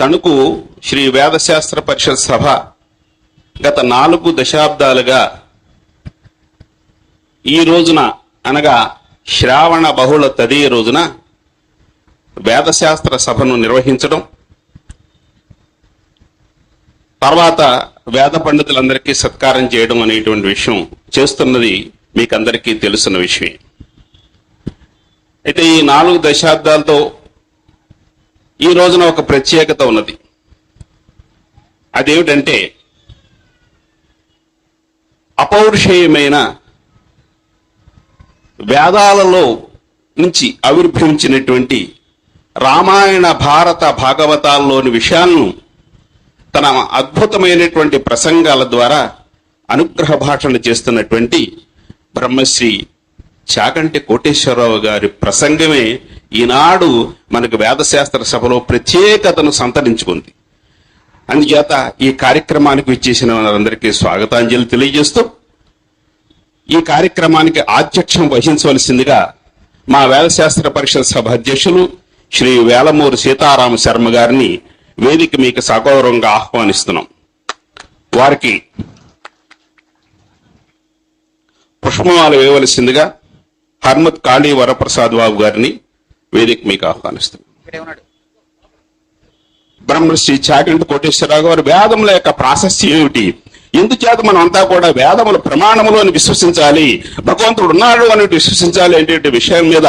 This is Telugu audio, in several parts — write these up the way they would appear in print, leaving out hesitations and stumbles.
తణుకు శ్రీ వేదశాస్త్ర పరిషత్ సభ గత 4 దశాబ్దాలుగా ఈ రోజున అనగా శ్రావణ బహుళ తదియ రోజున వేదశాస్త్ర సభను నిర్వహించడం, తర్వాత వేద పండితులందరికీ సత్కారం చేయడం అనేటువంటి విషయం చేస్తున్నది మీకందరికీ తెలుసున్న విషయమే. అయితే ఈ 4 దశాబ్దాలతో ఈ రోజున ఒక ప్రత్యేకత ఉన్నది. అదేమిటంటే అపౌరుషేయమైన వేదాలలో నుంచి ఆవిర్భవించినటువంటి రామాయణ భారత భాగవతాల్లోని విషయాలను తన అద్భుతమైనటువంటి ప్రసంగాల ద్వారా అనుగ్రహ భాషణ చేస్తున్నటువంటి బ్రహ్మశ్రీ చాగంటి కోటేశ్వరరావు గారి ప్రసంగమే ఈనాడు మనకు వేదశాస్త్ర సభలో ప్రత్యేకతను సంతరించుకుంది. అందుచేత ఈ కార్యక్రమానికి విచ్చేసిన వారందరికీ స్వాగతాంజలి తెలియజేస్తూ ఈ కార్యక్రమానికి ఆధ్యక్షం వహించవలసిందిగా మా వేదశాస్త్ర పరిషత్ సభ అధ్యక్షులు శ్రీ వేలమూరు సీతారామ శర్మ గారిని వేదిక మీకు సగౌరవంగా ఆహ్వానిస్తున్నాం. వారికి పుష్పమాల వేయవలసిందిగా హర్మత్ కాళీ వరప్రసాద్ బాబు గారిని వేదిక మీకు ఆహ్వానిస్తున్నాం. బ్రహ్మశ్రీ చాగంటి కోటేశ్వరరావు గారు వేదముల యొక్క ప్రాశస్త్యం ఏమిటి, ఎందుచేత మనం అంతా కూడా వేదముల ప్రమాణములు అని విశ్వసించాలి, భగవంతుడు ఉన్నాడు అని విశ్వసించాలి అనేటువంటి విషయం మీద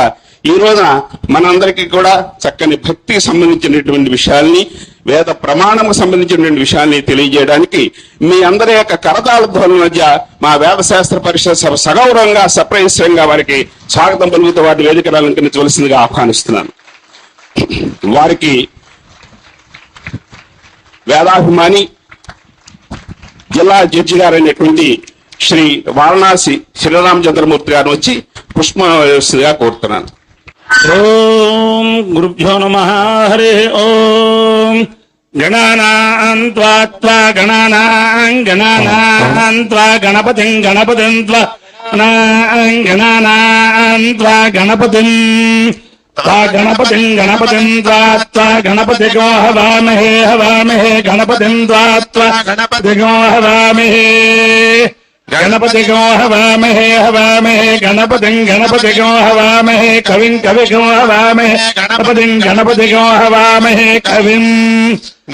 ఈ రోజున మనందరికీ కూడా చక్కని భక్తికి సంబంధించినటువంటి విషయాల్ని, వేద ప్రమాణముకు సంబంధించినటువంటి విషయాల్ని తెలియజేయడానికి మీ అందరి యొక్క కరతాళ ధ్వనుల మధ్య మా వేదశాస్త్ర పరిషత్ సభ సగౌరవంగా సప్రయస్యంగా వారికి స్వాగతం పలుకుతూ వాటి వేదికలు అలంకరించవలసిందిగా ఆహ్వానిస్తున్నాను. వారికి వేదాభిమాని జిల్లా జడ్జి గారైనటువంటి శ్రీ వారణాసి శ్రీరామచంద్రమూర్తి గారు వచ్చి పుష్పగా కోరుతున్నాను. ఓం గురుభ్యో నమః. హరి ఓం. గణానాం త్వా గణానాం త్వా గణపతిం గణపతిం త్వా గణానాం త్వా గణపతిం గణపతిం గణపతిం త్వా గణపతిగో హవామహే హవామహే గణపతిం త్వా గణపతిగో హవామహే గణపతిగో హవామహే హవామహే గణపతిం గణపతిగో హవామహే కవిం కవిగో హవామహే గణపతిం గణపతిగో హవామహే కవిం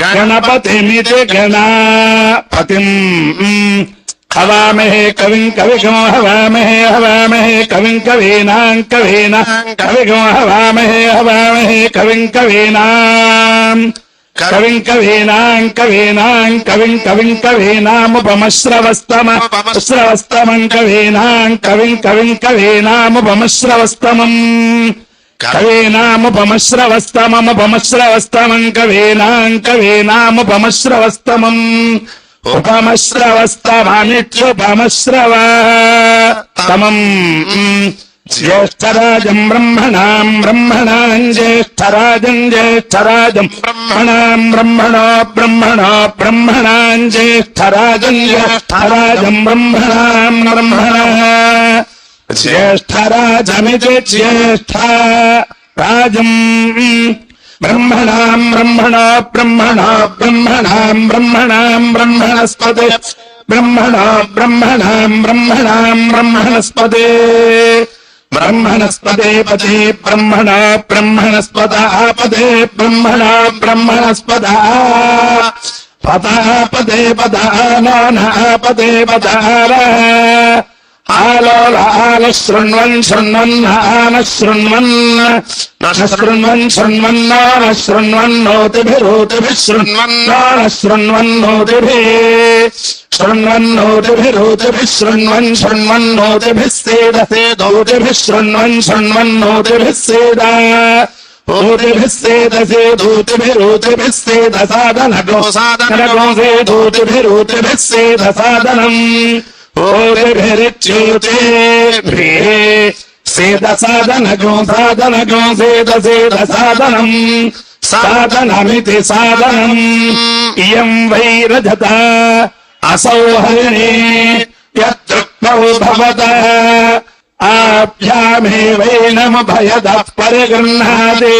గణపతిమితి గణపతిం హవామహే కవిం కవిగో హవామహే హవామహే కవిం కవీనాం కవీనాం కవిగో హవామహే హవామహే కవిం కవీనాం కవిం కవీనాం కవీనాం కవిం కవిం కవీనాముపమశ్రవస్తమం కవీనాం కవిం కవిం కవీనాముపమశ్రవస్తమం కవీనాముపమశ్రవస్తమముపమశ్రవస్తమం కవీనాం కవీనాముపమశ్రవస్తమం ఉపమశ్రవస్తమనిత్యుపమశ్రవస్తమం జ్యేష్ఠరాజం బ్రహ్మణాం బ్రహ్మణాం జ్యేష్ఠరాజం జ్యేష్ఠరాజం బ్రహ్మణాం బ్రహ్మణో బ్రహ్మణో బ్రహ్మణాం జ్యేష్ఠరాజం జ్యేష్ఠరాజం బ్రహ్మణాం బ్రహ్మణ జ్యేష్ఠరాజమితి జ్యేష్ఠరాజం బ్రహ్మణాం బ్రహ్మణో బ్రహ్మణో బ్రహ్మణాం బ్రహ్మణాం బ్రహ్మణస్పతే బ్రహ్మణో బ్రహ్మణాం బ్రహ్మణాం బ్రహ్మణస్పతే బ్రహ్మణస్పదే పదే బ్రహ్మణ బ్రహ్మణస్పదాపదే బ్రహ్మణ బ్రహ్మణస్పదా పదాపదే పదానాపదే పదార ఆలోలాల శృణ్వన్ శృణ్వన్నాన శృణ్వన్ శృణ్వన్ శృణ్వన్నాన శృణ్వన్నోతిభిరోతిభిః శృణ్వన్నాన శృణ్వన్నోతిభిః శృణ్వన్నోతిభిరోతిభిః శృణ్వన్ శృణ్వన్నోతిభిః సేదసేదోతిభిః శృణ్వన్ శృణ్వన్నోతిభిః సేదా ఓతిభిః సేదసేదోతిభిరోతిభిః సేదసాదనగో సాదనగో సేదోతిభిరోతిభిః సేదసాదనం ఓతిభిరిచ్యుతేభిః సేదసాదనగో సాదనగో సేదసేదసాదనం సాదనమితి సాదనం ఇయం వై రజత असौ हरिणे यदृक्तौ भवतः आभ्यामेवैनमुभयतः परिगृह्णाति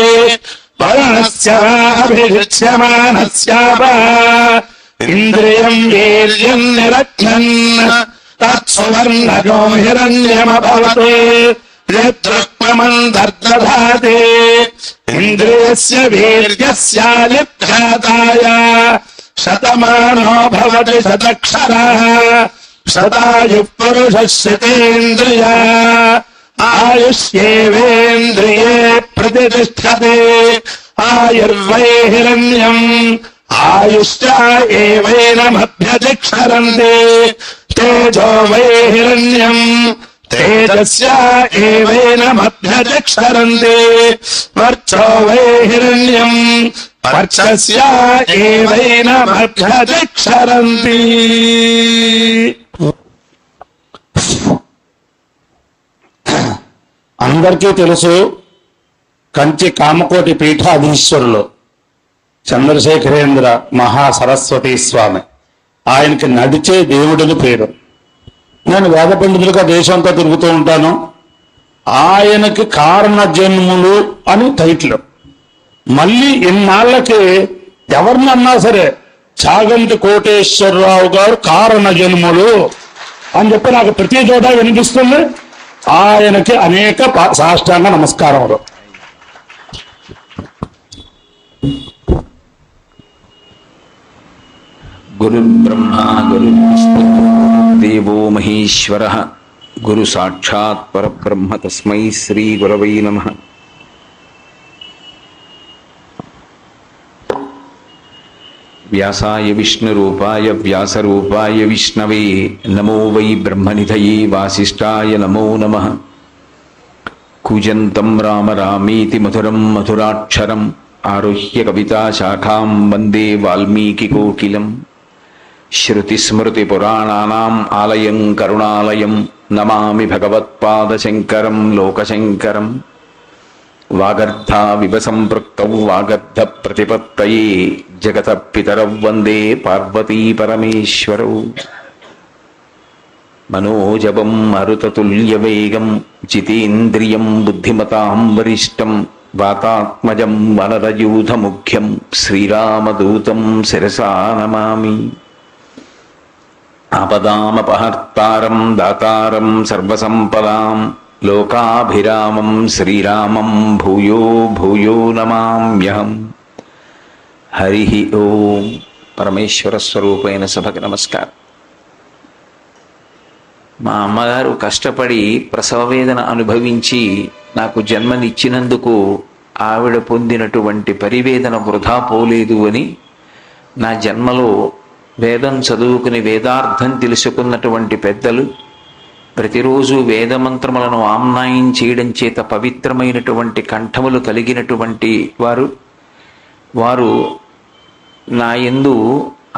వరుణస్య అభిషిచ్యమానస్యాప ఇంద్రియం వీర్యం నిరజ్ఞన్ తత్సువర్ణజో హిరణ్యమభవత్ యద్రుక్మమందర్దధాతే ఇంద్రియస్య వీర్యస్యాలిప్యాతాయ శతమానో భవతి శతక్షరః శతాయుః పురుషः శతేంద్రియ ఆయుష్యేవేంద్రియే ప్రతిష్ఠతే ఆయుర్వై హిరణ్యం ఆయుష్ట ఏవైనమభ్యతిక్షరంతే తేజో వై హిరణ్యం తేజస్య ఏవైనమభ్యతిక్షరంతే వర్చో వై హిరణ్యం వర్చస్య ఏవైనమభ్యతిక్షరంతి. అందరికీ తెలుసు, కంచి కామకోటి పీఠాధీశ్వరులు చంద్రశేఖరేంద్ర మహాసరస్వతి స్వామి, ఆయనకి నడిచే దేవుడిని పేరు. నేను వేద పండితులుగా దేశంతో తిరుగుతూ ఉంటాను. ఆయనకి కారణ జన్ములు అని టైటిల్. మళ్ళీ ఇన్నాళ్ళకి ఎవరినన్నా సరే చాగంటి కోటేశ్వరరావు గారు కారణ జన్ములు అని చెప్పి నాకు ప్రతి చోట వినిపిస్తుంది. ఆయనకి అనేక సాష్టాంగ నమస్కారములు. గురు బ్రహ్మ గురు దేవో మహేశ్వర గురు సాక్షాత్ పరబ్రహ్మ తస్మై శ్రీ గురవై నమః. వ్యాసాయ విష్ణురూపాయ వ్యాసరూపాయ విష్ణవే నమో వై బ్రహ్మనిధయే వాసిష్ఠాయ నమో నమః. కూజంతం రామ రామేతి మధురం మధురాక్షరం ఆరుహ్య కవితాశాఖాం వందే వాల్మీకికోకిలం. శ్రుతిస్మృతిపురాణానాం ఆలయం కరుణాలయం నమామి భగవత్పాదశంకరం లోకశంకరం. వాగర్ధావివ సంపృక్తౌ వాగర్ధ ప్రతిపత్తయే జగతః పితరౌ వందే పార్వతీ పరమేశ్వరౌ. మనోజవం మరుతతుల్యవేగం జితేంద్రియం బుద్ధిమతాం వరిష్టం వాతాత్మజం వనరయూధముఖ్యం శ్రీరామదూతం శిరసా నమామి. ఆపదామపహర్తారం దాతారం సర్వసంపదాం లోకాభిరామం శ్రీరామం భూయో భూయో నమామ్యహం. హరి ఓం. పరమేశ్వర స్వరూపైన సభకి నమస్కారం. మా అమ్మగారు కష్టపడి ప్రసవ వేదన అనుభవించి నాకు జన్మనిచ్చినందుకు ఆవిడ పొందినటువంటి పరివేదన వృధా పోలేదు అని, నా జన్మలో వేదం చదువుకుని వేదార్థం తెలుసుకున్నటువంటి పెద్దలు ప్రతిరోజు వేదమంత్రములను ఆమ్నాయం చేయడం చేత పవిత్రమైనటువంటి కంఠములు కలిగినటువంటి వారు నా యందు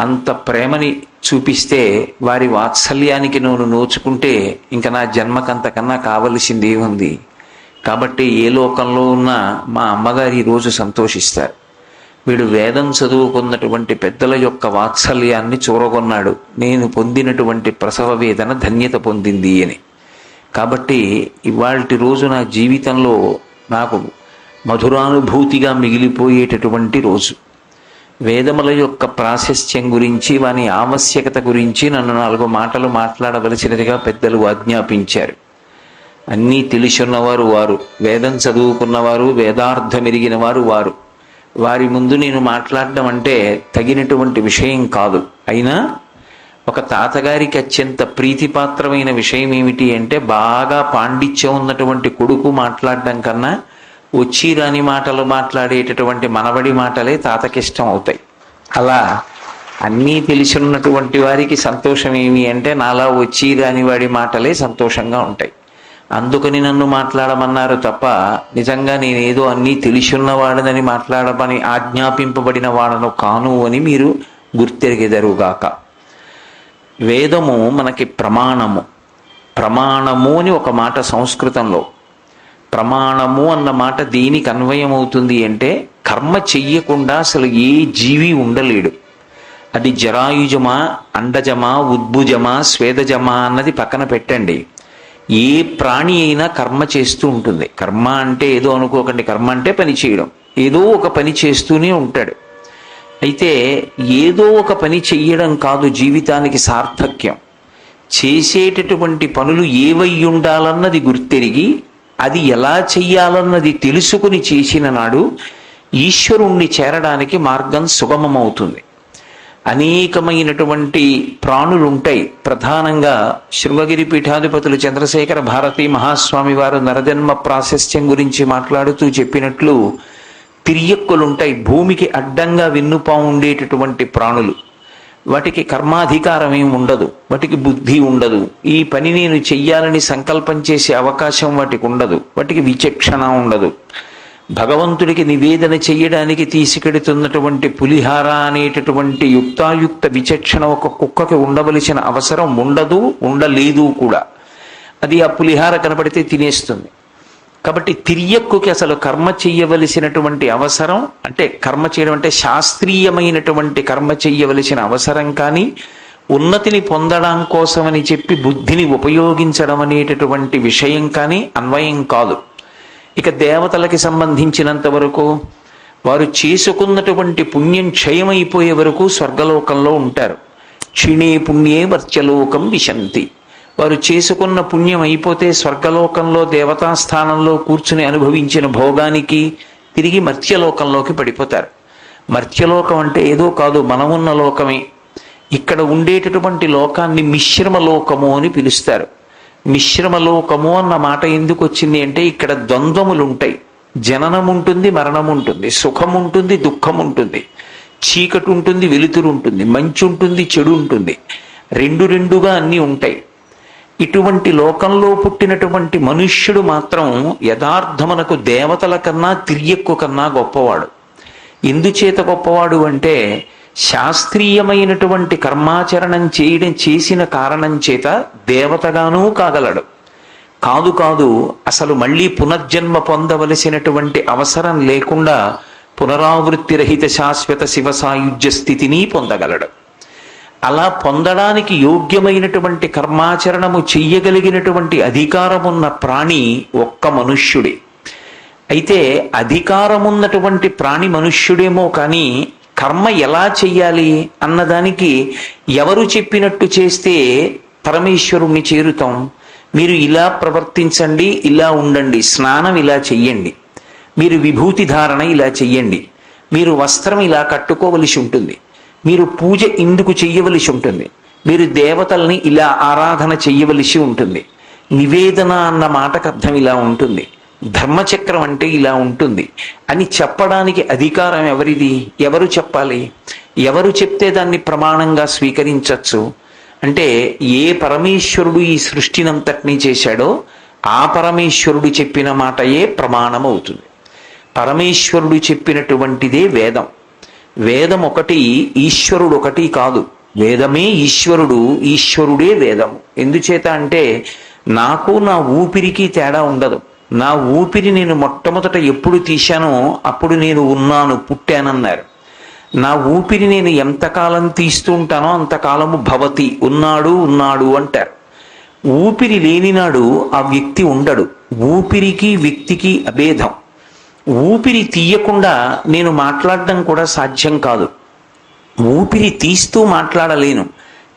అంత ప్రేమని చూపిస్తే వారి వాత్సల్యానికి నేను నోచుకుంటే ఇంకా నా జన్మకంతకన్నా కావలసింది ఏముంది. కాబట్టి ఏ లోకంలో ఉన్నా మా అమ్మగారు ఈరోజు సంతోషిస్తారు. వీడు వేదం చదువుకున్నటువంటి పెద్దల యొక్క వాత్సల్యాన్ని చూరగొన్నాడు, నేను పొందినటువంటి ప్రసవ వేదన ధన్యత పొందింది అని. కాబట్టి ఇవాల్టి రోజు నా జీవితంలో నాకు మధురానుభూతిగా మిగిలిపోయేటటువంటి రోజు. వేదముల యొక్క ప్రాశస్త్యం గురించి, వాని ఆవశ్యకత గురించి నన్ను 4 మాటలు మాట్లాడవలసినదిగా పెద్దలు ఆజ్ఞాపించారు. అన్నీ తెలుసున్నవారు వారు, వేదం చదువుకున్నవారు, వేదార్థమెరిగిన వారు వారు. వారి ముందు నేను మాట్లాడడం అంటే తగినటువంటి విషయం కాదు. అయినా ఒక తాతగారికి అత్యంత ప్రీతిపాత్రమైన విషయం ఏమిటి అంటే, బాగా పాండిత్యం ఉన్నటువంటి కొడుకు మాట్లాడడం కన్నా వచ్చి రాని మాటలు మాట్లాడేటటువంటి మనవడి మాటలే తాతకిష్టం అవుతాయి. అలా అన్నీ తెలిసిన్నటువంటి వారికి సంతోషం ఏమి అంటే, నాలా వచ్చి రాని వాడి మాటలే సంతోషంగా ఉంటాయి. అందుకని నన్ను మాట్లాడమన్నారు తప్ప నిజంగా నేనేదో అన్నీ తెలిసిన్నవాడనని మాట్లాడమని ఆజ్ఞాపింపబడిన వాడను కాను అని మీరు గుర్తెరిగెదరుగాక. వేదము మనకి ప్రమాణము. ప్రమాణము అని ఒక మాట సంస్కృతంలో. ప్రమాణము అన్న మాట దేనికి అన్వయమవుతుంది అంటే, కర్మ చెయ్యకుండా అసలు ఏ జీవి ఉండలేడు. అది జరాయుజమా, అండజమా, ఉద్భుజమా, స్వేదజమా అన్నది పక్కన పెట్టండి. ఏ ప్రాణి అయినా కర్మ చేస్తూ ఉంటుంది. కర్మ అంటే ఏదో అనుకోకండి, కర్మ అంటే పని చేయడం. ఏదో ఒక పని చేస్తూనే ఉంటాడు. అయితే ఏదో ఒక పని చెయ్యడం కాదు జీవితానికి సార్థక్యం. చేసేటటువంటి పనులు ఏవై ఉండాలన్నది గుర్తెరిగి అది ఎలా చెయ్యాలన్నది తెలుసుకుని చేసిన నాడు ఈశ్వరుణ్ణి చేరడానికి మార్గం సుగమమవుతుంది. అనేకమైనటువంటి ప్రాణులుంటాయి. ప్రధానంగా శృంగగిరి పీఠాధిపతులు చంద్రశేఖర భారతీ మహాస్వామి వారు నరజన్మ ప్రాశస్త్యం గురించి మాట్లాడుతూ చెప్పినట్లు తిరియక్కులుంటాయి. భూమికి అడ్డంగా వెన్నుపా ఉండేటటువంటి ప్రాణులు. వాటికి కర్మాధికారం ఏమి ఉండదు, వాటికి బుద్ధి ఉండదు. ఈ పని నేను చెయ్యాలని సంకల్పం చేసే అవకాశం వాటికి ఉండదు, వాటికి విచక్షణ ఉండదు. భగవంతుడికి నివేదన చెయ్యడానికి తీసుకెడుతున్నటువంటి పులిహార అనేటటువంటి యుక్తాయుక్త విచక్షణ ఒక కుక్కకి ఉండవలసిన అవసరం ఉండదు, ఉండలేదు కూడా. అది ఆ పులిహార కనపడితే తినేస్తుంది. కాబట్టి తిరియక్కుకి అసలు కర్మ చెయ్యవలసినటువంటి అవసరం, అంటే కర్మ చేయడం అంటే శాస్త్రీయమైనటువంటి కర్మ చెయ్యవలసిన అవసరం కానీ, ఉన్నతిని పొందడం కోసమని చెప్పి బుద్ధిని ఉపయోగించడం అనేటటువంటి విషయం కానీ అన్వయం కాదు. ఇక దేవతలకి సంబంధించినంత వరకు వారు చేసుకున్నటువంటి పుణ్యం క్షయమైపోయే వరకు స్వర్గలోకంలో ఉంటారు. క్షీణే పుణ్యే వర్చలోకం విశంతి. వారు చేసుకున్న పుణ్యం అయిపోతే స్వర్గలోకంలో దేవతాస్థానంలో కూర్చుని అనుభవించిన భోగానికి తిరిగి మర్త్యలోకంలోకి పడిపోతారు. మర్త్యలోకం అంటే ఏదో కాదు, మనమున్న లోకమే. ఇక్కడ ఉండేటటువంటి లోకాన్ని మిశ్రమ లోకము అని పిలుస్తారు. మిశ్రమ లోకము అన్న మాట ఎందుకు వచ్చింది అంటే ఇక్కడ ద్వంద్వములు ఉంటాయి. జననం ఉంటుంది, మరణం ఉంటుంది, సుఖం ఉంటుంది, దుఃఖం ఉంటుంది, చీకటి ఉంటుంది, వెలుతురు ఉంటుంది, మంచి ఉంటుంది, చెడు ఉంటుంది, రెండుగా అన్నీ ఉంటాయి. ఇటువంటి లోకంలో పుట్టినటువంటి మనుష్యుడు మాత్రం యథార్థమునకు దేవతల కన్నా తిరియక్కు కన్నా గొప్పవాడు. ఎందుచేత గొప్పవాడు అంటే శాస్త్రీయమైనటువంటి కర్మాచరణం చేసిన కారణం చేత దేవతగానూ కాగలడు. కాదు అసలు మళ్ళీ పునర్జన్మ పొందవలసినటువంటి అవసరం లేకుండా పునరావృత్తి రహిత శాశ్వత శివ సాయుజ్య స్థితిని పొందగలడు. అలా పొందడానికి యోగ్యమైనటువంటి కర్మాచరణము చెయ్యగలిగినటువంటి అధికారమున్న ప్రాణి ఒక్క మనుష్యుడే. అయితే అధికారమున్నటువంటి ప్రాణి మనుష్యుడేమో కానీ కర్మ ఎలా చెయ్యాలి అన్నదానికి ఎవరు చెప్పినట్టు చేస్తే పరమేశ్వరుణ్ణి చేరుతాం? మీరు ఇలా ప్రవర్తించండి, ఇలా ఉండండి, స్నానం ఇలా చెయ్యండి, మీరు విభూతి ధారణ ఇలా చెయ్యండి, మీరు వస్త్రం ఇలా కట్టుకోవలసి ఉంటుంది, మీరు పూజ ఇందుకు చెయ్యవలసి ఉంటుంది, మీరు దేవతల్ని ఇలా ఆరాధన చెయ్యవలసి ఉంటుంది, నివేదన అన్న మాటకు అర్థం ఇలా ఉంటుంది, ధర్మచక్రం అంటే ఇలా ఉంటుంది అని చెప్పడానికి అధికారం ఎవరిది? ఎవరు చెప్పాలి? ఎవరు చెప్తే దాన్ని ప్రమాణంగా స్వీకరించవచ్చు అంటే ఏ పరమేశ్వరుడు ఈ సృష్టినంతటినీ చేశాడో ఆ పరమేశ్వరుడు చెప్పిన మాటయే ప్రమాణం అవుతుంది. పరమేశ్వరుడు చెప్పినటువంటిదే వేదం. వేదం ఒకటి, ఈశ్వరుడు ఒకటి కాదు. వేదమే ఈశ్వరుడు, ఈశ్వరుడే వేదము. ఎందుచేత అంటే నాకు నా ఊపిరికి తేడా ఉండదు. నా ఊపిరి నేను మొట్టమొదట ఎప్పుడు తీశానో అప్పుడు నేను ఉన్నాను, పుట్టానన్నారు. నా ఊపిరి నేను ఎంతకాలం తీస్తూ ఉంటానో అంతకాలము భవతి, ఉన్నాడు అంటారు. ఊపిరి లేనినాడు ఆ వ్యక్తి ఉండడు. ఊపిరికి వ్యక్తికి అభేదం. ఊపిరి తీయకుండా నేను మాట్లాడడం కూడా సాధ్యం కాదు. ఊపిరి తీస్తూ మాట్లాడలేను.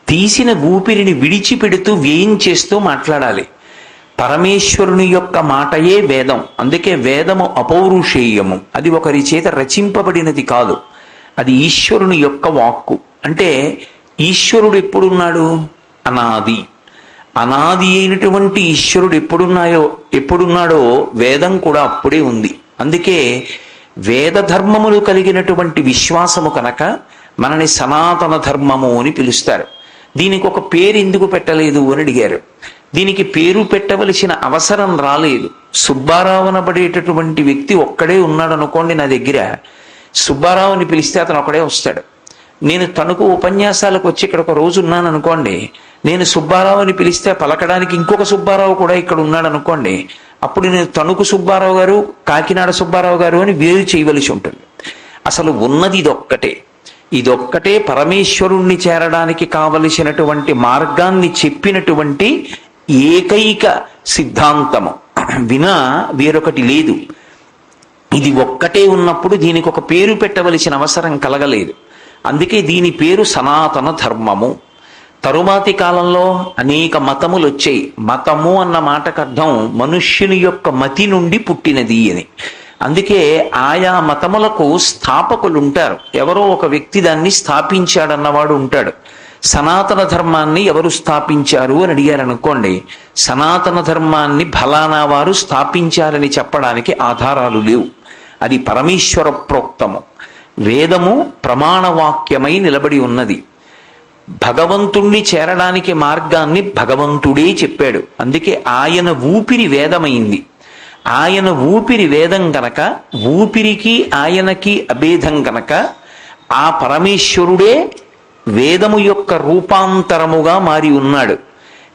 తీసిన ఊపిరిని విడిచిపెడుతూ వేయించేస్తూ మాట్లాడాలి. పరమేశ్వరుని యొక్క మాటయే వేదం. అందుకే వేదము అపౌరుషేయము. అది ఒకరి చేత రచింపబడినది కాదు, అది ఈశ్వరుని యొక్క వాక్కు. అంటే ఈశ్వరుడు ఎప్పుడున్నాడు? అనాది. అనాది అయినటువంటి ఈశ్వరుడు ఎప్పుడున్నాడో వేదం కూడా అప్పుడే ఉంది. అందుకే వేద ధర్మములు కలిగినటువంటి విశ్వాసము కనుక మనని సనాతన ధర్మము అని పిలుస్తారు. దీనికి ఒక పేరు ఎందుకు పెట్టలేదు అని అడిగారు. దీనికి పేరు పెట్టవలసిన అవసరం రాలేదు. సుబ్బారావు అనబడేటటువంటి వ్యక్తి ఒక్కడే ఉన్నాడు అనుకోండి నా దగ్గర, సుబ్బారావుని పిలిస్తే అతను ఒకడే వస్తాడు. నేను తణుకు ఉపన్యాసాలకు వచ్చి ఇక్కడ ఒక రోజు ఉన్నాను అనుకోండి, నేను సుబ్బారావుని పిలిస్తే పలకడానికి ఇంకొక సుబ్బారావు కూడా ఇక్కడ ఉన్నాడు అనుకోండి, అప్పుడు నేను తణుకు సుబ్బారావు గారు, కాకినాడ సుబ్బారావు గారు అని వేరు చేయవలసి ఉంటుంది. అసలు ఉన్నది ఇదొక్కటే పరమేశ్వరుణ్ణి చేరడానికి కావలసినటువంటి మార్గాన్ని చెప్పినటువంటి ఏకైక సిద్ధాంతము. వినా వేరొకటి లేదు. ఇది ఒక్కటే ఉన్నప్పుడు దీనికి ఒక పేరు పెట్టవలసిన అవసరం కలగలేదు. అందుకే దీని పేరు సనాతన ధర్మము. తరువాతి కాలంలో అనేక మతములు వచ్చాయి. మతము అన్న మాటకు అర్థం మనుష్యుని యొక్క మతి నుండి పుట్టినది అని. అందుకే ఆయా మతములకు స్థాపకులు ఉంటారు. ఎవరో ఒక వ్యక్తి దాన్ని స్థాపించాడన్నవాడు ఉంటాడు. సనాతన ధర్మాన్ని ఎవరు స్థాపించారు అని అడిగారు అనుకోండి, సనాతన ధర్మాన్ని ఫలానా వారు స్థాపించారని చెప్పడానికి ఆధారాలు లేవు. అది పరమేశ్వర ప్రోక్తము. వేదము ప్రమాణవాక్యమై నిలబడి ఉన్నది. భగవంతుణ్ణి చేరడానికి మార్గాన్ని భగవంతుడే చెప్పాడు. అందుకే ఆయన ఊపిరి వేదమైంది. ఆయన ఊపిరి వేదం గనక, ఊపిరికి ఆయనకి అభేదం గనక ఆ పరమేశ్వరుడే వేదము యొక్క రూపాంతరముగా మారి ఉన్నాడు.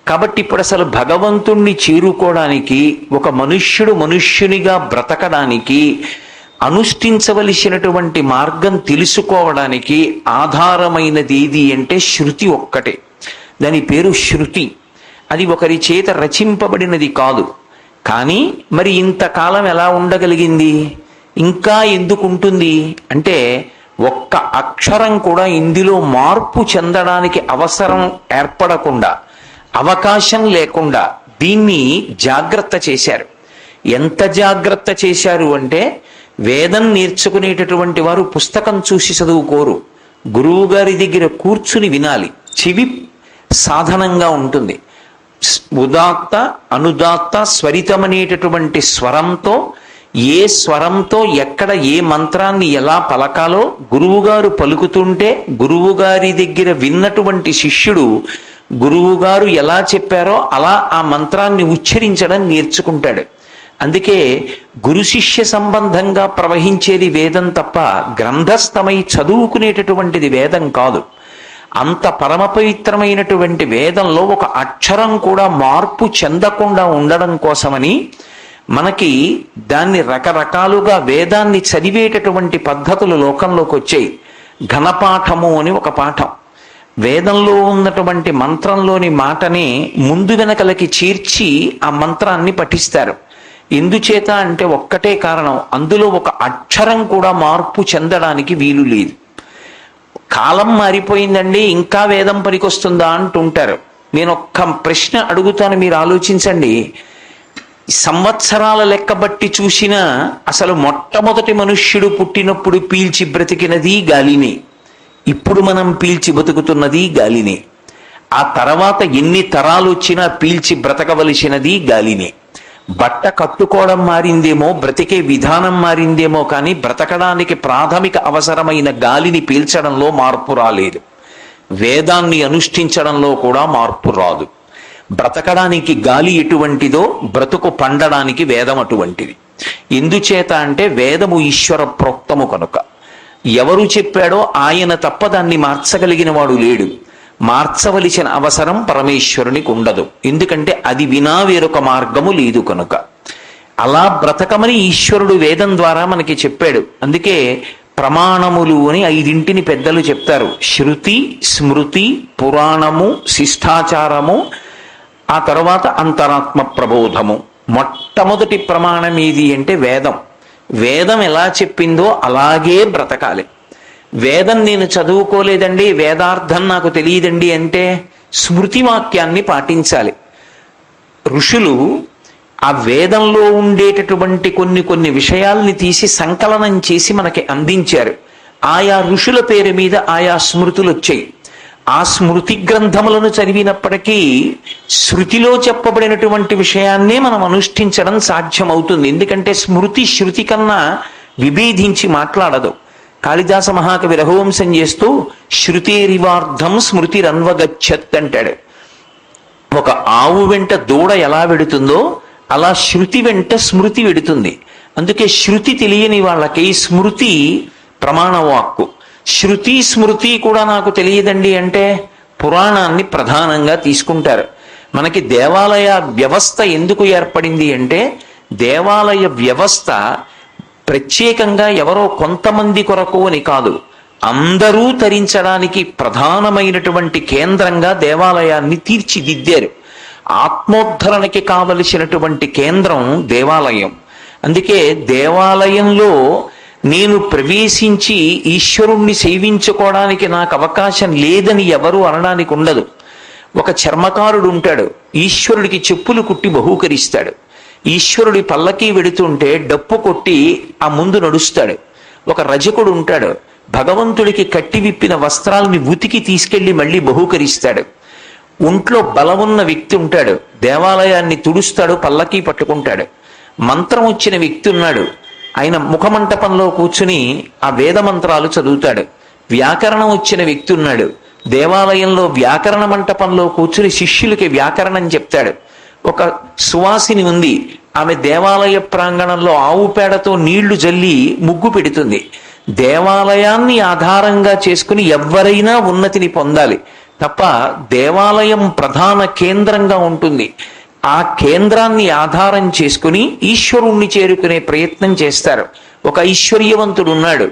కాబట్టి ఇప్పుడు అసలు భగవంతుణ్ణి చేరుకోవడానికి, ఒక మనుష్యుడు మనుష్యునిగా బ్రతకడానికి అనుష్ఠించవలసినటువంటి మార్గం తెలుసుకోవడానికి ఆధారమైనది ఏది అంటే శృతి ఒక్కటే. దాని పేరు శృతి. అది ఒకరి చేత రచింపబడినది కాదు. కానీ మరి ఇంతకాలం ఎలా ఉండగలిగింది, ఇంకా ఎందుకు ఉంటుంది అంటే, ఒక్క అక్షరం కూడా ఇందులో మార్పు చెందడానికి అవసరం ఏర్పడకుండా, అవకాశం లేకుండా దీన్ని జాగ్రత్త చేశారు. ఎంత జాగ్రత్త చేశారు అంటే, వేదం నేర్చుకునేటటువంటి వారు పుస్తకం చూసి చదువుకోరు, గురువు గారి దగ్గర కూర్చుని వినాలి. చెవి సాధనంగా ఉంటుంది. ఉదాత్త అనుదాత్త స్వరితమనేటటువంటి స్వరంతో, ఏ స్వరంతో ఎక్కడ ఏ మంత్రాన్ని ఎలా పలకాలో గురువుగారు పలుకుతుంటే, గురువుగారి దగ్గర విన్నటువంటి శిష్యుడు గురువుగారు ఎలా చెప్పారో అలా ఆ మంత్రాన్ని ఉచ్చరించడం నేర్చుకుంటాడు. అందుకే గురు శిష్య సంబంధంగా ప్రవహించేది వేదం తప్ప గ్రంథస్థమై చదువుకునేటటువంటిది వేదం కాదు. అంత పరమ పవిత్రమైనటువంటి వేదంలో ఒక అక్షరం కూడా మార్పు చెందకుండా ఉండడం కోసమని మనకి దాన్ని రకరకాలుగా వేదాన్ని చదివేటటువంటి పద్ధతులు లోకంలోకి వచ్చాయి. ఘనపాఠము అని ఒక పాఠం. వేదంలో ఉన్నటువంటి మంత్రంలోని మాటని ముందు వెనకలకి చేర్చి ఆ మంత్రాన్ని పఠిస్తారు. ఎందుచేత అంటే ఒక్కటే కారణం, అందులో ఒక అక్షరం కూడా మార్పు చెందడానికి వీలు లేదు. కాలం మారిపోయిందండి, ఇంకా వేదం పనికొస్తుందా అంటుంటారు. నేను ఒక్క ప్రశ్న అడుగుతాను, మీరు ఆలోచించండి. సంవత్సరాల లెక్క బట్టి చూసినా అసలు మొట్టమొదటి మనుష్యుడు పుట్టినప్పుడు పీల్చి బ్రతికినది గాలిని, ఇప్పుడు మనం పీల్చి బతుకుతున్నది గాలిని. ఆ తర్వాత ఎన్ని తరాలు వచ్చినా పీల్చి బ్రతకవలసినది గాలిని. బట్ట కట్టుకోవడం మారిందేమో, బ్రతికే విధానం మారిందేమో, కానీ బ్రతకడానికి ప్రాథమిక అవసరమైన గాలిని పీల్చడంలో మార్పు రాలేదు. వేదాన్ని అనుష్ఠించడంలో కూడా మార్పు రాదు. బ్రతకడానికి గాలి ఎటువంటిదో బ్రతుకు పండడానికి వేదం అటువంటిది. ఎందుచేత అంటే వేదము ఈశ్వర ప్రోక్తము కనుక. ఎవరు చెప్పాడో ఆయన తప్ప దాన్ని మార్చగలిగిన వాడు లేడు. మార్చవలసిన అవసరం పరమేశ్వరునికి ఉండదు. ఎందుకంటే అది వినా వేరొక మార్గము లేదు కనుక. అలా బ్రతకమని ఈశ్వరుడు వేదం ద్వారా మనకి చెప్పాడు. అందుకే ప్రమాణములు అని 5 పెద్దలు చెప్తారు. శృతి, స్మృతి, పురాణము, శిష్టాచారము, ఆ తర్వాత అంతరాత్మ ప్రబోధము. మొట్టమొదటి ప్రమాణం ఏది అంటే వేదం. వేదం ఎలా చెప్పిందో అలాగే బ్రతకాలి. వేదం నేను చదువుకోలేదండి, వేదార్థం నాకు తెలియదండి అంటే స్మృతి వాక్యాన్ని పాటించాలి. ఋషులు ఆ వేదంలో ఉండేటటువంటి కొన్ని విషయాల్ని తీసి సంకలనం చేసి మనకి అందించారు. ఆయా ఋషుల పేరు మీద ఆయా స్మృతులు వచ్చాయి. ఆ స్మృతి గ్రంథములను చదివినప్పటికీ శృతిలో చెప్పబడినటువంటి విషయాన్నే మనం అనుష్ఠించడం సాధ్యమవుతుంది. ఎందుకంటే స్మృతి శృతి కన్నా విభేదించి మాట్లాడదు. కాళిదాస మహాకవి రఘువంశం చేస్తూ శృతేరివార్థం స్మృతిరన్వగచ్చత్ అంటాడు. ఒక ఆవు వెంట దూడ ఎలా వెడుతుందో అలా శృతి వెంట స్మృతి వెడుతుంది. అందుకే శృతి తెలియని వాళ్ళకి స్మృతి ప్రమాణవాక్కు. శృతి స్మృతి కూడా నాకు తెలియదండి అంటే పురాణాన్ని ప్రధానంగా తీసుకుంటారు. మనకి దేవాలయ వ్యవస్థ ఎందుకు ఏర్పడింది అంటే, దేవాలయ వ్యవస్థ ప్రత్యేకంగా ఎవరో కొంతమంది కొరకు అని కాదు, అందరూ తరించడానికి ప్రధానమైనటువంటి కేంద్రంగా దేవాలయాన్ని తీర్చిదిద్దారు. ఆత్మోద్ధరణకి కావలసినటువంటి కేంద్రం దేవాలయం. అందుకే దేవాలయంలో నేను ప్రవేశించి ఈశ్వరుణ్ణి సేవించుకోవడానికి నాకు అవకాశం లేదని ఎవరు అనడానికి ఉండదు. ఒక చర్మకారుడు ఉంటాడు, ఈశ్వరుడికి చెప్పులు కుట్టి బహూకరిస్తాడు. ఈశ్వరుడి పల్లకి వెడుతుంటే డప్పు కొట్టి ఆ ముందు నడుస్తాడు. ఒక రజకుడు ఉంటాడు, భగవంతుడికి కట్టి విప్పిన వస్త్రాలని ఉతికి తీసుకెళ్లి మళ్ళీ బహూకరిస్తాడు. ఒంట్లో బలమున్న వ్యక్తి ఉంటాడు, దేవాలయాన్ని తుడుస్తాడు, పల్లకి పట్టుకుంటాడు. మంత్రం వచ్చిన వ్యక్తి ఉన్నాడు, ఆయన ముఖమంటపంలో కూర్చుని ఆ వేద మంత్రాలు చదువుతాడు. వ్యాకరణం వచ్చిన వ్యక్తి ఉన్నాడు, దేవాలయంలో వ్యాకరణ మంటపంలో కూర్చుని శిష్యులకి వ్యాకరణం చెప్తాడు. ఒక సువాసిని ఉంది, ఆమె దేవాలయ ప్రాంగణంలో ఆవు పేడతో నీళ్లు జల్లి ముగ్గు పెడుతుంది. దేవాలయాన్ని ఆధారంగా చేసుకుని ఎవరైనా ఉన్నతిని పొందాలి తప్ప దేవాలయం ప్రధాన కేంద్రంగా ఉంటుంది. ఆ కేంద్రాన్ని ఆధారం చేసుకుని ఈశ్వరుణ్ణి చేరుకునే ప్రయత్నం చేస్తారు. ఒక ఐశ్వర్యవంతుడు ఉన్నాడు,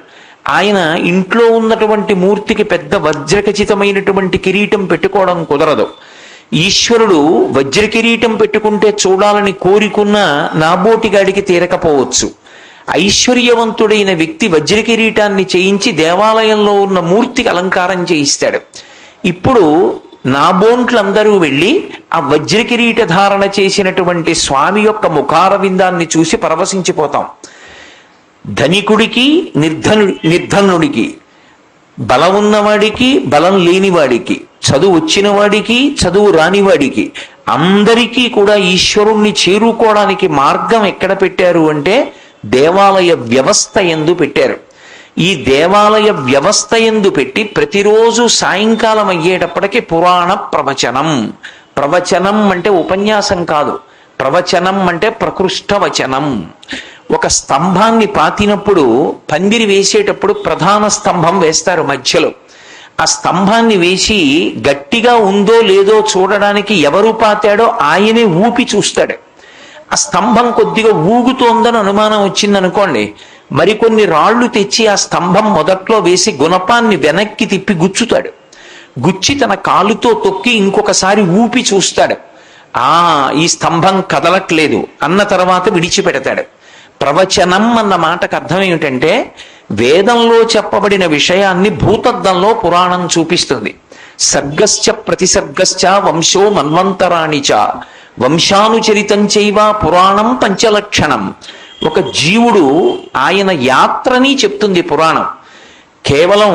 ఆయన ఇంట్లో ఉన్నటువంటి మూర్తికి పెద్ద వజ్రఖచితమైనటువంటి కిరీటం పెట్టుకోవడం కుదరదు. ఈశ్వరుడు వజ్ర కిరీటం పెట్టుకుంటే చూడాలని కోరికున్న నాబోటిగాడికి తీరకపోవచ్చు. ఐశ్వర్యవంతుడైన వ్యక్తి వజ్ర కిరీటాన్ని చేయించి దేవాలయంలో ఉన్న మూర్తికి అలంకారం చేయిస్తాడు. ఇప్పుడు నాబోంట్లందరూ వెళ్ళి ఆ వజ్ర కిరీట ధారణ చేసినటువంటి స్వామి యొక్క ముఖారవిందాన్ని చూసి పరవశించిపోతాం. ధనికుడికి నిర్ధనుడికి, బలం ఉన్నవాడికి బలం లేనివాడికి, చదువు వచ్చిన వాడికి చదువు రానివాడికి, అందరికీ కూడా ఈశ్వరుణ్ణి చేరుకోవడానికి మార్గం ఎక్కడ పెట్టారు అంటే దేవాలయ వ్యవస్థ యందు పెట్టారు. ఈ దేవాలయ వ్యవస్థ యందు పెట్టి ప్రతిరోజు సాయంకాలం అయ్యేటప్పటికి పురాణ ప్రవచనం. ప్రవచనం అంటే ఉపన్యాసం కాదు, ప్రవచనం అంటే ప్రకృష్ట వచనం. ఒక స్తంభాన్ని పాతినప్పుడు పందిరి వేసేటప్పుడు ప్రధాన స్తంభం వేస్తారు మధ్యలో. ఆ స్తంభాన్ని వేసి గట్టిగా ఉందో లేదో చూడడానికి ఎవరు పాతాడో ఆయనే ఊపి చూస్తాడు. ఆ స్తంభం కొద్దిగా ఊగుతోందని అనుమానం వచ్చిందనుకోండి, మరికొన్ని రాళ్లు తెచ్చి ఆ స్తంభం మొదట్లో వేసి గుణపాన్ని వెనక్కి తిప్పి గుచ్చుతాడు. గుచ్చి తన కాలుతో తొక్కి ఇంకొకసారి ఊపి చూస్తాడు. ఈ స్తంభం కదలట్లేదు అన్న తర్వాత విడిచిపెడతాడు. ప్రవచనం అన్న మాటకు అర్థం ఏమిటంటే వేదంలో చెప్పబడిన విషయాన్ని భూతద్దంలో పురాణం చూపిస్తుంది. సర్గశ్చ ప్రతిసర్గశ్చ వంశో మన్వంతరాణిచ వంశానుచరితం చైవ పురాణం పంచలక్షణం. ఒక జీవుడు ఆయన యాత్రని చెప్తుంది పురాణం. కేవలం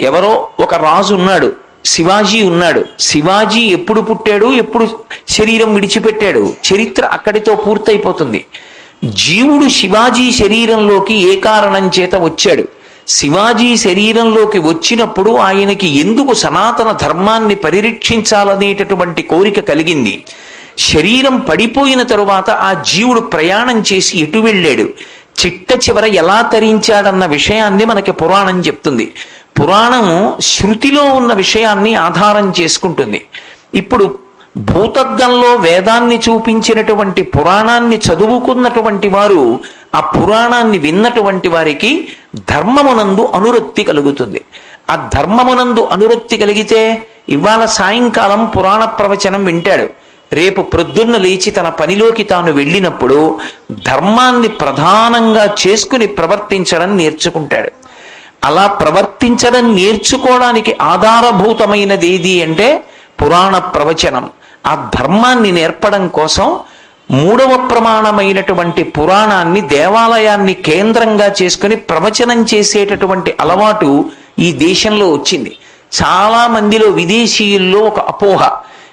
ఎవరో ఒక రాజు ఉన్నాడు, శివాజీ ఉన్నాడు, శివాజీ ఎప్పుడు పుట్టాడు, ఎప్పుడు శరీరం విడిచిపెట్టాడు, చరిత్ర అక్కడితో పూర్తయిపోతుంది. జీవుడు శివాజీ శరీరంలోకి ఏ కారణం చేత వచ్చాడు, శివాజీ శరీరంలోకి వచ్చినప్పుడు ఆయనకి ఎందుకు సనాతన ధర్మాన్ని పరిరక్షించాలనేటటువంటి కోరిక కలిగింది, శరీరం పడిపోయిన తరువాత ఆ జీవుడు ప్రయాణం చేసి ఎటు వెళ్ళాడు, చిట్ట చివర ఎలా తరించాడన్న విషయాన్ని మనకి పురాణం చెప్తుంది. పురాణం శృతిలో ఉన్న విషయాన్ని ఆధారం చేసుకుంటుంది. ఇప్పుడు భూతద్దంలో వేదాన్ని చూపించినటువంటి పురాణాన్ని చదువుకున్నటువంటి వారు, ఆ పురాణాన్ని విన్నటువంటి వారికి ధర్మమునందు అనురక్తి కలుగుతుంది. ఆ ధర్మమునందు అనురక్తి కలిగితే ఇవాళ సాయంకాలం పురాణ ప్రవచనం వింటాడు, రేపు ప్రొద్దున్న లేచి తన పనిలోకి తాను వెళ్ళినప్పుడు ధర్మాన్ని ప్రధానంగా చేసుకుని ప్రవర్తించడం నేర్చుకుంటాడు. అలా ప్రవర్తించడం నేర్చుకోవడానికి ఆధారభూతమైనది ఏది అంటే పురాణ ప్రవచనం. ఆ ధర్మాన్ని నేర్పడం కోసం మూడవ ప్రమాణమైనటువంటి పురాణాన్ని, దేవాలయాన్ని కేంద్రంగా చేసుకుని ప్రవచనం చేసేటటువంటి అలవాటు ఈ దేశంలో వచ్చింది. చాలా మందిలో, విదేశీయుల్లో ఒక అపోహ,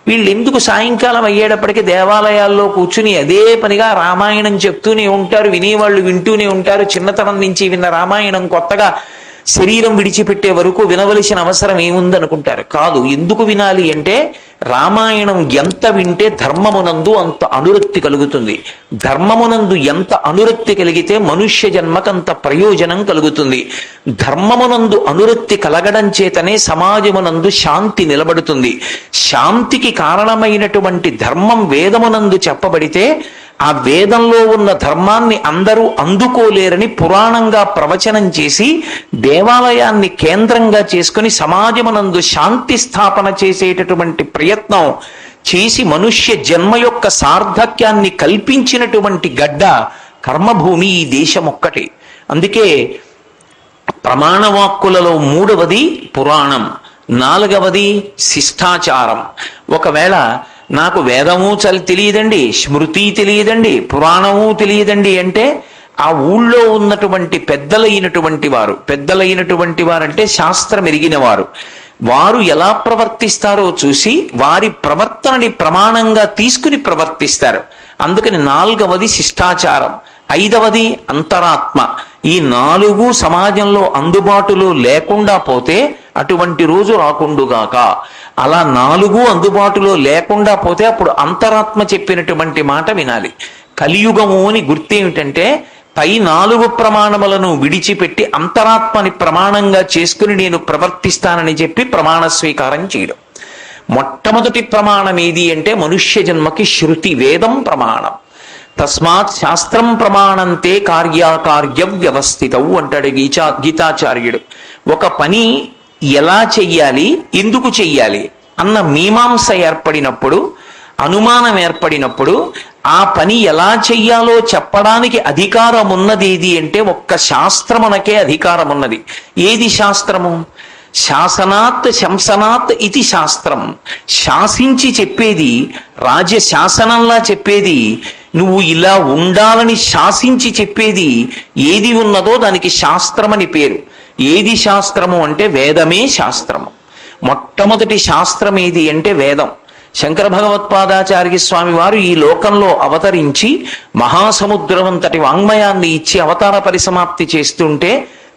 వీళ్ళు ఎందుకు సాయంకాలం అయ్యేటప్పటికీ దేవాలయాల్లో కూర్చుని అదే పనిగా రామాయణం చెప్తూనే ఉంటారు, వినేవాళ్ళు వింటూనే ఉంటారు, చిన్నతనం నుంచి విన్న రామాయణం కొత్తగా శరీరం విడిచిపెట్టే వరకు వినవలసిన అవసరం ఏముందనుకుంటారు. కాదు, ఎందుకు వినాలి అంటే రామాయణం ఎంత వింటే ధర్మమునందు అంత అనురక్తి కలుగుతుంది. ధర్మమునందు ఎంత అనురక్తి కలిగితే మనుష్య జన్మకంత ప్రయోజనం కలుగుతుంది. ధర్మమునందు అనురక్తి కలగడం చేతనే సమాజమునందు శాంతి నిలబడుతుంది. శాంతికి కారణమైనటువంటి ధర్మం వేదమునందు చెప్పబడితే ఆ వేదంలో ఉన్న ధర్మాన్ని అందరూ అందుకోలేరని పురాణంగా ప్రవచనం చేసి దేవాలయాన్ని కేంద్రంగా చేసుకుని సమాజమునందు శాంతి స్థాపన చేసేటటువంటి ప్రయత్నం చేసి మనుష్య జన్మ యొక్క సార్థక్యాన్ని కల్పించినటువంటి గడ్డ కర్మభూమి ఈ దేశం ఒక్కటే. అందుకే ప్రమాణవాక్కులలో 3వది పురాణం, 4వది శిష్టాచారం. ఒకవేళ నాకు వేదము తెలియదండి, స్మృతి తెలియదండి, పురాణము తెలియదండి అంటే ఆ ఊళ్ళో ఉన్నటువంటి పెద్దలైనటువంటి వారంటే శాస్త్రం ఎరిగిన వారు ఎలా ప్రవర్తిస్తారో చూసి వారి ప్రవర్తనని ప్రమాణంగా తీసుకుని ప్రవర్తిస్తారు. అందుకని 4వది శిష్టాచారం, 5వది అంతరాత్మ. ఈ 4 సమాజంలో అందుబాటులో లేకుండా పోతే అటువంటి రోజు రాకుండుగాక. అలా 4 అందుబాటులో లేకుండా పోతే అప్పుడు అంతరాత్మ చెప్పినటువంటి మాట వినాలి. కలియుగము అని గుర్తేమిటంటే పై 4 ప్రమాణములను విడిచిపెట్టి అంతరాత్మని ప్రమాణంగా చేసుకుని నేను ప్రవర్తిస్తానని చెప్పి ప్రమాణ స్వీకారం చేయడం. మొట్టమొదటి ప్రమాణం ఏది అంటే మనుష్య జన్మకి శృతి, వేదం ప్రమాణం. తస్మాత్ శాస్త్రం ప్రమాణంతే కార్యాకార్య వ్యవస్థితవు అంటాడు గీతాచార్యుడు. ఒక పని ఎలా చెయ్యాలి, ఎందుకు చెయ్యాలి అన్న మీమాంస ఏర్పడినప్పుడు, అనుమానం ఏర్పడినప్పుడు ఆ పని ఎలా చెయ్యాలో చెప్పడానికి అధికారం ఉన్నది ఏది అంటే ఒక్క శాస్త్రమునకే అధికారం ఉన్నది. ఏది శాస్త్రము? శాసనాత్ శంసనాత్ ఇది శాస్త్రం. శాసించి చెప్పేది, రాజశాసనంలా చెప్పేది, నువ్వు ఇలా ఉండాలని శాసించి చెప్పేది ఏది ఉన్నదో దానికి శాస్త్రమని పేరు. ఏది శాస్త్రము అంటే వేదమే శాస్త్రము. మొట్టమొదటి శాస్త్రం ఏది అంటే వేదం. శంకర భగవత్పాదాచార్య స్వామి వారు ఈ లోకంలో అవతరించి మహాసముద్రమంతటి వాంగ్మయాన్ని ఇచ్చి అవతార పరిసమాప్తి చేస్తుంటే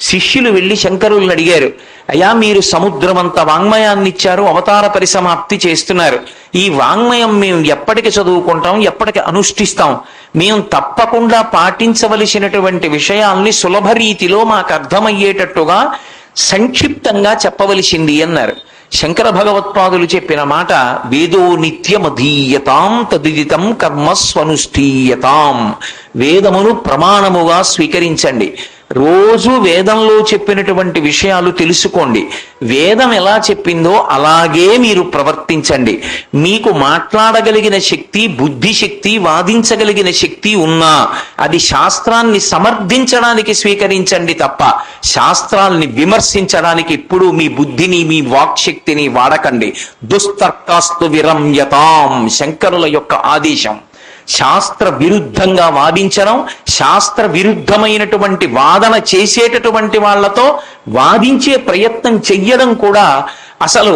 శిష్యులు వెళ్ళి శంకరుల్ని అడిగారు, అయ్యా మీరు సముద్రమంత వాంగ్మయాన్ని ఇచ్చారు, అవతార పరిసమాప్తి చేస్తున్నారు, ఈ వాంగ్మయం మేము ఎప్పటికి చదువుకుంటాం, ఎప్పటికి అనుష్ఠిస్తాం? మేము తప్పకుండా పాటించవలసినటువంటి విషయాల్ని సులభ రీతిలో మాకు అర్థమయ్యేటట్టుగా సంక్షిప్తంగా చెప్పవలసింది అన్నారు. శంకర భగవత్పాదులు చెప్పిన మాట, వేదో నిత్యమధీయతాం తదిదితం కర్మస్వనుష్ఠీయతాం. వేదమును ప్రమాణముగా స్వీకరించండి. రోజు వేదంలో చెప్పినటువంటి విషయాలు తెలుసుకోండి. వేదం ఎలా చెప్పిందో అలాగే మీరు ప్రవర్తించండి. మీకు మాట్లాడగలిగిన శక్తి, బుద్ధి శక్తి, వాదించగలిగిన శక్తి ఉన్నా అది శాస్త్రాన్ని సమర్థించడానికి స్వీకరించండి తప్ప శాస్త్రాల్ని విమర్శించడానికి ఎప్పుడూ మీ బుద్ధిని, మీ వాక్శక్తిని వాడకండి. దుస్తర్కాస్తు విరమ్యతాం శంకరుల యొక్క ఆదేశం. శాస్త్ర విరుద్ధంగా వాదించడం, శాస్త్ర విరుద్ధమైనటువంటి వాదన చేసేటటువంటి వాళ్లతో వాదించే ప్రయత్నం చెయ్యడం కూడా అసలు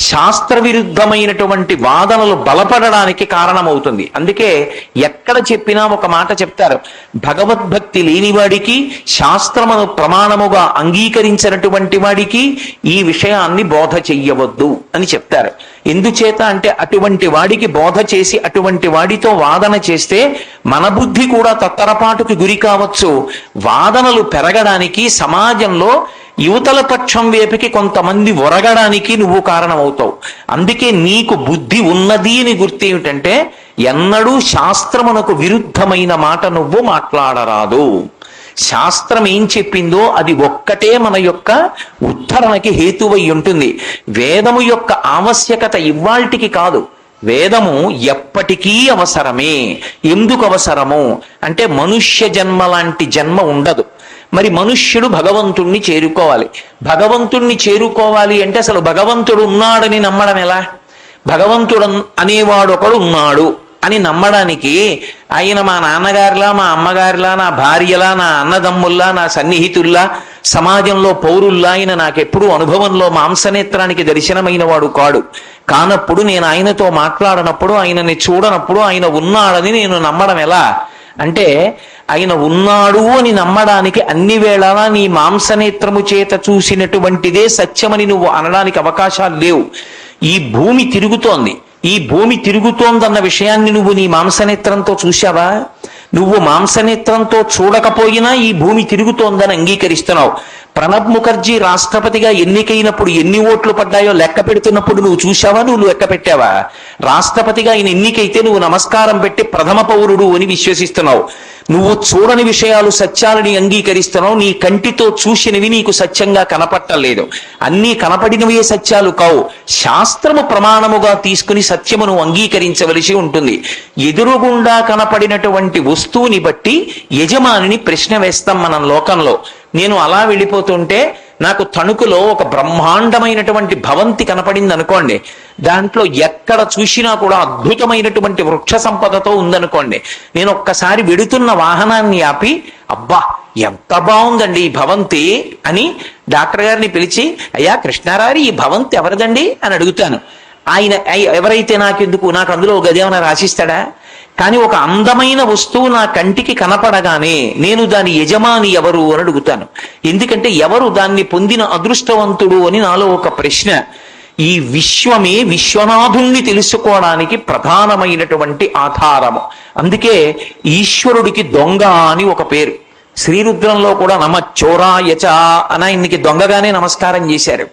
శాస్త్ర విరుద్ధమైనటువంటి వాదనలు బలపడడానికి కారణమవుతుంది. అందుకే ఎక్కడ చెప్పినా ఒక మాట చెప్తారు, భగవద్భక్తి లేనివాడికి, శాస్త్రమును ప్రమాణముగా అంగీకరించినటువంటి వాడికి ఈ విషయాన్ని బోధ చెయ్యవద్దు అని చెప్తారు. ఎందుచేత అంటే అటువంటి వాడికి బోధ చేసి అటువంటి వాడితో వాదన చేస్తే మన బుద్ధి కూడా తత్తరపాటుకి గురి కావచ్చు. వాదనలు పెరగడానికి, సమాజంలో యువతల పక్షం వైపుకి కొంతమంది ఒరగడానికి నువ్వు కారణమవుతావు. అందుకే నీకు బుద్ధి ఉన్నది అని గుర్తేమిటంటే ఎన్నడూ శాస్త్రమునకు విరుద్ధమైన మాట నువ్వు మాట్లాడరాదు. శాస్త్రం ఏం చెప్పిందో అది ఒక్కటే మన యొక్క ఉద్ధరణకి హేతువై ఉంటుంది. వేదము యొక్క ఆవశ్యకత ఇవాల్టికి కాదు, వేదము ఎప్పటికీ అవసరమే. ఎందుకు అవసరము అంటే మనుష్య జన్మ లాంటి జన్మ ఉండదు. మరి మనుష్యుడు భగవంతుణ్ణి చేరుకోవాలి. భగవంతుణ్ణి చేరుకోవాలి అంటే అసలు భగవంతుడు ఉన్నాడని నమ్మడం ఎలా? భగవంతుడు అనేవాడు ఒకడు ఉన్నాడు అని నమ్మడానికి ఆయన మా నాన్నగారిలా, మా అమ్మగారిలా, నా భార్యలా, నా అన్నదమ్ముల్లా, నా సన్నిహితుల్లా, సమాజంలో పౌరుల్లా ఆయన నాకెప్పుడు అనుభవంలో మాంసనేత్రానికి దర్శనమైన వాడు కాడు. కానప్పుడు నేను ఆయనతో మాట్లాడనప్పుడు, ఆయనని చూడనప్పుడు ఆయన ఉన్నాడని నేను నమ్మడం ఎలా అంటే ఆయన ఉన్నాడు అని నమ్మడానికి అన్ని వేళలా నీ మాంసనేత్రము చేత చూసినటువంటిదే సత్యమని నువ్వు అనడానికి అవకాశాలు లేవు. ఈ భూమి తిరుగుతోంది, ఈ భూమి తిరుగుతోందన్న విషయాన్ని నువ్వు నీ మాంసనేత్రంతో చూశావా? నువ్వు మాంసనేత్రంతో చూడకపోయినా ఈ భూమి తిరుగుతోందని అంగీకరిస్తున్నావు. ప్రణబ్ ముఖర్జీ రాష్ట్రపతిగా ఎన్నికైనప్పుడు ఎన్ని ఓట్లు పడ్డాయో లెక్క పెడుతున్నప్పుడు నువ్వు చూశావా, నువ్వు లెక్క పెట్టావా? రాష్ట్రపతిగా ఆయన ఎన్నికైతే నువ్వు నమస్కారం పెట్టి ప్రథమ పౌరుడు అని విశ్వసిస్తున్నావు. నువ్వు చూడని విషయాలు సత్యాలని అంగీకరిస్తున్నావు. నీ కంటితో చూసినవి నీకు సత్యంగా కనపట్టలేదు. అన్నీ కనపడినవే సత్యాలు కావు. శాస్త్రము ప్రమాణముగా తీసుకుని సత్యమును అంగీకరించవలసి ఉంటుంది. ఎదురుగుండా కనపడినటువంటి వస్తువుని బట్టి యజమానిని ప్రశ్న వేస్తాం మనం లోకంలో. నేను అలా వెళ్ళిపోతుంటే నాకు తణుకులో ఒక బ్రహ్మాండమైనటువంటి భవంతి కనపడింది అనుకోండి. దాంట్లో ఎక్కడ చూసినా కూడా అద్భుతమైనటువంటి వృక్ష సంపదతో ఉందనుకోండి. నేను ఒక్కసారి వెడుతున్న వాహనాన్ని ఆపి, అబ్బా ఎంత బాగుందండి ఈ భవంతి అని డాక్టర్ గారిని పిలిచి, అయ్యా కృష్ణారారి ఈ భవంతి ఎవరిదండి అని అడుగుతాను. ఆయన ఎవరైతే నాకెందుకు, నాకు అందులో గదేమన్నా రాసిస్తాడా? కానీ ఒక అందమైన వస్తువు నా కంటికి కనపడగానే నేను దాని యజమాని ఎవరు అని అడుగుతాను. ఎందుకంటే ఎవరు దాన్ని పొందిన అదృష్టవంతుడు అని నాలో ఒక ప్రశ్న. ఈ విశ్వమే విశ్వనాథుణ్ణి తెలుసుకోవడానికి ప్రధానమైనటువంటి ఆధారము. అందుకే ఈశ్వరుడికి దొంగ అని ఒక పేరు. శ్రీరుద్రంలో కూడా నమచ్చోరాయచ అని ఆయనకి దొంగగానే నమస్కారం చేశారు.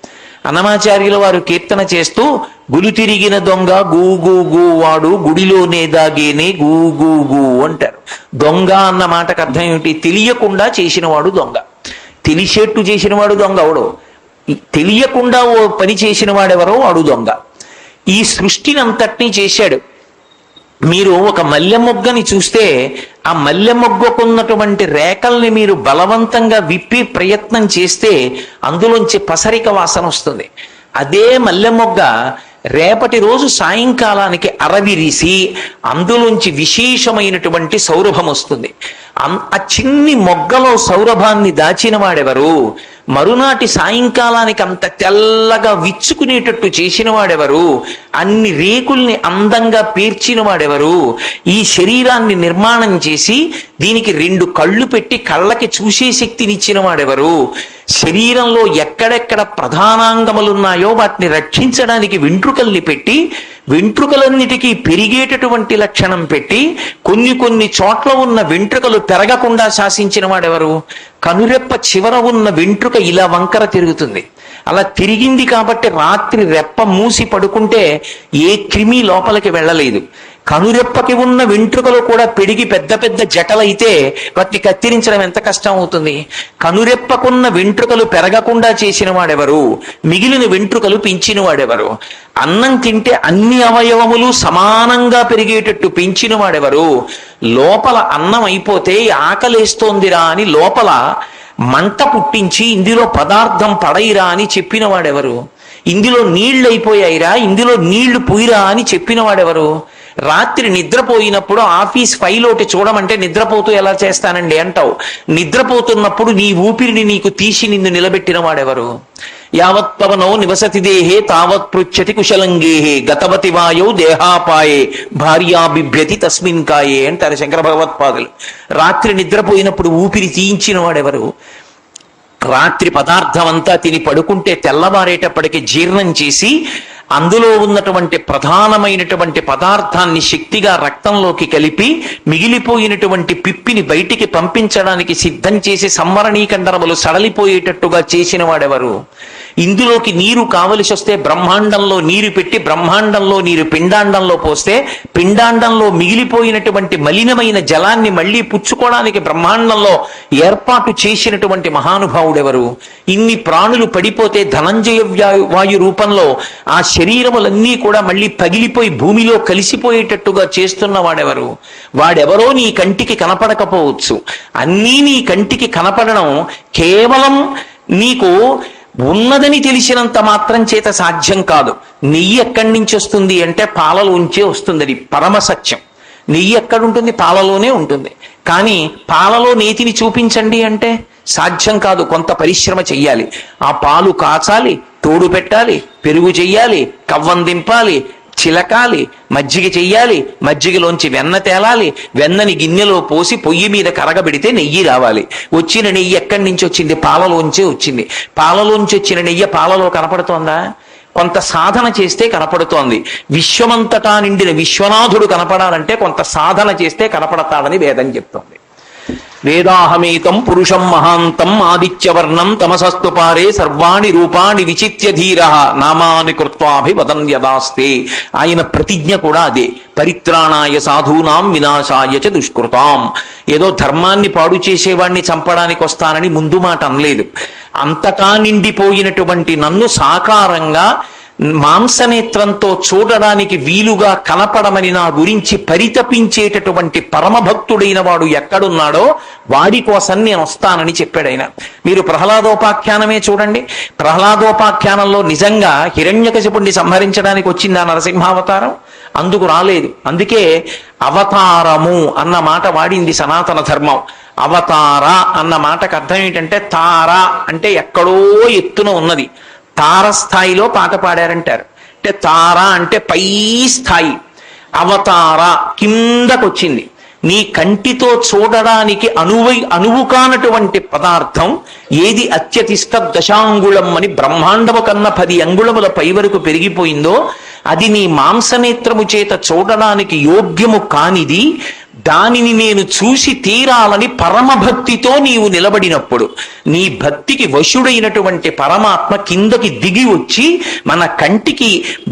అన్నమాచార్యుల వారు కీర్తన చేస్తూ, గులు తిరిగిన దొంగ గూ గూ గూ వాడు గుడిలోనే దాగేనే గూ గూ గూ అంటారు. దొంగ అన్న మాటకు అర్థం ఏమిటి? తెలియకుండా చేసినవాడు దొంగ. తెలిసేట్టు చేసినవాడు దొంగ అవడు. తెలియకుండా ఓ పని చేసిన వాడెవరో వాడు దొంగ. ఈ సృష్టిని అంతటినీ చేశాడు. మీరు ఒక మల్లె మొగ్గని చూస్తే ఆ మల్లె మొగ్గకున్నటువంటి రేఖల్ని మీరు బలవంతంగా విప్పి ప్రయత్నం చేస్తే అందులోంచి పసరిక వాసన వస్తుంది. అదే మల్లె మొగ్గ రేపటి రోజు సాయంకాలానికి అరవిరిసి అందులోంచి విశేషమైనటువంటి సౌరభం వస్తుంది. ఆ చిన్ని మొగ్గలో సౌరభాన్ని దాచిన వాడెవరు? మరునాటి సాయంకాలానికి అంత తెల్లగా విచ్చుకునేటట్టు చేసిన వాడెవరు? అన్ని రేకుల్ని అందంగా పేర్చిన వాడెవరు? ఈ శరీరాన్ని నిర్మాణం చేసి దీనికి 2 కళ్ళు పెట్టి కళ్ళకి చూసే శక్తినిచ్చిన వాడెవరు? శరీరంలో ఎక్కడెక్కడ ప్రధానాంగములున్నాయో వాటిని రక్షించడానికి వెంట్రుకల్ని పెట్టి వెంట్రుకలన్నిటికీ పెరిగేటటువంటి లక్షణం పెట్టి కొన్ని చోట్ల ఉన్న వెంట్రుకలు పెరగకుండా శాసించిన వాడెవరు? కనురెప్ప చివర ఉన్న వెంట్రుక ఇలా వంకర తిరుగుతుంది. అలా తిరిగింది కాబట్టి రాత్రి రెప్ప మూసి పడుకుంటే ఏ క్రిమి లోపలికి వెళ్ళలేదు. కనురెప్పకి ఉన్న వెంట్రుకలు కూడా పెరిగి పెద్ద పెద్ద జటలైతే వాటిని కత్తిరించడం ఎంత కష్టం అవుతుంది. కనురెప్పకున్న వెంట్రుకలు పెరగకుండా చేసిన వాడెవరు? మిగిలిన వెంట్రుకలు పెంచిన వాడెవరు? అన్నం తింటే అన్ని అవయవములు సమానంగా పెరిగేటట్టు పెంచిన వాడెవరు? లోపల అన్నం అయిపోతే ఆకలేస్తోందిరా అని లోపల మంట పుట్టించి ఇందులో పదార్థం పడైరా అని చెప్పిన వాడెవరు? ఇందులో నీళ్లు అయిపోయాయిరా, ఇందులో నీళ్లు పోయిరా అని చెప్పిన వాడెవరు? రాత్రి నిద్రపోయినప్పుడు ఆఫీస్ ఫైల్ ఒకటి చూడమంటే నిద్రపోతూ ఎలా చేస్తానండి అంటావు. నిద్రపోతున్నప్పుడు నీ ఊపిరిని నీకు తీసి నిన్ను నిలబెట్టిన వాడెవరు? యావత్ పవనో నివసతి దేహే తావత్ పృచ్చతి కుశలంగేహే గతవతి వాయో దేహాపాయే భార్యా బిభ్యతి తస్మిన్ కాయే అంటారు శంకర భగవత్పాదులు. రాత్రి నిద్రపోయినప్పుడు ఊపిరి తీయించిన వాడెవరు? రాత్రి పదార్థం అంతా తిని పడుకుంటే తెల్లవారేటప్పటికి జీర్ణం చేసి అందులో ఉన్నటువంటి ప్రధానమైనటువంటి పదార్థాన్ని శక్తిగా రక్తంలోకి కలిపి మిగిలిపోయినటువంటి పిప్పిని బయటికి పంపించడానికి సిద్ధం చేసి సంవరణీకండరములు సడలిపోయేటట్టుగా చేసిన వాడెవరు? ఇందులోకి నీరు కావలసి వస్తే బ్రహ్మాండంలో నీరు పెట్టి బ్రహ్మాండంలో నీరు పిండాండంలో పోస్తే పిండాండంలో మిగిలిపోయినటువంటి మలినమైన జలాన్ని మళ్ళీ పుచ్చుకోవడానికి బ్రహ్మాండంలో ఏర్పాటు చేసినటువంటి మహానుభావుడెవరు? ఇన్ని ప్రాణులు పడిపోతే ధనంజయ వాయు రూపంలో ఆ శరీరములన్నీ కూడా మళ్ళీ పగిలిపోయి భూమిలో కలిసిపోయేటట్టుగా చేస్తున్న వాడెవరు? వాడెవరో నీ కంటికి కనపడకపోవచ్చు. అన్నీ నీ కంటికి కనపడడం కేవలం నీకు ఉన్నదని తెలిసినంత మాత్రం చేత సాధ్యం కాదు. నెయ్యి ఎక్కడి నుంచి వస్తుంది అంటే పాలలోంచే వస్తుంది. అది పరమసత్యం. నెయ్యి ఎక్కడుంటుంది? పాలలోనే ఉంటుంది. కానీ పాలలో నేతిని చూపించండి అంటే సాధ్యం కాదు. కొంత పరిశ్రమ చెయ్యాలి. ఆ పాలు కాచాలి, తోడు పెట్టాలి, పెరుగు చెయ్యాలి, కవ్వం దింపాలి, చిలకాలి, మజ్జిగ చెయ్యాలి, మజ్జిగలోంచి వెన్న తేలాలి, వెన్నని గిన్నెలో పోసి పొయ్యి మీద కరగబెడితే నెయ్యి రావాలి. వచ్చిన నెయ్యి ఎక్కడి నుంచి వచ్చింది? పాలలోంచే వచ్చింది. పాలలోంచి వచ్చిన నెయ్యి పాలలో కనపడుతోందా? కొంత సాధన చేస్తే కనపడుతోంది. విశ్వమంతటా నిండిన విశ్వనాథుడు కనపడాలంటే కొంత సాధన చేస్తే కనపడతాడని వేదం చెప్తోంది. వేదాహమేతం పురుషం మహాంతం ఆదిత్యవర్ణం తమసస్తు పారే సర్వాణి రూపాణి విచిత్య ధీర నామాని కృత్వాభివదన్యదాస్తే. ఆయన ప్రతిజ్ఞ కూడా అదే, పరిత్రాణాయ సాధూనాం వినాశాయ చ దుష్కృతాం. ఏదో ధర్మాన్ని పాడు చేసేవాడిని చంపడానికి వస్తానని ముందు మాట అనలేదు. అంతటా నిండిపోయినటువంటి నన్ను సాకారంగా మాంసనేత్రంతో చూడడానికి వీలుగా కనపడమని నా గురించి పరితపించేటటువంటి పరమభక్తుడైన వాడు ఎక్కడున్నాడో వాడి కోసం నేను వస్తానని చెప్పాడు ఆయన. మీరు ప్రహ్లాదోపాఖ్యానమే చూడండి. ప్రహ్లాదోపాఖ్యానంలో నిజంగా హిరణ్యకశిపుణ్ణి సంహరించడానికి వచ్చింది ఆ నరసింహావతారం? అందుకు రాలేదు. అందుకే అవతారము అన్న మాట వాడింది సనాతన ధర్మం. అవతార అన్న మాటకు అర్థం ఏంటంటే తార అంటే ఎక్కడో ఎత్తున ఉన్నది, తారస్థాయిలో పాట పాడారంటారు. అంటే తార అంటే పై స్థాయి, అవతార కిందకొచ్చింది. నీ కంటితో చూడడానికి అనువు కానటువంటి పదార్థం ఏది అత్యతిష్ట దశాంగుళం అని బ్రహ్మాండము కన్నా 10 అంగుళముల పై వరకు పెరిగిపోయిందో అది నీ మాంసనేత్రము చేత చూడడానికి యోగ్యము కానిది. దానిని నేను చూసి తీరాలని పరమభక్తితో నీవు నిలబడినప్పుడు నీ భక్తికి వశుడైనటువంటి పరమాత్మ కిందకి దిగి వచ్చి మన కంటికి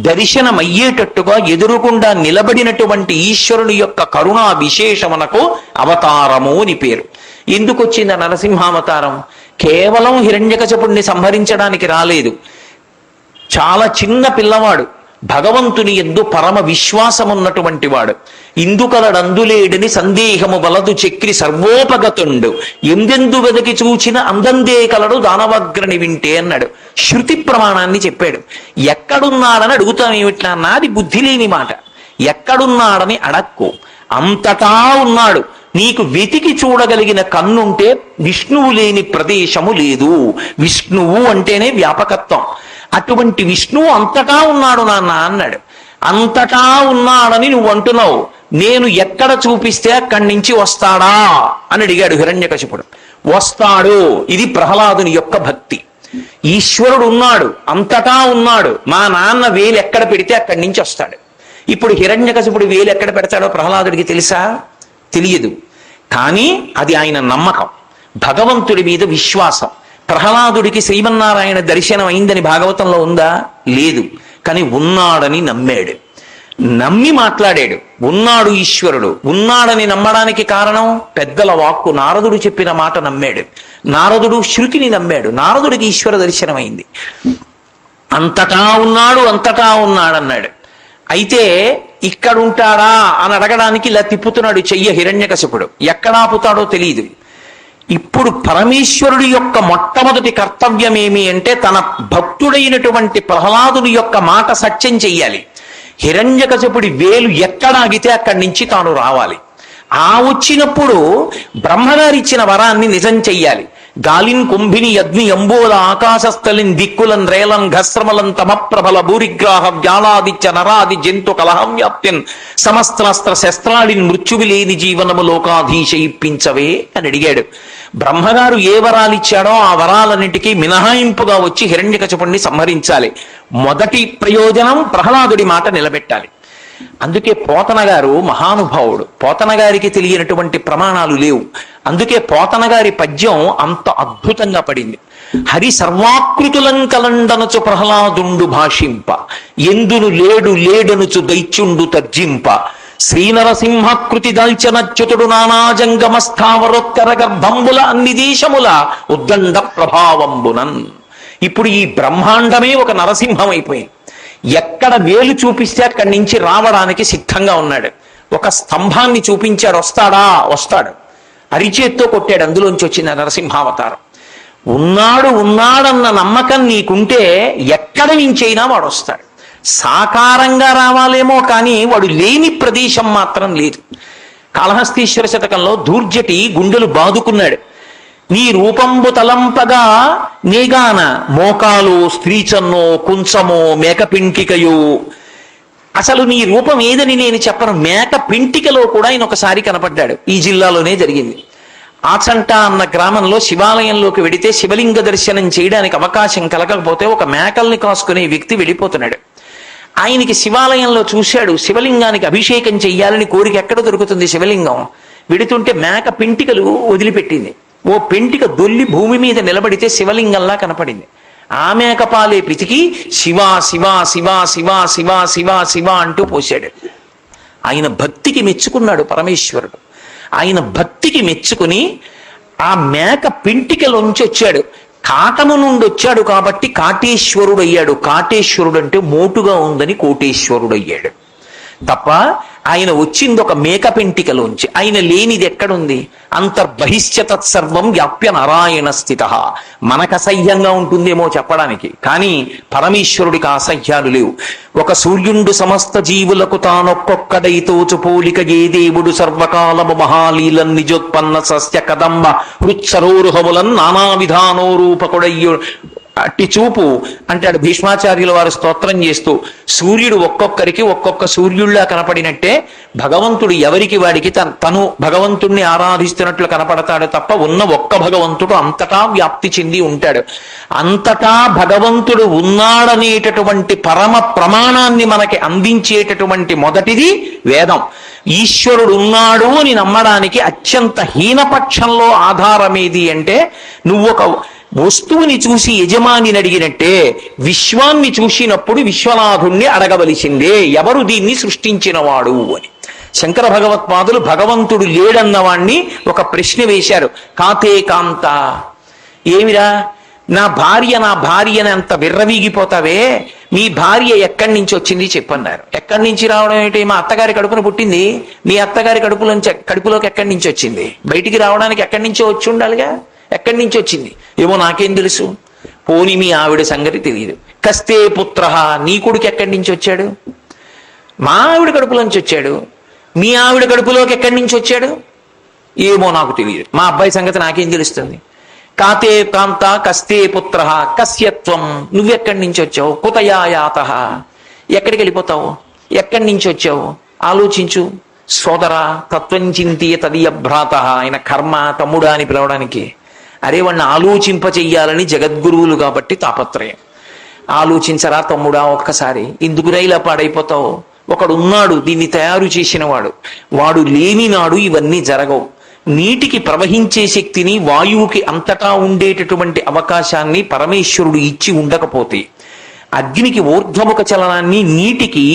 దర్శనమయ్యేటట్టుగా ఎదురుకుండా నిలబడినటువంటి ఈశ్వరుని యొక్క కరుణా విశేషమునకు అవతారము అని పేరు. ఎందుకు వచ్చింది నరసింహావతారం? కేవలం హిరణ్యకశపుణ్ణి సంహరించడానికి రాలేదు. చాలా చిన్న పిల్లవాడు, భగవంతుని యందు పరమ విశ్వాసమున్నటువంటి వాడు. ఇందుకలడందులేడని సందేహము వలదు చక్రి సర్వోపగతుండు, ఎందెందు వెదకి చూచిన అందందే కలడు దానవగ్రని వింటే అన్నాడు. శృతి ప్రమాణాన్ని చెప్పాడు. ఎక్కడున్నాడని అడుగుతామేమిట్లా అన్నా అది బుద్ధి లేని మాట. ఎక్కడున్నాడని అడక్కు, అంతటా ఉన్నాడు. నీకు వెతికి చూడగలిగిన కన్నుంటే విష్ణువు లేని ప్రదేశము లేదు. విష్ణువు అంటేనే వ్యాపకత్వం. అటువంటి విష్ణువు అంతటా ఉన్నాడు నాన్న అన్నాడు. అంతటా ఉన్నాడని నువ్వు అంటున్నావు, నేను ఎక్కడ చూపిస్తే అక్కడి నుంచి వస్తాడా అని అడిగాడు హిరణ్యకశిపుడు. వస్తాడు. ఇది ప్రహ్లాదుని యొక్క భక్తి. ఈశ్వరుడు ఉన్నాడు, అంతటా ఉన్నాడు, మా నాన్న వేలు ఎక్కడ పెడితే అక్కడి నుంచి వస్తాడు. ఇప్పుడు హిరణ్యకశిపుడు వేలు ఎక్కడ పెడతాడో ప్రహ్లాదుడికి తెలుసా? తెలియదు. కానీ అది ఆయన నమ్మకం, భగవంతుడి మీద విశ్వాసం. ప్రహ్లాదుడికి శ్రీమన్నారాయణ దర్శనం అయిందని భాగవతంలో ఉందా? లేదు. కానీ ఉన్నాడని నమ్మాడు, నమ్మి మాట్లాడాడు. ఉన్నాడు ఈశ్వరుడు. ఉన్నాడని నమ్మడానికి కారణం పెద్దల వాక్కు. నారదుడు చెప్పిన మాట నమ్మాడు. నారదుడు శృతిని నమ్మాడు. నారదుడికి ఈశ్వర దర్శనమైంది. అంతటా ఉన్నాడు, అంతటా ఉన్నాడన్నాడు. అయితే ఇక్కడుంటాడా అని అడగడానికి ఇలా తిప్పుతున్నాడు చెయ్య హిరణ్యకశిపుడు. ఎక్కడాపుతాడో తెలియదు. ఇప్పుడు పరమేశ్వరుడి యొక్క మొట్టమొదటి కర్తవ్యం ఏమి అంటే తన భక్తుడైనటువంటి ప్రహ్లాదుని యొక్క మాట సత్యం చెయ్యాలి. హిరణ్యకశిపుడి వేలు ఎక్కడాగితే అక్కడి నుంచి తాను రావాలి. ఆ వచ్చినప్పుడు బ్రహ్మగారిచ్చిన వరాన్ని నిజం చెయ్యాలి. గాలిన్ కుంభిని అగ్ని అంబోల ఆకాశస్థలిన్ దిక్కులన్ రేలన్ ఘస్రమలన్ తమప్రబల భూరిగ్రాహ వ్యాళాదిత్య నరాది జంతు కలహం వ్యాప్తిన్ సమస్త్రాస్త్ర శస్త్రాళిన్ మృత్యువి లేని జీవనము లోకాధీశ ఇప్పించవే అని అడిగాడు. బ్రహ్మగారు ఏ వరాలు ఇచ్చాడో ఆ వరాలన్నిటికీ మినహాయింపుగా వచ్చి హిరణ్యకశిపుణ్ణి సంహరించాలి. మొదటి ప్రయోజనం ప్రహ్లాదుడి మాట నిలబెట్టాలి. అందుకే పోతన గారు మహానుభావుడు. పోతన గారికి తెలియనటువంటి ప్రమాణాలు లేవు. అందుకే పోతన గారి పద్యం అంత అద్భుతంగా పడింది. హరి సర్వాకృతులం కలండనచు ప్రహ్లాదుండు భాషింప, ఎందును లేడు లేడనుచు దైత్యుండు తర్జింప, శ్రీనరసింహకృతి దాల్చనచ్యుతుడు నానాజంగమ స్థావరోత్తర గర్భంబుల అన్ని దేశముల ఉద్దండ ప్రభావంబునన్. ఇప్పుడు ఈ బ్రహ్మాండమే ఒక నరసింహం అయిపోయింది. ఎక్కడ వేలు చూపిస్తే అక్కడి నుంచి రావడానికి సిద్ధంగా ఉన్నాడు. ఒక స్తంభాన్ని చూపించాడు, వస్తాడా? వస్తాడు. అరిచేత్తో కొట్టాడు, అందులోంచి వచ్చింది నరసింహావతారం. ఉన్నాడు ఉన్నాడన్న నమ్మకం నీకుంటే ఎక్కడ నుంచైనా వాడు వస్తాడు. సాకారంగా రావాలేమో కానీ వాడు లేని ప్రదేశం మాత్రం లేదు. కాళహస్తీశ్వర శతకంలో ధూర్జటి గుండెలు బాదుకున్నాడు. నీ రూపంబు తలంపగా నేగాన మోకాలు స్త్రీచన్నో కుంచమో మేకపింటికయో. అసలు నీ రూపం ఏదని నేను చెప్పను. మేక పింటికలో కూడా ఆయన ఒకసారి కనపడ్డాడు. ఈ జిల్లాలోనే జరిగింది. ఆచంట అన్న గ్రామంలో శివాలయంలోకి వెడితే శివలింగ దర్శనం చేయడానికి అవకాశం కలగకపోతే ఒక మేకల్ని కాసుకునే వ్యక్తి వెళ్ళిపోతున్నాడు. ఆయనకి శివాలయంలో చూశాడు. శివలింగానికి అభిషేకం చెయ్యాలని కోరిక. ఎక్కడ దొరుకుతుంది శివలింగం? వెడుతుంటే మేక పెంటికలు వదిలిపెట్టింది. ఓ పెంటిక దొల్లి భూమి మీద నిలబడితే శివలింగంలా కనపడింది. ఆ మేకపాలే పితికి శివ శివ శివ శివ శివ శివ శివ అంటూ పోశాడు. ఆయన భక్తికి మెచ్చుకున్నాడు పరమేశ్వరుడు. ఆయన భక్తికి మెచ్చుకుని ఆ మేక పెంటికలోంచి వచ్చాడు. కాటము నుండి వచ్చాడు కాబట్టి కాటేశ్వరుడు అయ్యాడు. కాటేశ్వరుడు అంటే మోటుగా ఉందని కోటేశ్వరుడు అయ్యాడు తప్ప ఆయన వచ్చింది ఒక మేక పెంటికలోంచి. ఆయన లేనిది ఎక్కడుంది? అంతర్బహిష్య తత్సర్వం వ్యాప్య నారాయణ స్థిత. మనకు అసహ్యంగా ఉంటుందేమో చెప్పడానికి, కానీ పరమేశ్వరుడికి అసహ్యాలు లేవు. ఒక సూర్యుండు సమస్త జీవులకు తానొక్కొక్కడై తోచు పోలిక ఏ దేవుడు సర్వకాలము మహాలీలన్ నిజోత్పన్న సస్య కదంబ హృత్సరోరుహములన్ నానా విధానో రూపకుడయ్యు అట్టి చూపు అంటాడు భీష్మాచార్యుల వారు స్తోత్రం చేస్తూ. సూర్యుడు ఒక్కొక్కరికి ఒక్కొక్క సూర్యుడిలా కనపడినట్టే భగవంతుడు ఎవరికి వాడికి తను భగవంతుణ్ణి ఆరాధిస్తున్నట్లు కనపడతాడు తప్ప ఉన్న ఒక్క భగవంతుడు అంతటా వ్యాప్తి చెంది ఉంటాడు. అంతటా భగవంతుడు ఉన్నాడనేటటువంటి పరమ ప్రమాణాన్ని మనకి అందించేటటువంటి మొదటిది వేదం. ఈశ్వరుడు ఉన్నాడు అని నమ్మడానికి అత్యంత హీనపక్షంలో ఆధారమేది అంటే, నువ్వు ఒక వస్తువుని చూసి యజమానిని అడిగినట్టే విశ్వాన్ని చూసినప్పుడు విశ్వనాథుణ్ణి అడగవలసిందే, ఎవరు దీన్ని సృష్టించినవాడు అని. శంకర భగవత్పాదులు భగవంతుడు లేడన్నవాణ్ణి ఒక ప్రశ్న వేశారు. కాతే కాంత, ఏమిరా నా భార్య అని అంత విర్రవీగిపోతావే, మీ భార్య ఎక్కడి నుంచి వచ్చింది చెప్పన్నారు. ఎక్కడి నుంచి రావడం ఏంటి? మా అత్తగారి కడుపున పుట్టింది. మీ అత్తగారి కడుపులోకి ఎక్కడి నుంచి వచ్చింది? బయటికి రావడానికి ఎక్కడి నుంచో వచ్చి ఉండాలిగా. ఎక్కడి నుంచి వచ్చింది? ఏమో నాకేం తెలుసు. పోని మీ ఆవిడ సంగతి తెలియదు. కస్తే పుత్ర, నీ కొడుకు ఎక్కడి నుంచి వచ్చాడు? మా ఆవిడ కడుపులోంచి వచ్చాడు. మీ ఆవిడ కడుపులోకి ఎక్కడి నుంచి వచ్చాడు? ఏమో నాకు తెలియదు. మా అబ్బాయి సంగతి నాకేం తెలుస్తుంది? కాతే కాంత కస్తే పుత్ర కస్యత్వం, నువ్వెక్కడి నుంచి వచ్చావు? కుతయాయాత, ఎక్కడికి వెళ్ళిపోతావు? ఎక్కడి నుంచి వచ్చావు? ఆలోచించు సోదర. తత్వం చింతియ తదియ భ్రాత, ఆయన కర్మ తమ్ముడా అని పిలవడానికి. అరే వాడిని ఆలోచింపచెయ్యాలని జగద్గురువులు కాబట్టి తాపత్రయం. ఆలోచించరా తమ్ముడా ఒక్కసారి, ఎందుకురా ఇలా పాడైపోతావు? ఒకడు ఉన్నాడు దీన్ని తయారు చేసిన వాడు, వాడు లేని నాడు ఇవన్నీ జరగవు. నీటికి ప్రవహించే శక్తిని వాయువుకి అంతటా ఉండేటటువంటి అవకాశాన్ని పరమేశ్వరుడు ఇచ్చి ఉండకపోతే, అగ్నికి ఊర్ధ్వముఖ చలనాన్ని నీటికి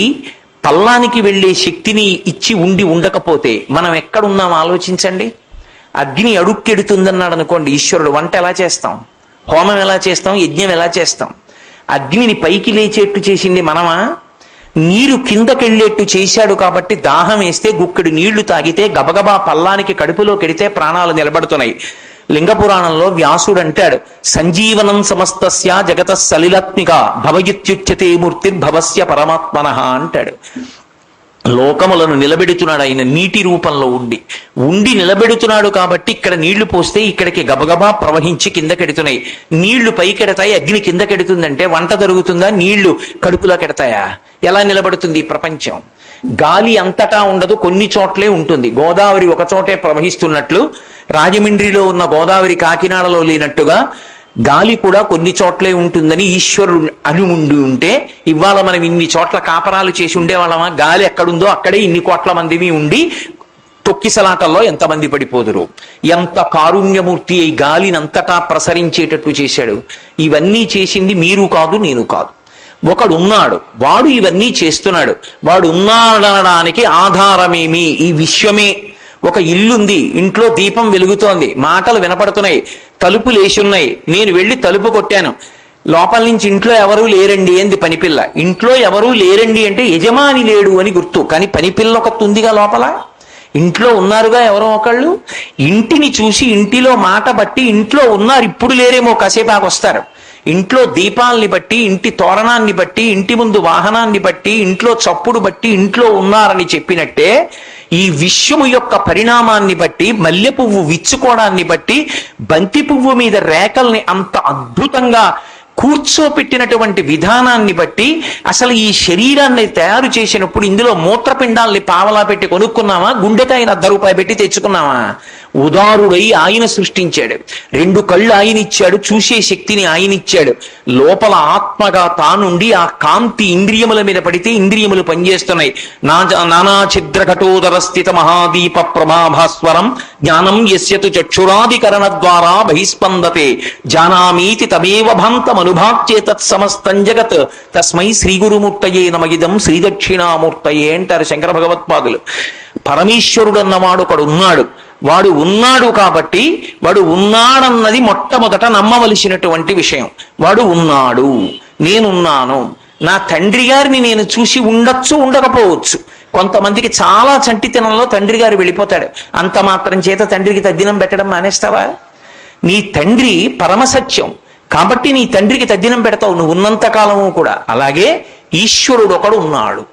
పల్లానికి వెళ్లే శక్తిని ఇచ్చి ఉండకపోతే మనం ఎక్కడున్నాం ఆలోచించండి. అగ్ని అడుక్కెడుతుందన్నాడు అనుకోండి ఈశ్వరుడు, వంట ఎలా చేస్తాం? హోమం ఎలా చేస్తాం? యజ్ఞం ఎలా చేస్తాం? అగ్నిని పైకి లేచేట్టు చేసింది మనమా? నీరు కిందకెళ్ళేట్టు చేశాడు కాబట్టి దాహం వేస్తే గుక్కడి నీళ్లు తాగితే గబగబా పల్లానికి కడుపులో కెడితే ప్రాణాలు నిలబడుతున్నాయి. లింగ పురాణంలో వ్యాసుడు అంటాడు, సంజీవనం సమస్తస్య జగత సలిలాత్మిక భవయిత్యుచ్యతే మూర్తిర్భవస్య పరమాత్మనః అంటాడు. లోకములను నిలబెడుతున్నాడు ఆయన నీటి రూపంలో ఉండి నిలబెడుతున్నాడు కాబట్టి ఇక్కడ నీళ్లు పోస్తే ఇక్కడికి గబగబా ప్రవహించి కిందకెడుతున్నాయి. నీళ్లు పైకెడతాయి, అగ్ని కిందకెడుతుందంటే వంట జరుగుతుందా? నీళ్లు కడుపులో కెడతాయా? ఎలా నిలబడుతుంది ప్రపంచం? గాలి అంతటా ఉండదు, కొన్ని చోట్లే ఉంటుంది. గోదావరి ఒక చోటే ప్రవహిస్తున్నట్లు, రాజమండ్రిలో ఉన్న గోదావరి కాకినాడలో లేనట్టుగా గాలి కూడా కొన్ని చోట్లే ఉంటుందని ఈశ్వరుడు అని ఉంటే ఇవాళ మనం ఇన్ని చోట్ల కాపరాలు చేసి ఉండేవాళ్ళమా? గాలి ఎక్కడుందో అక్కడే ఇన్ని కోట్ల మందివి ఉండి తొక్కిసలాటల్లో ఎంతమంది పడిపోదురు. ఎంత కారుణ్యమూర్తి ఈ గాలిని అంతటా ప్రసరించేటట్టు చేశాడు. ఇవన్నీ చేసింది మీరు కాదు, నేను కాదు. ఒకడు ఉన్నాడు, వాడు ఇవన్నీ చేస్తున్నాడు. వాడు ఉన్నాడనడానికి ఆధారమేమి? ఈ విశ్వమే. ఒక ఇల్లుంది, ఇంట్లో దీపం వెలుగుతోంది, మాటలు వినపడుతున్నాయి, తలుపులు వేసున్నాయి. నేను వెళ్ళి తలుపు కొట్టాను, లోపల నుంచి ఇంట్లో ఎవరూ లేరండి ఏంది పనిపిల్ల. ఇంట్లో ఎవరూ లేరండి అంటే యజమాని లేడు అని గుర్తు, కానీ పనిపిల్ల ఒకటి ఉందిగా లోపల. ఇంట్లో ఉన్నారుగా ఎవరో ఒకళ్ళు. ఇంటిని చూసి ఇంటిలో మాట బట్టి ఇంట్లో ఉన్నారు, ఇప్పుడు లేరేమో కాసేపాకు వస్తారు. ఇంట్లో దీపాల్ని బట్టి, ఇంటి తోరణాన్ని బట్టి, ఇంటి ముందు వాహనాన్ని బట్టి, ఇంట్లో చప్పుడు బట్టి ఇంట్లో ఉన్నారని చెప్పినట్టే ఈ విశ్వము యొక్క పరిణామాన్ని బట్టి, మల్లె పువ్వు విచ్చుకోవడాన్ని బట్టి, బంతి పువ్వు మీద రేఖల్ని అంత అద్భుతంగా కూర్చోపెట్టినటువంటి విధానాన్ని బట్టి, అసలు ఈ శరీరాన్ని తయారు చేసినప్పుడు ఇందులో మూత్రపిండాల్ని పావలా పెట్టి కొనుక్కున్నామా? గుండెకాయని ₹1 పెట్టి తెచ్చుకున్నామా? ఉదారుడై ఆయన సృష్టించాడు. 2 కళ్ళు ఆయన ఇచ్చాడు, చూసే శక్తిని ఆయన ఇచ్చాడు. లోపల ఆత్మగా తానుండి ఆ కాంతి ఇంద్రియముల మీద పడితే ఇంద్రియములు పనిచేస్తున్నాయి. నానా ఛిద్ర కఠోదర స్థిత మహాదీప ప్రభాభాస్వరం జ్ఞానం యస్యతు చక్షురాదికరణ ద్వారా బహిస్పందతే జానామీతి తమేవ భాంతమనుభాక్యే తత్సమస్తం జగత్ తస్మై శ్రీ గురుమూర్తయే నమగిదం శ్రీదక్షిణామూర్తయే అంటారు శంకర భగవత్పాదులు. పరమేశ్వరుడు అన్నవాడు ఒకడు ఉన్నాడు. వాడు ఉన్నాడు కాబట్టి వాడు ఉన్నాడన్నది మొట్టమొదట నమ్మవలసినటువంటి విషయం. వాడు ఉన్నాడు, నేనున్నాను. నా తండ్రి గారిని నేను చూసి ఉండొచ్చు, ఉండకపోవచ్చు. కొంతమందికి చాలా చంటితనంలో తండ్రి గారు వెళ్ళిపోతాడు. అంత మాత్రం చేత తండ్రికి తద్దినం పెట్టడం మానేస్తావా? నీ తండ్రి పరమసత్యం కాబట్టి నీ తండ్రికి తద్దినం పెడతావు నువ్వు ఉన్నంత కాలము కూడా. అలాగే ఈశ్వరుడు ఒకడు ఉన్నాడు.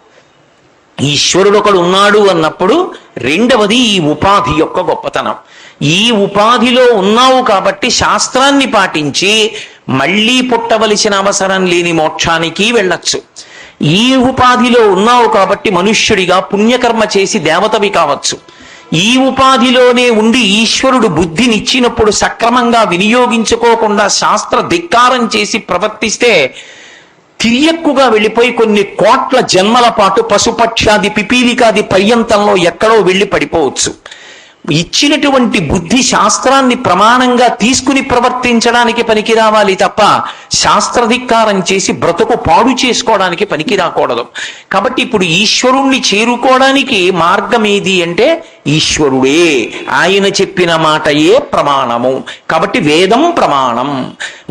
ఈశ్వరుడు ఒకడు ఉన్నాడు అన్నప్పుడు రెండవది ఈ ఉపాధి యొక్క గొప్పతనం. ఈ ఉపాధిలో ఉన్నావు కాబట్టి శాస్త్రాన్ని పాటించి మళ్ళీ పుట్టవలసిన అవసరం లేని మోక్షానికి వెళ్ళొచ్చు. ఈ ఉపాధిలో ఉన్నావు కాబట్టి మనుష్యుడిగా పుణ్యకర్మ చేసి దేవతవి కావచ్చు. ఈ ఉపాధిలోనే ఉండి ఈశ్వరుడు బుద్ధినిచ్చినప్పుడు సక్రమంగా వినియోగించుకోకుండా శాస్త్ర ధిక్కారం చేసి ప్రవర్తిస్తే తిరియక్కుగా వెళ్ళిపోయి కొన్ని కోట్ల జన్మల పాటు పశుపక్షాది పిపీలికాది పర్యంతంలో ఎక్కడో వెళ్ళి పడిపోవచ్చు. ఇచ్చినటువంటి బుద్ధి శాస్త్రాన్ని ప్రమాణంగా తీసుకుని ప్రవర్తించడానికి పనికి రావాలి తప్ప శాస్త్రధిక్కారం చేసి బ్రతుకు పాడు చేసుకోవడానికి పనికి రాకూడదు. కాబట్టి ఇప్పుడు ఈశ్వరుణ్ణి చేరుకోవడానికి మార్గం ఏది అంటే ఈశ్వరుడే. ఆయన చెప్పిన మాటయే ప్రమాణము. కాబట్టి వేదం ప్రమాణం.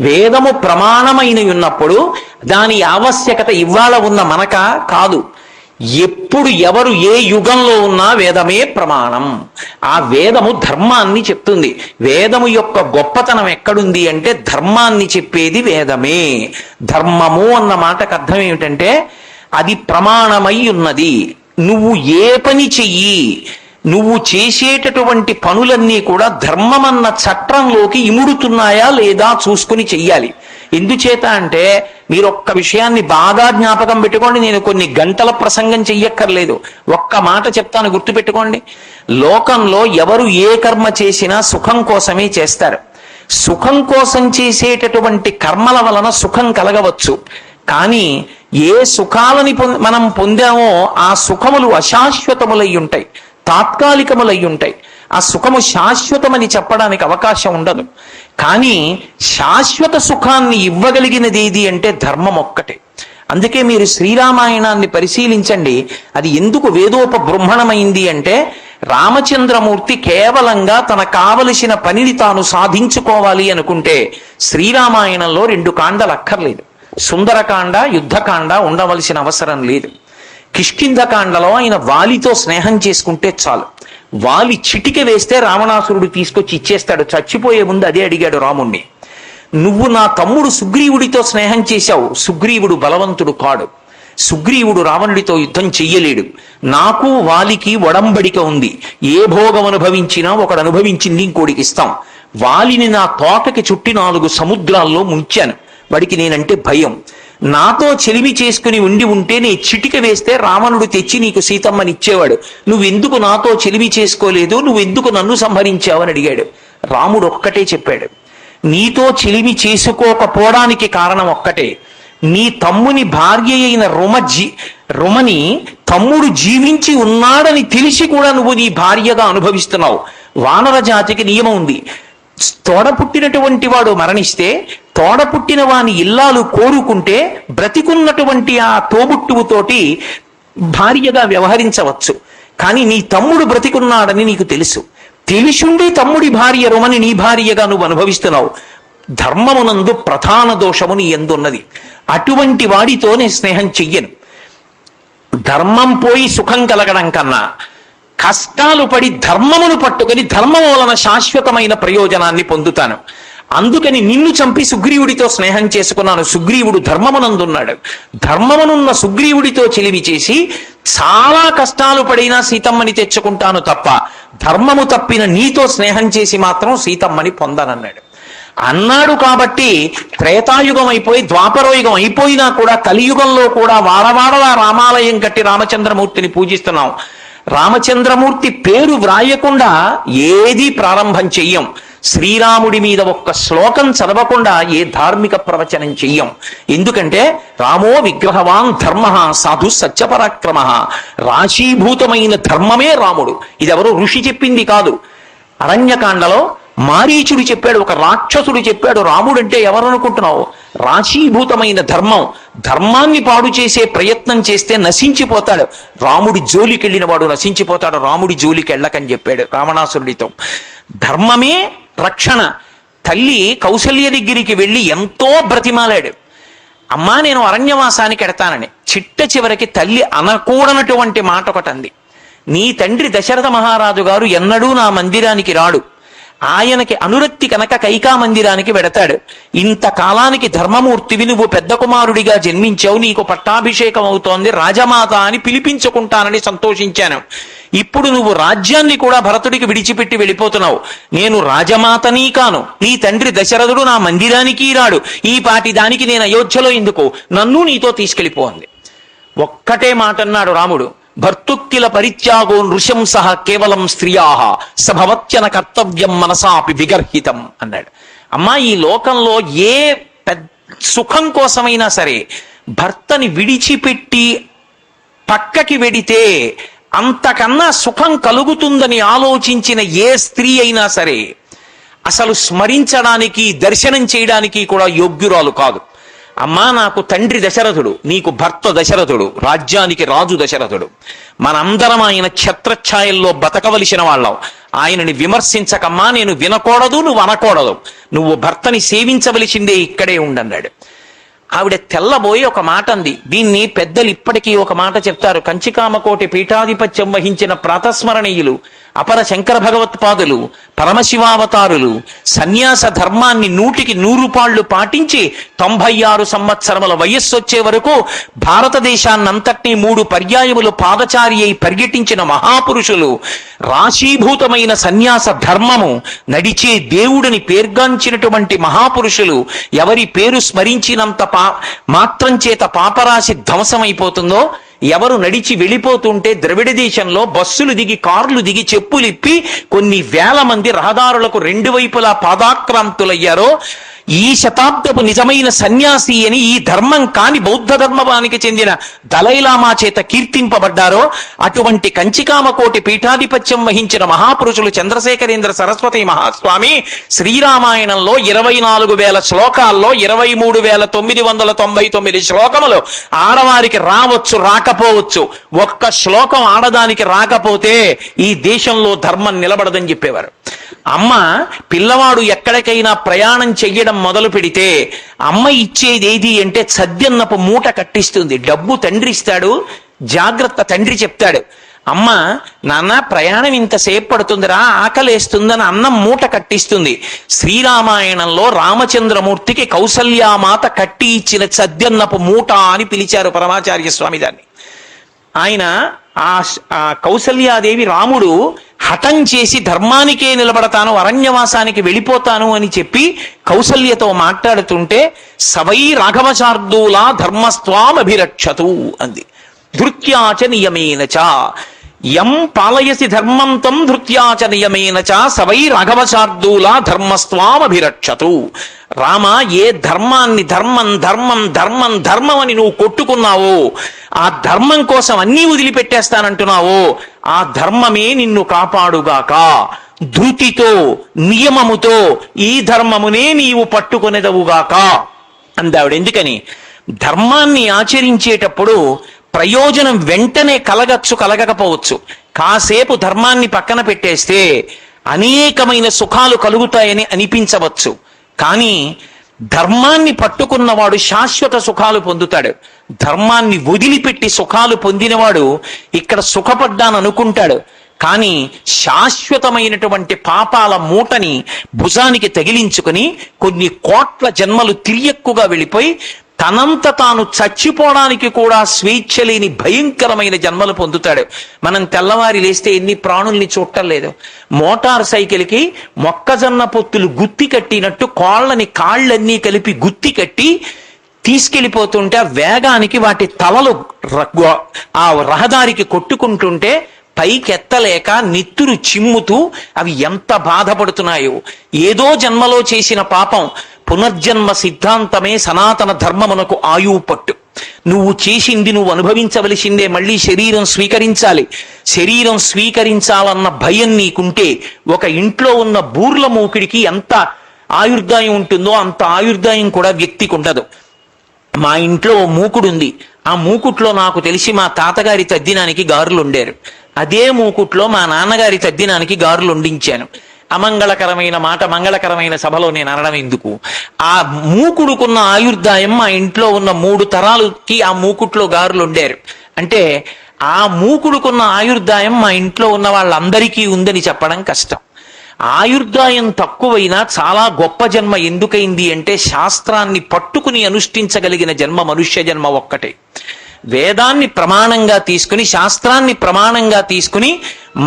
వేదము ప్రమాణమైన ఉన్నప్పుడు దాని ఆవశ్యకత ఇవాళ ఉన్న మనక కాదు. ఎప్పుడు ఎవరు ఏ యుగంలో ఉన్నా వేదమే ప్రమాణం. ఆ వేదము ధర్మాన్ని చెప్తుంది. వేదము యొక్క గొప్పతనం ఎక్కడుంది అంటే ధర్మాన్ని చెప్పేది వేదమే. ధర్మము అన్న మాటకు అర్థం ఏమిటంటే అది ప్రమాణమై ఉన్నది. నువ్వు ఏ పని చెయ్యి, నువ్వు చేసేటటువంటి పనులన్నీ కూడా ధర్మమన్న చట్రంలోకి ఇముడుతున్నాయా లేదా చూసుకుని చెయ్యాలి. ఎందుచేత అంటే మీరు ఒక్క విషయాన్ని బాగా జ్ఞాపకం పెట్టుకోండి. నేను కొన్ని గంటల ప్రసంగం చెయ్యక్కర్లేదు, ఒక్క మాట చెప్తాను, గుర్తుపెట్టుకోండి. లోకంలో ఎవరు ఏ కర్మ చేసినా సుఖం కోసమే చేస్తారు. సుఖం కోసం చేసేటటువంటి కర్మల వలన సుఖం కలగవచ్చు. కానీ ఏ సుఖాలని మనం పొందామో ఆ సుఖములు అశాశ్వతములై ఉంటాయి, తాత్కాలికములై ఉంటాయి. ఆ సుఖము శాశ్వతమని చెప్పడానికి అవకాశం ఉండదు. కానీ శాశ్వత సుఖాన్ని ఇవ్వగలిగినది ఏది అంటే ధర్మం ఒక్కటే. అందుకే మీరు శ్రీరామాయణాన్ని పరిశీలించండి. అది ఎందుకు వేదోపబృంహణమైంది అంటే రామచంద్రమూర్తి కేవలంగా తన కావలసిన పనిని తాను సాధించుకోవాలి అనుకుంటే శ్రీరామాయణంలో 2 కాండలు అక్కర్లేదు. సుందరకాండ, యుద్ధకాండ ఉండవలసిన అవసరం లేదు. కిష్కింధకాండలో ఆయన వాలితో స్నేహం చేసుకుంటే చాలు. వాలి చిటిక వేస్తే రావణాసురుడు తీసుకొచ్చి ఇచ్చేస్తాడు. చచ్చిపోయే ముందు అదే అడిగాడు రాముణ్ణి. నువ్వు నా తమ్ముడు సుగ్రీవుడితో స్నేహం చేశావు. సుగ్రీవుడు బలవంతుడు కాడు. సుగ్రీవుడు రావణుడితో యుద్ధం చెయ్యలేడు. నాకు వాలికి ఒడంబడిక ఉంది. ఏ భోగం అనుభవించినా ఒకడు అనుభవించింది ఇంకోడికి ఇస్తాం. వాలిని నా తోటకి చుట్టి 4 సముద్రాల్లో ముంచాను. వాడికి నేనంటే భయం. నాతో చెలిమి చేసుకుని ఉంటే నీ చిటిక వేస్తే రావణుడు తెచ్చి నీకు సీతమ్మని ఇచ్చేవాడు. నువ్వెందుకు నాతో చెలిమి చేసుకోలేదు, నువ్వెందుకు నన్ను సంహరించావని అడిగాడు. రాముడు ఒక్కటే చెప్పాడు, నీతో చెలిమి చేసుకోకపోవడానికి కారణం ఒక్కటే. నీ తమ్ముని భార్య అయిన రుమని తమ్ముడు జీవించి ఉన్నాడని తెలిసి కూడా నువ్వు నీ భార్యగా అనుభవిస్తున్నావు. వానర జాతికి నియమం ఉంది. తోడ పుట్టినటువంటి వాడు మరణిస్తే తోడ పుట్టిన వాని ఇల్లాలు కోరుకుంటే బ్రతికున్నటువంటి ఆ తోబుట్టువుతోటి భార్యగా వ్యవహరించవచ్చు. కానీ నీ తమ్ముడు బ్రతికున్నాడని నీకు తెలుసు. తెలిసుండి తమ్ముడి భార్య రుమని నీ భార్యగా నువ్వు అనుభవిస్తున్నావు. ధర్మమునందు ప్రధాన దోషము నీ ఎందున్నది. అటువంటి వాడితో నేను స్నేహం చెయ్యను. ధర్మం పోయి సుఖం కలగడం కన్నా కష్టాలు పడి ధర్మమును పట్టుకొని ధర్మం వలన శాశ్వతమైన ప్రయోజనాన్ని పొందుతాను. అందుకని నిన్ను చంపి సుగ్రీవుడితో స్నేహం చేసుకున్నాను. సుగ్రీవుడు ధర్మమునందున్నాడు. ధర్మమునున్న సుగ్రీవుడితో చెలిమి చేసి చాలా కష్టాలు పడినా సీతమ్మని తెచ్చుకుంటాను తప్ప ధర్మము తప్పిన నీతో స్నేహం చేసి మాత్రం సీతమ్మని పొందనన్నాడు. అన్నాడు కాబట్టి త్రేతాయుగం అయిపోయి ద్వాపరయుగం అయిపోయినా కూడా కలియుగంలో కూడా వాడవాడలా రామాలయం కట్టి రామచంద్రమూర్తిని పూజిస్తున్నాం. రామచంద్రమూర్తి పేరు వ్రాయకుండా ఏదీ ప్రారంభం చెయ్యం. శ్రీరాముడి మీద ఒక్క శ్లోకం చదవకుండా ఏ ధార్మిక ప్రవచనం చెయ్యం. ఎందుకంటే రామో విగ్రహవాన్ ధర్మ సాధు సత్యపరాక్రమ, రాశీభూతమైన ధర్మమే రాముడు. ఇది ఎవరో ఋషి చెప్పింది కాదు. అరణ్యకాండలో మారీచుడు చెప్పాడు, ఒక రాక్షసుడు చెప్పాడు, రాముడంటే ఎవరనుకుంటున్నావు? రాశీభూతమైన ధర్మం. ధర్మాన్ని పాడు చేసే ప్రయత్నం చేస్తే నశించిపోతాడు. రాముడి జోలికెళ్ళిన వాడు నశించిపోతాడు. రాముడి జోలికి వెళ్ళకని చెప్పాడు రావణాసురుడితో. ధర్మమే రక్షణ. తల్లి కౌసల్య దగ్గరికి వెళ్ళి ఎంతో బ్రతిమాలాడు, అమ్మా నేను అరణ్యవాసానికి ఎడతానని. చిట్ట చివరికి తల్లి అనకూడనటువంటి మాట ఒకటంది, నీ తండ్రి దశరథ మహారాజు గారు ఎన్నడూ నా మందిరానికి రాడు, ఆయనకి అనురక్తి కనుక కైకా మందిరానికి వెడతాడు. ఇంతకాలానికి ధర్మమూర్తివి, నువ్వు పెద్ద కుమారుడిగా జన్మించావు, నీకు పట్టాభిషేకం అవుతోంది, రాజమాత అని పిలిపించుకుంటానని సంతోషించాను. ఇప్పుడు నువ్వు రాజ్యాన్ని కూడా భరతుడికి విడిచిపెట్టి వెళ్ళిపోతున్నావు. నేను రాజమాతనీ కాను, నీ తండ్రి దశరథుడు నా మందిరానికి రాడు, ఈ పాటి దానికి నేను అయోధ్యలో ఎందుకు, నన్ను నీతో తీసుకెళ్ళిపోంది. ఒక్కటే మాట అన్నాడు రాముడు, భర్తుక్కిల పరిత్యాగో నృశంస కేవలం స్త్రియా సభవత్యన కర్తవ్యం మనసాపి విగర్హితం అన్నాడు. అమ్మా ఈ లోకంలో ఏ సుఖం కోసమైనా సరే భర్తని విడిచిపెట్టి పక్కకి వెడితే అంతకన్నా సుఖం కలుగుతుందని ఆలోచించిన ఏ స్త్రీ అయినా సరే అసలు స్మరించడానికి దర్శనం చేయడానికి కూడా యోగ్యురాలు కాదు. అమ్మా నాకు తండ్రి దశరథుడు, నీకు భర్త దశరథుడు, రాజ్యానికి రాజు దశరథుడు, మనందరం ఆయన ఛత్రఛాయల్లో బతకవలసిన వాళ్ళం. ఆయనని విమర్శించకమ్మా, నేను వినకూడదు, నువ్వు అనకూడదు, నువ్వు భర్తని సేవించవలసిందే, ఇక్కడే ఉండన్నాడు. ఆవిడ తెల్లబోయి ఒక మాట అంది. దీన్ని పెద్దలు ఇప్పటికీ ఒక మాట చెప్తారు. కంచికామకోటి పీఠాధిపత్యం వహించిన ప్రాతస్మరణీయులు అపర శంకర భగవత్పాదులు, పరమశివావతారులు సన్యాస ధర్మాన్ని 100కి 100 పాళ్లు పాటించి 96 సంవత్సరముల వయస్సు వచ్చే వరకు భారతదేశాన్నంతటినీ 3 పర్యాయములు పాదచారి అయి పర్యటించిన మహాపురుషులు, రాశీభూతమైన సన్యాస ధర్మము నడిచే దేవుడిని పేర్గాంచినటువంటి మహాపురుషులు, ఎవరి పేరు స్మరించినంత మాత్రం చేత పాపరాశి ధ్వంసమైపోతుందో, ఎవరు నడిచి వెళ్ళిపోతుంటే ద్రవిడ దేశంలో బస్సులు దిగి కార్లు దిగి చెప్పులిప్పి కొన్ని వేల మంది రహదారులకు 2 వైపులా పాదాక్రాంతులయ్యారో, ఈ శతాబ్దపు నిజమైన సన్యాసి అని ఈ ధర్మం కాని బౌద్ధ ధర్మానికి చెందిన దలైలామా చేత కీర్తింపబడ్డారో, అటువంటి కంచికామకోటి పీఠాధిపత్యం వహించిన మహాపురుషులు చంద్రశేఖరేంద్ర సరస్వతి మహాస్వామి శ్రీరామాయణంలో 24,000 శ్లోకాల్లో 23,999 శ్లోకములు ఆడవారికి రావచ్చు రాకపోవచ్చు, ఒక్క శ్లోకం ఆడదానికి రాకపోతే ఈ దేశంలో ధర్మం నిలబడదని చెప్పేవారు. అమ్మ పిల్లవాడు ఎక్కడికైనా ప్రయాణం చెయ్యడం మొదలు పెడితే అమ్మ ఇచ్చేది ఏది అంటే సద్యన్నపు మూట కట్టిస్తుంది. డబ్బు తండ్రి ఇస్తాడు, జాగ్రత్త తండ్రి చెప్తాడు, అమ్మ నాన్న ప్రయాణం ఇంతసేపు పడుతుందిరా, ఆకలేస్తుందని అన్నం మూట కట్టిస్తుంది. శ్రీరామాయణంలో రామచంద్రమూర్తికి కౌసల్యామాత కట్టి ఇచ్చిన సద్యన్నపు మూట అని పిలిచారు పరమాచార్య స్వామి దాన్ని. ఆయన ఆ కౌసల్యాదేవి రాముడు హఠం చేసి ధర్మానికే నిలబడతాను, అరణ్యవాసానికి వెళ్ళిపోతాను అని చెప్పి కౌసల్యతో మాట్లాడుతుంటే సవై రాఘవశార్దూలా ధర్మస్వామభిరక్షతు అంది. ధృత్యాచ నియమేనచ యం పాలయసి ధర్మం తం ధృత్యాచ నియమేనచ సవై రాఘవశార్దూలా ధర్మస్వామభిరక్షతు. రామ ఏ ధర్మాన్ని ధర్మం ధర్మం ధర్మం ధర్మం అని నువ్వు కొట్టుకున్నావో, ఆ ధర్మం కోసం అన్నీ వదిలిపెట్టేస్తానంటున్నావో, ఆ ధర్మమే నిన్ను కాపాడుగాక. ధృతితో నియమముతో ఈ ధర్మమునే నీవు పట్టుకొనేదవుగాక అందావిడ. ఎందుకని ధర్మాన్ని ఆచరించేటప్పుడు ప్రయోజనం వెంటనే కలగచ్చు కలగకపోవచ్చు. కాసేపు ధర్మాన్ని పక్కన పెట్టేస్తే అనేకమైన సుఖాలు కలుగుతాయని అనిపించవచ్చు, కానీ ధర్మాన్ని పట్టుకున్నవాడు శాశ్వత సుఖాలు పొందుతాడు. ధర్మాన్ని వదిలిపెట్టి సుఖాలు పొందినవాడు ఇక్కడ సుఖపడ్డాను అనుకుంటాడు, కానీ శాశ్వతమైనటువంటి పాపాల మూటని భుజానికి తగిలించుకుని కొన్ని కోట్ల జన్మలు తిరియక్కుగా వెళ్ళిపోయి తనంత తాను చచ్చిపోవడానికి కూడా స్వేచ్ఛ లేని భయంకరమైన జన్మలు పొందుతాడు. మనం తెల్లవారి లేస్తే ఎన్ని ప్రాణుల్ని చూడటం లేదు. మోటార్ సైకిల్కి మొక్కజొన్న పొత్తులు గుత్తి కట్టినట్టు కాళ్ళన్నీ కలిపి గుత్తి కట్టి తీసుకెళ్లిపోతుంటే వేగానికి వాటి తలలు ఆ రహదారికి కొట్టుకుంటుంటే పైకెత్తలేక నెత్తురు చిమ్ముతూ అవి ఎంత బాధపడుతున్నాయో. ఏదో జన్మలో చేసిన పాపం పునర్జన్మ సిద్ధాంతమే సనాతన ధర్మమునకు ఆయువు పట్టు. నువ్వు చేసింది నువ్వు అనుభవించవలసిందే, మళ్ళీ శరీరం స్వీకరించాలి. శరీరం స్వీకరించాలన్న భయం నీకుంటే ఒక ఇంట్లో ఉన్న బూర్ల మూకిడికి ఎంత ఆయుర్దాయం ఉంటుందో అంత ఆయుర్దాయం కూడా వ్యక్తికి ఉండదు. మా ఇంట్లో ఓ మూకుడు ఉంది. ఆ మూకుట్లో నాకు తెలిసి మా తాతగారి తద్దినానికి గారులు వండారు. అదే మూకుట్లో మా నాన్నగారి తద్దినానికి గారులు వండించాను. అమంగళకరమైన మాట మంగళకరమైన సభలో నేను అనడం ఎందుకు? ఆ మూకుడుకున్న ఆయుర్దాయం మా ఇంట్లో ఉన్న 3 తరాలకి ఆ మూకుట్లో గారులు వండారు అంటే ఆ మూకుడుకున్న ఆయుర్దాయం మా ఇంట్లో ఉన్న వాళ్ళందరికీ ఉందని చెప్పడం కష్టం. ఆయుర్దాయం తక్కువైనా చాలా గొప్ప జన్మ ఎందుకైంది అంటే శాస్త్రాన్ని పట్టుకుని అనుష్ఠించగలిగిన జన్మ మనుష్య జన్మ ఒక్కటే. వేదాన్ని ప్రమాణంగా తీసుకుని శాస్త్రాన్ని ప్రమాణంగా తీసుకుని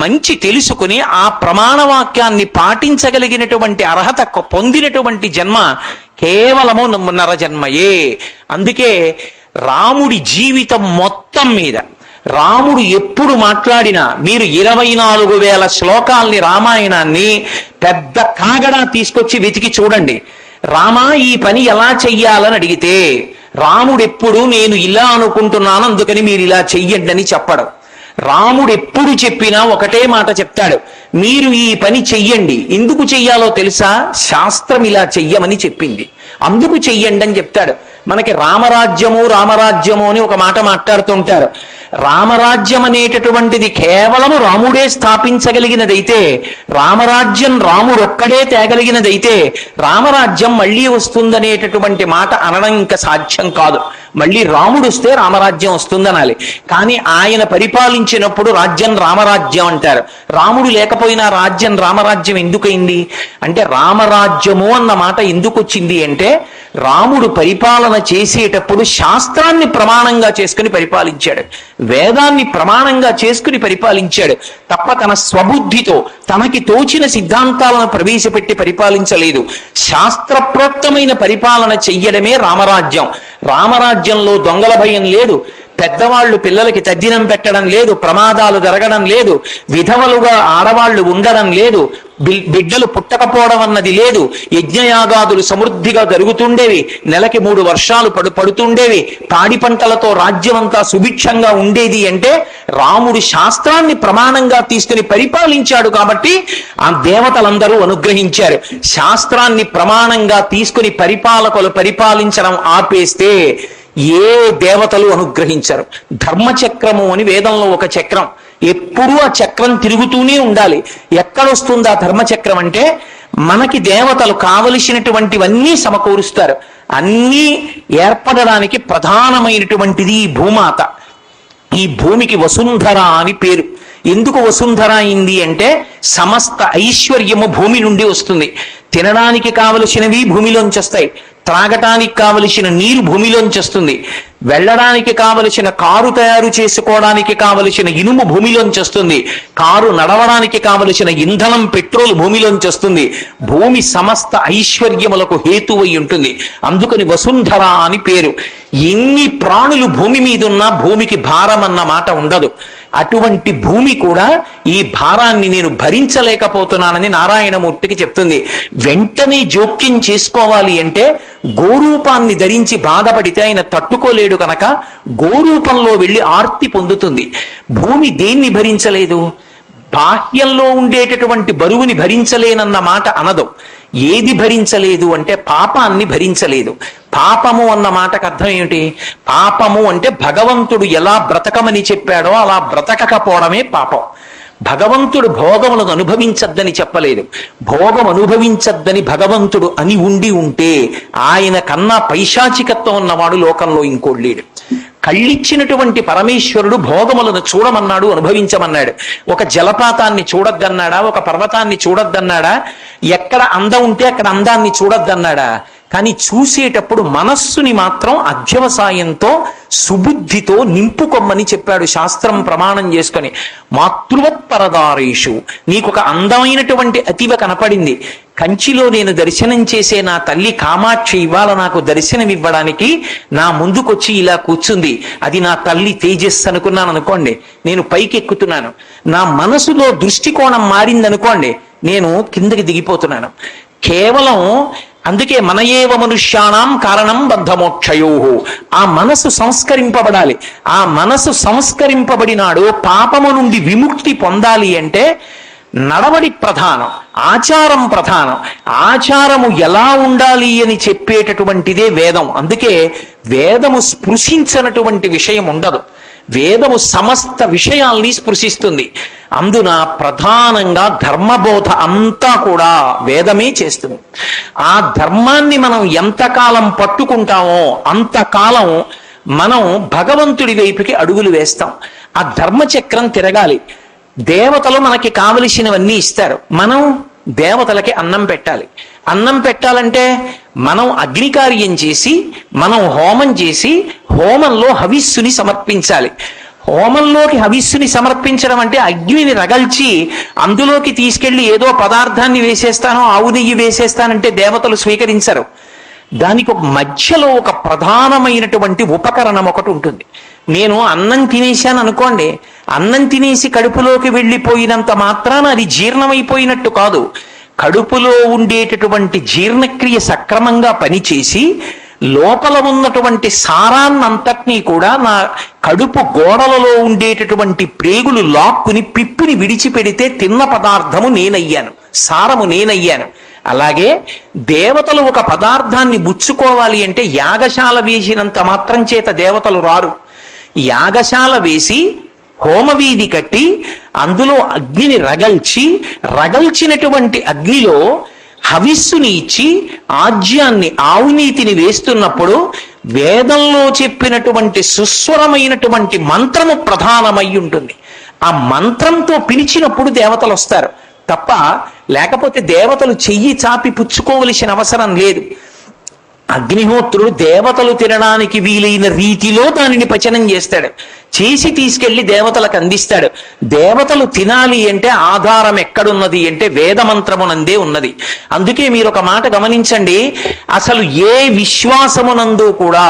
మంచి తెలుసుకుని ఆ ప్రమాణవాక్యాన్ని పాటించగలిగినటువంటి అర్హత పొందినటువంటి జన్మ కేవలము నరజన్మయే. అందుకే రాముడి జీవితం మొత్తం మీద రాముడు ఎప్పుడు మాట్లాడినా మీరు 24,000 శ్లోకాల్ని రామాయణాన్ని పెద్ద కాగడా తీసుకొచ్చి వెతికి చూడండి. రామా ఈ పని ఎలా చెయ్యాలని అడిగితే రాముడు ఎప్పుడు నేను ఇలా అనుకుంటున్నాను అందుకని మీరు ఇలా చెయ్యండి అని చెప్పడం. రాముడు ఎప్పుడు చెప్పినా ఒకటే మాట చెప్తాడు, మీరు ఈ పని చెయ్యండి. ఎందుకు చెయ్యాలో తెలుసా? శాస్త్రం ఇలా చెయ్యమని చెప్పింది, అందుకు చెయ్యండి అని చెప్తాడు. మనకి రామరాజ్యము రామరాజ్యము అని ఒక మాట మాట్లాడుతుంటారు. రామరాజ్యం అనేటటువంటిది కేవలము రాముడే స్థాపించగలిగినదైతే, రామరాజ్యం రాముడొక్కడే తేగలిగినదైతే రామరాజ్యం మళ్ళీ వస్తుందనేటటువంటి మాట అనడం ఇంకా సాధ్యం కాదు. మళ్ళీ రాముడు వస్తే రామరాజ్యం వస్తుందనాలి. కానీ ఆయన పరిపాలించినప్పుడు రాజ్యం రామరాజ్యం అంటారు. రాముడు లేకపోయినా రాజ్యం రామరాజ్యం ఎందుకైంది అంటే రామరాజ్యము అన్న మాట ఎందుకు వచ్చింది అంటే రాముడు పరిపాలన చేసేటప్పుడు శాస్త్రాన్ని ప్రమాణంగా చేసుకుని పరిపాలించాడు, వేదాన్ని ప్రమాణంగా చేసుకుని పరిపాలించాడు తప్ప తన స్వబుద్ధితో తనకి తోచిన సిద్ధాంతాలను ప్రవేశపెట్టి పరిపాలించలేదు. శాస్త్రప్రోక్తమైన పరిపాలన చెయ్యడమే రామరాజ్యం. రామరాజ్యంలో దొంగల భయం లేదు, పెద్దవాళ్లు పిల్లలకి తద్దినం పెట్టడం లేదు, ప్రమాదాలు జరగడం లేదు, విధవలుగా ఆడవాళ్లు ఉండడం లేదు, బిడ్డలు పుట్టకపోవడం అన్నది లేదు, యజ్ఞయాగాదులు సమృద్ధిగా జరుగుతుండేవి, నెలకి 3 వర్షాలు పడుతుండేవి, పాడి పంటలతో రాజ్యమంతా సుభిక్షంగా ఉండేది. అంటే రాముడు శాస్త్రాన్ని ప్రమాణంగా తీసుకుని పరిపాలించాడు కాబట్టి ఆ దేవతలందరూ అనుగ్రహించారు. శాస్త్రాన్ని ప్రమాణంగా తీసుకుని పరిపాలకులు పరిపాలించడం ఆపేస్తే ఏ దేవతలు అనుగ్రహించరు. ధర్మచక్రము అని వేదంలో ఒక చక్రం, ఎప్పుడూ ఆ చక్రం తిరుగుతూనే ఉండాలి. ఎక్కడొస్తుంది ఆ ధర్మచక్రం అంటే మనకి దేవతలు కావలసినటువంటివన్నీ సమకూరుస్తారు. అన్నీ ఏర్పడడానికి ప్రధానమైనటువంటిది ఈ భూమాత. ఈ భూమికి వసుంధర అని పేరు. ఎందుకు వసుంధర అయింది అంటే సమస్త ఐశ్వర్యము భూమి నుండి వస్తుంది. తినడానికి కావలసినవి భూమిలోంచి వస్తాయి, త్రాగటానికి కావలసిన నీరు భూమిలోంచి వస్తుంది, వెళ్ళడానికి కావలసిన కారు తయారు చేసుకోవడానికి కావలసిన ఇనుము భూమిలోంచి వస్తుంది, కారు నడవడానికి కావలసిన ఇంధనం పెట్రోల్ భూమిలోంచి వస్తుంది. భూమి సమస్త ఐశ్వర్యములకు హేతువై ఉంటుంది. అందుకని వసుంధర అని పేరు. ఎన్ని ప్రాణులు భూమి మీద ఉన్నా భూమికి భారం అన్న మాట ఉండదు. అటువంటి భూమి కూడా ఈ భారాన్ని నేను భరించలేకపోతున్నానని నారాయణమూర్తికి చెప్తుంది. వెంటనే జోక్యం చేసుకోవాలి అంటే గోరూపాన్ని ధరించి బాధపడితే ఆయన తట్టుకోలేడు కనుక గోరూపంలో వెళ్ళి ఆర్తి పొందుతుంది. భూమి దేన్ని భరించలేదు? బాహ్యంలో ఉండేటటువంటి బరువుని భరించలేనన్న మాట అనదు. ఏది భరించలేదు అంటే పాపాన్ని భరించలేదు. పాపము అన్న మాటకు అర్థం ఏమిటి? పాపము అంటే భగవంతుడు ఎలా బ్రతకమని చెప్పాడో అలా బ్రతకకపోవడమే పాపం. భగవంతుడు భోగములను అనుభవించద్దని చెప్పలేదు. భోగం అనుభవించద్దని భగవంతుడు అని ఉంటే ఆయన కన్నా పైశాచికత్వం ఉన్నవాడు లోకంలో ఇంకోడు లేడు. కళ్ళిచ్చినటువంటి పరమేశ్వరుడు భోగములను చూడమన్నాడు, అనుభవించమన్నాడు. ఒక జలపాతాన్ని చూడొద్దన్నాడా? ఒక పర్వతాన్ని చూడొద్దన్నాడా? ఎక్కడ అందం ఉంటే అక్కడ అందాన్ని చూడొద్దన్నాడా? కానీ చూసేటప్పుడు మనస్సుని మాత్రం అధ్యవసాయంతో సుబుద్ధితో నింపుకొమ్మని చెప్పాడు శాస్త్రం ప్రమాణం చేసుకొని. మాతృవత్పరదారేషు, నీకొక అందమైనటువంటి అతివ కనపడింది. కంచిలో నేను దర్శనం చేసే నా తల్లి కామాక్షి ఇవాళ నాకు దర్శనమివ్వడానికి నా ముందుకొచ్చి ఇలా కూర్చుంది. అది నా తల్లి తేజస్సు అనుకున్నాను అనుకోండి, నేను పైకి ఎక్కుతున్నాను. నా మనసులో దృష్టికోణం మారిందనుకోండి, నేను కిందకి దిగిపోతున్నాను. కేవలం అందుకే మనయేవ మనుష్యానాం కారణం బద్ధమోక్షయో, ఆ మనసు సంస్కరింపబడాలి. ఆ మనసు సంస్కరింపబడినాడు పాపము నుండి విముక్తి పొందాలి అంటే నడవడి ప్రధానం, ఆచారం ప్రధానం. ఆచారము ఎలా ఉండాలి అని చెప్పేటటువంటిదే వేదం. అందుకే వేదము స్పృశించినటువంటి విషయం ఉండదు. వేదము సమస్త విషయాల్ని స్పృశిస్తుంది. అందున ప్రధానంగా ధర్మబోధ అంతా కూడా వేదమే చేస్తుంది. ఆ ధర్మాన్ని మనం ఎంతకాలం పట్టుకుంటామో అంతకాలం మనం భగవంతుడి వైపుకి అడుగులు వేస్తాం. ఆ ధర్మచక్రం తిరగాలి. దేవతలు మనకి కావలసినవన్నీ ఇస్తారు. మనం దేవతలకి అన్నం పెట్టాలి. అన్నం పెట్టాలంటే మనం అగ్నికార్యం చేసి, మనం హోమం చేసి, హోమంలో హవిస్సుని సమర్పించాలి. హోమంలోకి హవిస్సుని సమర్పించడం అంటే అగ్నిని రగల్చి అందులోకి తీసుకెళ్లి ఏదో పదార్థాన్ని వేసేస్తానో, ఆవు నెయ్యి వేసేస్తానంటే దేవతలు స్వీకరించరు. దానికి ఒక మధ్యలో ఒక ప్రధానమైనటువంటి ఉపకరణం ఒకటి ఉంటుంది. నేను అన్నం తినేశాను అనుకోండి, అన్నం తినేసి కడుపులోకి వెళ్ళిపోయినంత మాత్రాన అది జీర్ణమైపోయినట్టు కాదు. కడుపులో ఉండేటటువంటి జీర్ణక్రియ సక్రమంగా పనిచేసి లోపల ఉన్నటువంటి సారాన్నంతటినీ కూడా నా కడుపు గోడలలో ఉండేటటువంటి ప్రేగులు లాక్కుని పిప్పిని విడిచిపెడితే తిన్న పదార్థము నేనయ్యాను, సారము నేనయ్యాను. అలాగే దేవతలు ఒక పదార్థాన్ని బుచ్చుకోవాలి అంటే యాగశాల వేసినంత మాత్రం చేత దేవతలు రారు. యాగశాల వేసి హోమవీధి కట్టి అందులో అగ్నిని రగల్చినటువంటి అగ్నిలో హవిస్సుని ఇచ్చి ఆజ్యాన్ని, ఆవునీతిని వేస్తున్నప్పుడు వేదంలో చెప్పినటువంటి సుస్వరమైనటువంటి మంత్రము ప్రధానమై ఉంటుంది. ఆ మంత్రంతో పిలిచినప్పుడు దేవతలు వస్తారు తప్ప, లేకపోతే దేవతలు చెయ్యి చాపి పుచ్చుకోవలసిన అవసరం లేదు. అగ్నిహోత్రుడు దేవతలు తినడానికి వీలైన రీతిలో దానిని పచనం చేస్తాడు, చేసి తీసుకెళ్లి దేవతలకు అందిస్తాడు. దేవతలు తినాలి అంటే ఆధారం ఎక్కడున్నది అంటే వేదమంత్రమునందే ఉన్నది. అందుకే మీరు ఒక మాట గమనించండి, అసలు ఏ విశ్వాసమునందు కూడా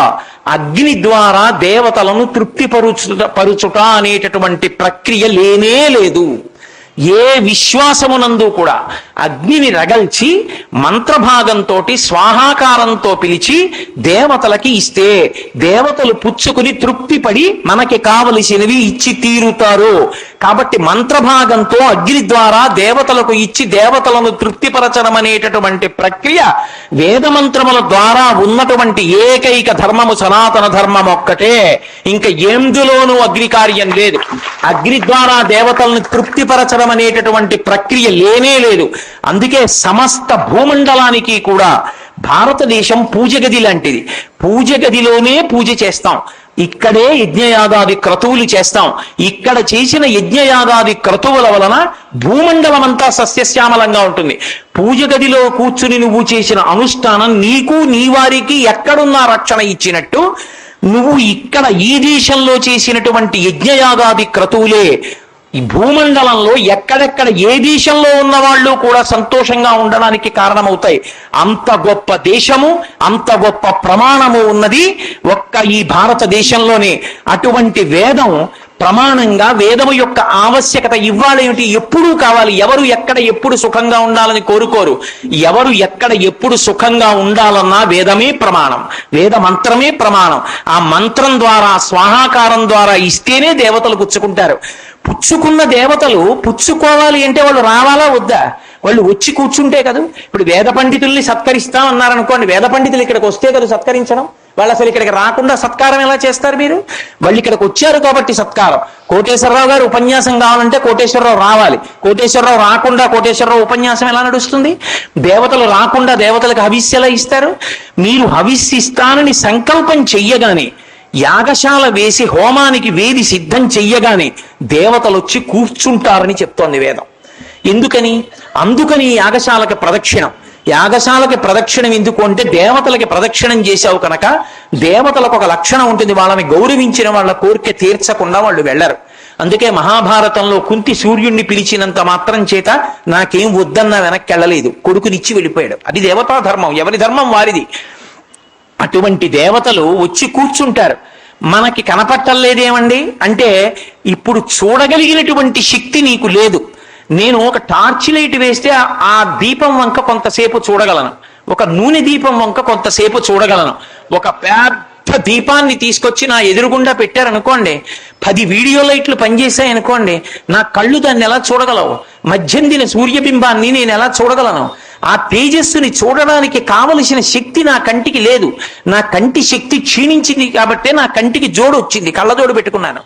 అగ్ని ద్వారా దేవతలను తృప్తిపరుచుట అనేటటువంటి ప్రక్రియ లేనే లేదు. ఏ విశ్వాసమునందు కూడా అగ్నిని రగల్చి మంత్రభాగంతో స్వాహాకారంతో పిలిచి దేవతలకి ఇస్తే దేవతలు పుచ్చుకుని తృప్తిపడి మనకి కావలసినవి ఇచ్చి తీరుతారు. కాబట్టి మంత్రభాగంతో అగ్ని ద్వారా దేవతలకు ఇచ్చి దేవతలను తృప్తిపరచడం అనేటటువంటి ప్రక్రియ వేదమంత్రముల ద్వారా ఉన్నటువంటి ఏకైక ధర్మము సనాతన ధర్మం ఒక్కటే. ఇంకా ఎందులోనూ అగ్ని కార్యం లేదు. అగ్ని ద్వారా దేవతలను తృప్తిపరచడం అనేటటువంటి ప్రక్రియ లేనే లేదు. అందుకే సమస్త భూమండలానికి కూడా భారతదేశం పూజ గది లాంటిది. పూజ గదిలోనే పూజ చేస్తాం, ఇక్కడే యజ్ఞయాగాది క్రతువులు చేస్తాం. ఇక్కడ చేసిన యజ్ఞయాగాది క్రతువుల వలన భూమండలం అంతా సస్యశ్యామలంగా ఉంటుంది. పూజ గదిలో కూర్చుని నువ్వు చేసిన అనుష్ఠానం నీకు నీ వారికి ఎక్కడున్నా రక్షణ ఇచ్చినట్టు, నువ్వు ఇక్కడ ఈ దేశంలో చేసినటువంటి యజ్ఞయాగాది క్రతువులే ఈ భూమండలంలో ఎక్కడెక్కడ ఏ దేశంలో ఉన్న వాళ్ళు కూడా సంతోషంగా ఉండడానికి కారణమవుతాయి. అంత గొప్ప దేశము, అంత గొప్ప ప్రమాణము ఉన్నది ఒక్క ఈ భారతదేశంలోనే. అటువంటి వేదం ప్రమాణంగా వేదము యొక్క ఆవశ్యకత ఇవ్వాలేమిటి? ఎప్పుడూ కావాలి. ఎవరు ఎక్కడ ఎప్పుడు సుఖంగా ఉండాలని కోరుకోరు. ఎవరు ఎక్కడ ఎప్పుడు సుఖంగా ఉండాలన్నా వేదమే ప్రమాణం, వేద మంత్రమే ప్రమాణం. ఆ మంత్రం ద్వారా, స్వాహాకారం ద్వారా ఇస్తేనే దేవతలు పుచ్చుకుంటారు. పుచ్చుకున్న దేవతలు పుచ్చుకోవాలి అంటే వాళ్ళు రావాలా వద్దా? వాళ్ళు వచ్చి కూర్చుంటే కదా. ఇప్పుడు వేద పండితుల్ని సత్కరిస్తాం అన్నారనుకోండి, వేద పండితులు ఇక్కడికి వస్తే కదా సత్కరించడం. వాళ్ళు అసలు ఇక్కడికి రాకుండా సత్కారం ఎలా చేస్తారు మీరు? వాళ్ళు ఇక్కడికి వచ్చారు కాబట్టి సత్కారం. కోటేశ్వరరావు గారు ఉపన్యాసం కావాలంటే కోటేశ్వరరావు రావాలి. కోటేశ్వరరావు రాకుండా కోటేశ్వరరావు ఉపన్యాసం ఎలా నడుస్తుంది? దేవతలు రాకుండా దేవతలకు హవిస్సు ఎలా ఇస్తారు? మీరు హవిస్సు ఇస్తానని సంకల్పం చెయ్యగానే, యాగశాల వేసి హోమానికి వేది సిద్ధం చెయ్యగానే దేవతలు వచ్చి కూర్చుంటారని చెప్తోంది వేదం. ఎందుకని? అందుకని యాగశాలకు ప్రదక్షిణం. యాగశాలకి ప్రదక్షిణం ఎందుకు అంటే దేవతలకి ప్రదక్షిణం చేశావు కనుక దేవతలకు ఒక లక్షణం ఉంటుంది, వాళ్ళని గౌరవించిన వాళ్ళ కోరిక తీర్చకుండా వాళ్ళు వెళ్ళరు. అందుకే మహాభారతంలో కుంతి సూర్యుణ్ణి పిలిచినంత మాత్రం చేత నాకేం వద్దన్నా వెనక్కి వెళ్ళలేదు, కొడుకునిచ్చి వెళ్ళిపోయాడు. అది దేవతా ధర్మం, ఎవరి ధర్మం వారిది. అటువంటి దేవతలు వచ్చి కూర్చుంటారు. మనకి కనపట్టలేదేమండి అంటే ఇప్పుడు చూడగలిగినటువంటి శక్తి నీకు లేదు. నేను ఒక టార్చ్ లైట్ వేస్తే ఆ దీపం వంక కొంతసేపు చూడగలను, ఒక నూనె దీపం వంక కొంతసేపు చూడగలను. ఒక పెద్ద దీపాన్ని తీసుకొచ్చి నా ఎదురుగుండా పెట్టారనుకోండి, 10 వీడియో లైట్లు పనిచేశాయి అనుకోండి, నా కళ్ళు దాన్ని ఎలా చూడగలవు? మధ్యందిన సూర్యబింబాన్ని నేను ఎలా చూడగలను? ఆ తేజస్సుని చూడడానికి కావలసిన శక్తి నా కంటికి లేదు. నా కంటి శక్తి క్షీణించింది కాబట్టే నా కంటికి జోడు వచ్చింది, కళ్ళజోడు పెట్టుకున్నాను.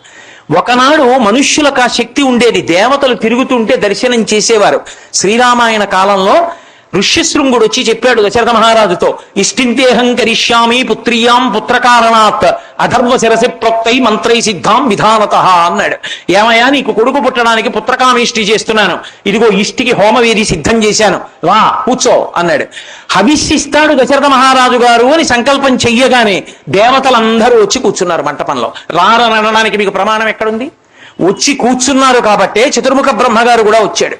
ఒకనాడు మనుష్యులకు ఆ శక్తి ఉండేది, దేవతలు తిరుగుతుంటే దర్శనం చేసేవారు. శ్రీరామాయణ కాలంలో ఋష్యశృంగుడు వచ్చి చెప్పాడు దశరథ మహారాజుతో, ఇష్టింతేహం కరిష్యామి పుత్రియాం పుత్రకారణాత్ అధర్వ శిరసి ప్రోక్తై మంత్రై సిద్ధాం విధానత అన్నాడు. ఏమయ్యా, నీకు కొడుకు పుట్టడానికి పుత్రకామేష్టి చేస్తున్నాను, ఇదిగో ఇష్టికి హోమవేది సిద్ధం చేశాను, వా కూర్చో అన్నాడు. హవిస్సిస్తాడు దశరథ మహారాజు గారు అని సంకల్పం చెయ్యగానే దేవతలందరూ వచ్చి కూర్చున్నారు మంటపంలో. రారనడానికి మీకు ప్రమాణం ఎక్కడుంది? వచ్చి కూర్చున్నారు కాబట్టే చతుర్ముఖ బ్రహ్మగారు కూడా వచ్చాడు.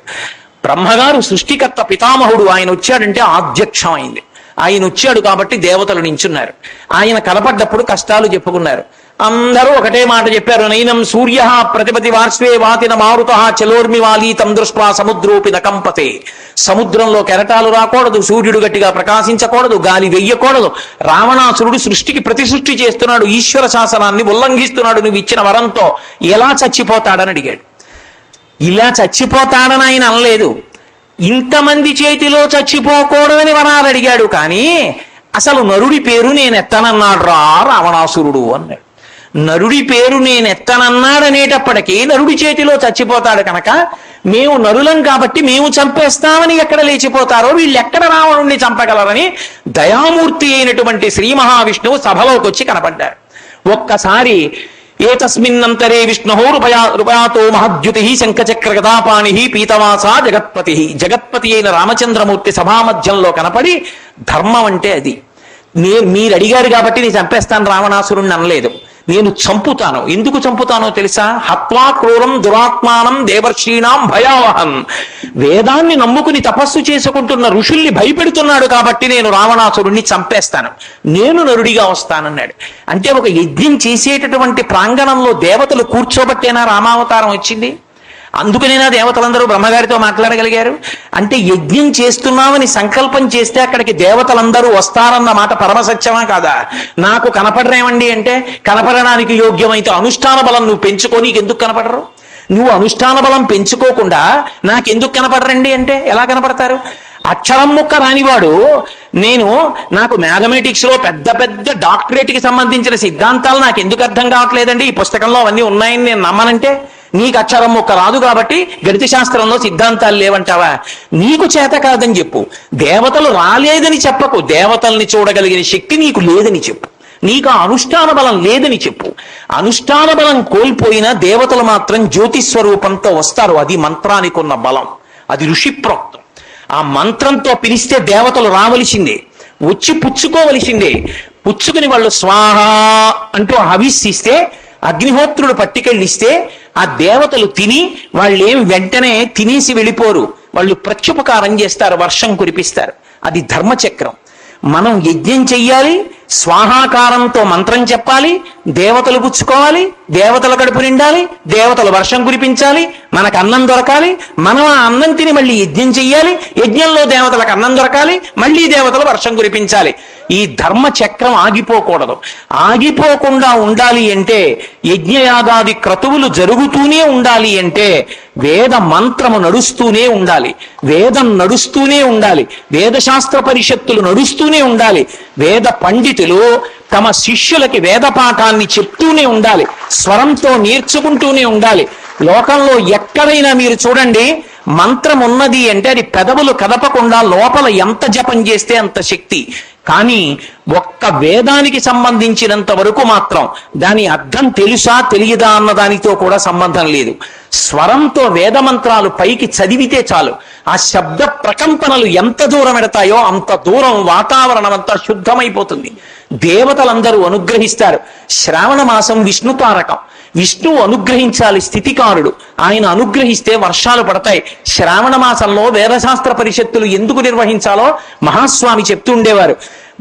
బ్రహ్మగారు సృష్టికర్త పితామహుడు, ఆయన వచ్చాడంటే ఆధ్యక్షమైంది. ఆయన వచ్చాడు కాబట్టి దేవతలు నించున్నారు. ఆయన కనపడ్డప్పుడు కష్టాలు చెప్పుకున్నారు. అందరూ ఒకటే మాట చెప్పారు, నైనం సూర్య ప్రతిపతి వార్ష్వే వాతిన మారుత చలోర్మివాలీతం దృష్ట్వా సముద్రోపి నకంపతే. సముద్రంలో కెరటాలు రాకూడదు, సూర్యుడు గట్టిగా ప్రకాశించకూడదు, గాలి వెయ్యకూడదు. రావణాసురుడు సృష్టికి ప్రతి సృష్టి చేస్తున్నాడు, ఈశ్వర శాసనాన్ని ఉల్లంఘిస్తున్నాడు, నువ్వు ఇచ్చిన వరంతో ఎలా చచ్చిపోతాడని అడిగాడు. ఇలా చచ్చిపోతాడని ఆయన అనలేదు, ఇంతమంది చేతిలో చచ్చిపోకూడదని వరాలు అడిగాడు. కానీ అసలు నరుడి పేరు నేను ఎత్తనన్నాడు రా రావణాసురుడు అన్నాడు. నరుడి పేరు నేను ఎత్తనన్నాడనేటప్పటికీ నరుడి చేతిలో చచ్చిపోతాడు కనుక మేము నరులం కాబట్టి మేము చంపేస్తామని ఎక్కడ లేచిపోతారో వీళ్ళు ఎక్కడ రావణుణ్ణి చంపగలరని దయామూర్తి అయినటువంటి శ్రీ మహావిష్ణువు సభలోకి వచ్చి కనపడ్డారు. ఒక్కసారి ఏతస్మిన్నంతరే విష్ణు రూపయాతో మహద్యుతి శంఖచక్ర గదాపాణి పీతవాస జగత్పతి. జగత్పతి అయిన రామచంద్రమూర్తి సభామధ్యంలో కనపడి, ధర్మం అంటే అది. మీరు అడిగారు కాబట్టి నేను చంపేస్తాను రావణాసురుణ్ణి అనలేదు, నేను చంపుతాను. ఎందుకు చంపుతానో తెలుసా? హత్వా క్రూరం దురాత్మానం దేవర్షీణాం భయావహం. వేదాన్ని నమ్ముకుని తపస్సు చేసుకుంటున్న ఋషుల్ని భయపెడుతున్నాడు కాబట్టి నేను రావణాసురుణ్ణి చంపేస్తాను, నేను నరుడిగా వస్తానన్నాడు. అంటే ఒక యజ్ఞం చేసేటటువంటి ప్రాంగణంలో దేవతలు కూర్చోబట్టేనా రామావతారం వచ్చింది? అందుకనేనా దేవతలందరూ బ్రహ్మగారితో మాట్లాడగలిగారు? అంటే యజ్ఞం చేస్తున్నామని సంకల్పం చేస్తే అక్కడికి దేవతలందరూ వస్తారన్న మాట పరమసత్యమా కాదా? నాకు కనపడరేమండి అంటే, కనపడడానికి యోగ్యమైతే అనుష్ఠాన బలం నువ్వు పెంచుకో, నీకు ఎందుకు కనపడరు? నువ్వు అనుష్ఠాన బలం పెంచుకోకుండా నాకెందుకు కనపడరండి అంటే ఎలా కనపడతారు? అక్షరం ముక్క రానివాడు నాకు మ్యాథమెటిక్స్ లో పెద్ద పెద్ద డాక్టరేట్కి సంబంధించిన సిద్ధాంతాలు నాకు ఎందుకు అర్థం కావట్లేదండి, ఈ పుస్తకంలో అవన్నీ ఉన్నాయని నేను నమ్మనంటే, నీకు అక్షరం ముక్క రాదు కాబట్టి గణిత శాస్త్రంలో సిద్ధాంతాలు లేవంటావా? నీకు చేత కాదని చెప్పు. దేవతలు రాలేదని చెప్పకు, దేవతల్ని చూడగలిగిన శక్తి నీకు లేదని చెప్పు, నీకు అనుష్ఠాన బలం లేదని చెప్పు. అనుష్ఠాన బలం కోల్పోయిన దేవతలు మాత్రం జ్యోతి స్వరూపంతో వస్తారు. అది మంత్రానికి ఉన్న బలం, అది ఋషి ప్రోక్తం. ఆ మంత్రంతో పిలిస్తే దేవతలు రావలసిందే, వచ్చి పుచ్చుకోవలసిందే. పుచ్చుకుని వాళ్ళు స్వాహ అంటూ హవిస్సిస్తే, అగ్నిహోత్రుడు పట్టికెళ్ళిస్తే ఆ దేవతలు తిని వాళ్ళేం వెంటనే తినేసి వెళ్ళిపోరు, వాళ్ళు ప్రత్యుపకారం చేస్తారు, వర్షం కురిపిస్తారు. అది ధర్మచక్రం. మనం యజ్ఞం చెయ్యాలి, స్వాహాకారంతో మంత్రం చెప్పాలి, దేవతలు పుచ్చుకోవాలి, దేవతల కడుపు నిండాలి, దేవతలు వర్షం కురిపించాలి, మనకు అన్నం దొరకాలి, మనం ఆ అన్నం తిని మళ్ళీ యజ్ఞం చెయ్యాలి, యజ్ఞంలో దేవతలకు అన్నం దొరకాలి, మళ్ళీ దేవతలు వర్షం కురిపించాలి. ఈ ధర్మ చక్రం ఆగిపోకూడదు. ఆగిపోకుండా ఉండాలి అంటే, యజ్ఞయాగాది క్రతువులు జరుగుతూనే ఉండాలి అంటే వేద మంత్రము నడుస్తూనే ఉండాలి, వేదం నడుస్తూనే ఉండాలి, వేదశాస్త్ర పరిషత్తులు నడుస్తూనే ఉండాలి, వేద పండితులు తమ శిష్యులకి వేద పాఠాన్ని చెప్తూనే ఉండాలి, స్వరంతో నేర్చుకుంటూనే ఉండాలి. లోకంలో ఎక్కడైనా మీరు చూడండి, మంత్రం ఉన్నది అంటే అది పెదవులు కదపకుండా లోపల ఎంత జపం చేస్తే అంత శక్తి. కానీ ఒక్క వేదానికి సంబంధించినంత వరకు మాత్రం దాని అర్థం తెలుసా తెలియదా అన్న దానితో కూడా సంబంధం లేదు. స్వరంతో వేదమంత్రాలు పైకి చదివితే చాలు ఆ శబ్ద ప్రకంపనలు ఎంత దూరం ఎడతాయో అంత దూరం వాతావరణం అంతా శుద్ధమైపోతుంది. దేవతలందరూ అనుగ్రహిస్తారు. శ్రావణ మాసం విష్ణు తారకం. విష్ణువు అనుగ్రహించాలి, స్థితికారుడు. ఆయన అనుగ్రహిస్తే వర్షాలు పడతాయి. శ్రావణ మాసంలో వేదశాస్త్ర పరిషత్తులు ఎందుకు నిర్వహించాలో మహాస్వామి చెప్తూ ఉండేవారు.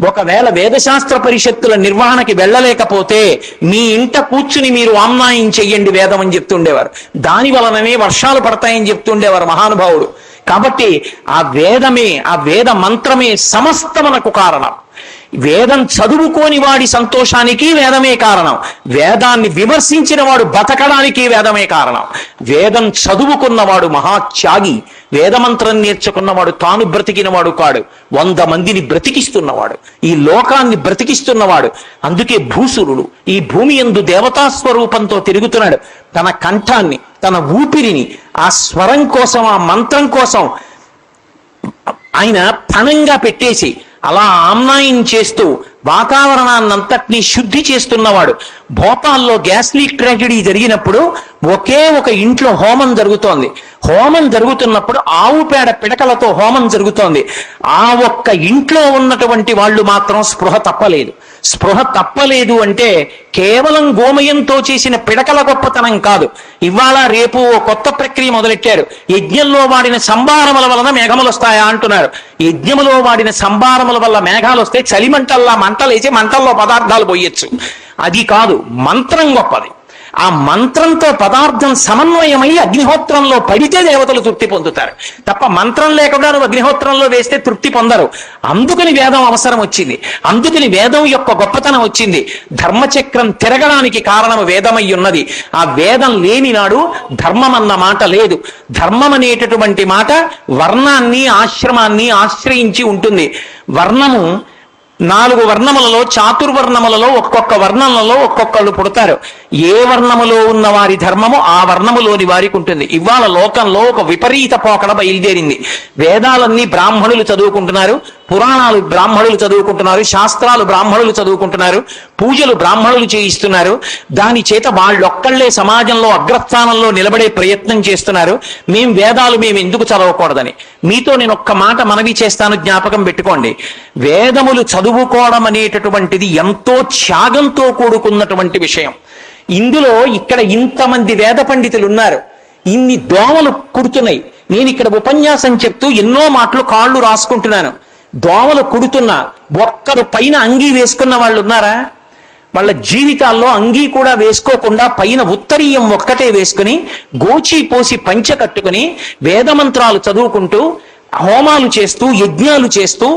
ఒకవేళ వేదశాస్త్ర పరిషత్తుల నిర్వహణకి వెళ్ళలేకపోతే మీ ఇంట కూర్చుని మీరు ఆమ్నాయం చెయ్యండి వేదం అని చెప్తుండేవారు. దాని వలననే వర్షాలు పడతాయని చెప్తుండేవారు మహానుభావుడు. కాబట్టి ఆ వేదమే, ఆ వేద మంత్రమే సమస్తమునకు కారణం. వేదం చదువుకోని వాడి సంతోషానికి వేదమే కారణం. వేదాన్ని విమర్శించిన వాడు బతకడానికి వేదమే కారణం. వేదం చదువుకున్నవాడు మహాత్యాగి. వేదమంత్రం నేర్చుకున్నవాడు తాను బ్రతికినవాడు కాడు, 100 మందిని బ్రతికిస్తున్నవాడు, ఈ లోకాన్ని బ్రతికిస్తున్నవాడు. అందుకే భూసురుడు ఈ భూమి యందు దేవతా స్వరూపంతో తిరుగుతున్నాడు. తన కంఠాన్ని, తన ఊపిరిని ఆ స్వరం కోసం, ఆ మంత్రం కోసం ఆయన పణంగా పెట్టేసి అలా ఆమ్నాయం చేస్తూ వాతావరణాన్నంతటినీ శుద్ధి చేస్తున్నవాడు. భోపాల్లో గ్యాస్ లీక్ ట్రాజెడీ జరిగినప్పుడు ఒకే ఒక ఇంట్లో హోమం జరుగుతోంది. హోమం జరుగుతున్నప్పుడు ఆవు పేడ పిడకలతో హోమం జరుగుతోంది. ఆ ఒక్క ఇంట్లో ఉన్నటువంటి వాళ్ళు మాత్రం స్పృహ తప్పలేదు. స్పృహ తప్పలేదు అంటే కేవలం గోమయంతో చేసిన పిడకల గొప్పతనం కాదు. ఇవాళ రేపు ఓ కొత్త ప్రక్రియ మొదలెట్టారు. యజ్ఞంలో వాడిన సంభారముల వలన మేఘములు వస్తాయా అంటున్నారు. యజ్ఞములో వాడిన సంభారముల వల్ల మేఘాలు వస్తే చలిమంటల్లా మంటలేసి మంటల్లో పదార్థాలు పోయొచ్చు. అది కాదు, మంత్రం గొప్పది. ఆ మంత్రంతో పదార్థం సమన్వయమై అగ్నిహోత్రంలో పడితే దేవతలు తృప్తి పొందుతారు తప్ప మంత్రం లేకుండా నువ్వు అగ్నిహోత్రంలో వేస్తే తృప్తి పొందరు. అందుకని వేదం అవసరం వచ్చింది. అందుకని వేదం యొక్క గొప్పతనం వచ్చింది. ధర్మచక్రం తిరగడానికి కారణం వేదమై ఉన్నది. ఆ వేదం లేని నాడు ధర్మం అన్న మాట లేదు. ధర్మం అనేటటువంటి మాట వర్ణాన్ని, ఆశ్రమాన్ని ఆశ్రయించి ఉంటుంది. వర్ణము 4 వర్ణములలో, చాతుర్వర్ణములలో ఒక్కొక్క వర్ణములలో ఒక్కొక్కళ్ళు పుడతారు. ఏ వర్ణములో ఉన్న వారి ధర్మము ఆ వర్ణములోని వారికి ఉంటుంది. ఇవాళ లోకంలో ఒక విపరీత పోకడ బయలుదేరింది. వేదాలన్నీ బ్రాహ్మణులు చదువుకుంటున్నారు, పురాణాలు బ్రాహ్మణులు చదువుకుంటున్నారు, శాస్త్రాలు బ్రాహ్మణులు చదువుకుంటున్నారు, పూజలు బ్రాహ్మణులు చేయిస్తున్నారు. దాని చేత వాళ్ళొక్కళ్లే సమాజంలో అగ్రస్థానంలో నిలబడే ప్రయత్నం చేస్తున్నారు. వేదాలు మేము ఎందుకు చదవకూడదని. మీతో నేను ఒక్క మాట మనవి చేస్తాను, జ్ఞాపకం పెట్టుకోండి. వేదములు చదువుకోవడం అనేటటువంటిది ఎంతో త్యాగంతో కూడుకున్నటువంటి విషయం. ఇందులో ఇక్కడ ఇంతమంది వేద పండితులు ఉన్నారు, ఇన్ని దోమలు కుడుతున్నాయి. నేను ఇక్కడ ఉపన్యాసం చెప్తూ ఎన్నో మాటలు కాళ్ళు రాసుకుంటున్నాను. దోమలు కుడుతున్నా ఒక్కరు పైన అంగీ వేసుకున్న వాళ్ళు ఉన్నారా? వాళ్ళ జీవితాల్లో అంగీ కూడా వేసుకోకుండా పైన ఉత్తరీయం ఒక్కటే వేసుకుని గోచి పోసి పంచ కట్టుకుని వేదమంత్రాలు చదువుకుంటూ హోమాలు చేస్తూ యజ్ఞాలు చేస్తూ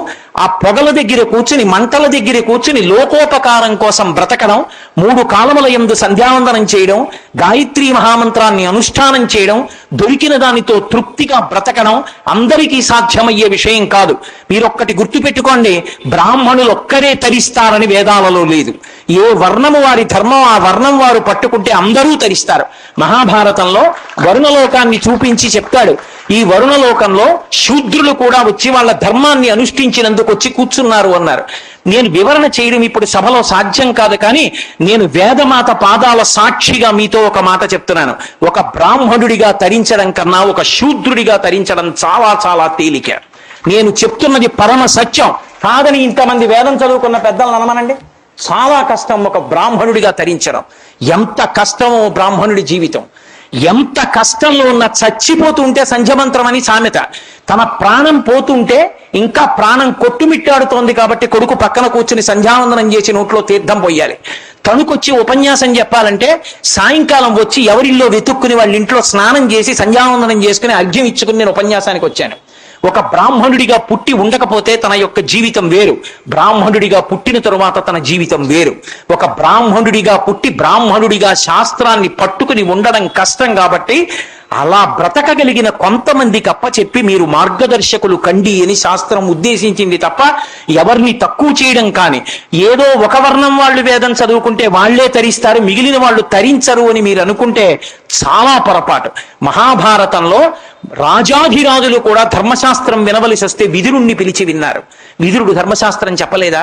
ఆ పొగల దగ్గర కూర్చుని, మంటల దగ్గర కూర్చుని లోకోపకారం కోసం బ్రతకడం, 3 కాలముల యందు సంధ్యావందనం చేయడం, గాయత్రీ మహామంత్రాన్ని అనుష్ఠానం చేయడం, దొరికిన దానితో తృప్తిగా బ్రతకడం అందరికీ సాధ్యమయ్యే విషయం కాదు. మీరొక్కటి గుర్తుపెట్టుకోండి, బ్రాహ్మణులు ఒక్కరే తరిస్తారని వేదాలలో లేదు. ఏ వర్ణము వారి ధర్మం ఆ వర్ణం వారు పట్టుకుంటే అందరూ తరిస్తారు. మహాభారతంలో వరుణలోకాన్ని చూపించి చెప్తాడు, ఈ వరుణలోకంలో శూద్రులు కూడా వచ్చి వాళ్ళ ధర్మాన్ని అనుష్ఠించినందుకు వచ్చి కూర్చున్నారు అన్నారు. నేను వివరణ చేయడం ఇప్పుడు సభలో సాధ్యం కాదు, కానీ నేను వేదమాత పాదాల సాక్షిగా మీతో ఒక మాట చెప్తున్నాను. ఒక బ్రాహ్మణుడిగా తరించడం కన్నా ఒక శూద్రుడిగా తరించడం చాలా చాలా తేలిక. నేను చెప్తున్నది పరమ సత్యం కాదని ఇంతమంది వేదం చదువుకున్న పెద్దలను అనమనండి. చాలా కష్టం ఒక బ్రాహ్మణుడిగా తరించడం. ఎంత కష్టమో బ్రాహ్మణుడి జీవితం. ఎంత కష్టంలో ఉన్న చచ్చిపోతుంటే సంధ్యమంత్రం అని సామెత. తన ప్రాణం పోతుంటే ఇంకా ప్రాణం కొట్టుమిట్టాడుతోంది కాబట్టి కొడుకు పక్కన కూర్చుని సంధ్యావందనం చేసి నోట్లో తీర్థం పోయాలి. తణుకొచ్చి ఉపన్యాసం చెప్పాలంటే సాయంకాలం వచ్చి ఎవరిల్లో వెతుక్కుని వాళ్ళ ఇంట్లో స్నానం చేసి సంధ్యావందనం చేసుకుని అర్ఘ్యం ఇచ్చుకుని నేను ఉపన్యాసానికి వచ్చాను. ఒక బ్రాహ్మణుడిగా పుట్టి ఉండకపోతే తన యొక్క జీవితం వేరు, బ్రాహ్మణుడిగా పుట్టిన తరువాత తన జీవితం వేరు. ఒక బ్రాహ్మణుడిగా పుట్టి బ్రాహ్మణుడిగా శాస్త్రాన్ని పట్టుకుని ఉండడం కష్టం కాబట్టి అలా బ్రతకగలిగిన కొంతమందికి అప్పచెప్పి మీరు మార్గదర్శకులు కండి అని శాస్త్రం ఉద్దేశించింది తప్ప ఎవరిని తక్కువ చేయడం కానీ, ఏదో ఒక వర్ణం వాళ్ళు వేదం చదువుకుంటే వాళ్లే తరిస్తారు మిగిలిన వాళ్ళు తరించరు అని మీరు అనుకుంటే చాలా పొరపాటు. మహాభారతంలో రాజాధిరాజులు కూడా ధర్మశాస్త్రం వినవలసి వస్తే విదురుణ్ణి పిలిచి విన్నారు. విదురుడు ధర్మశాస్త్రం చెప్పలేదా?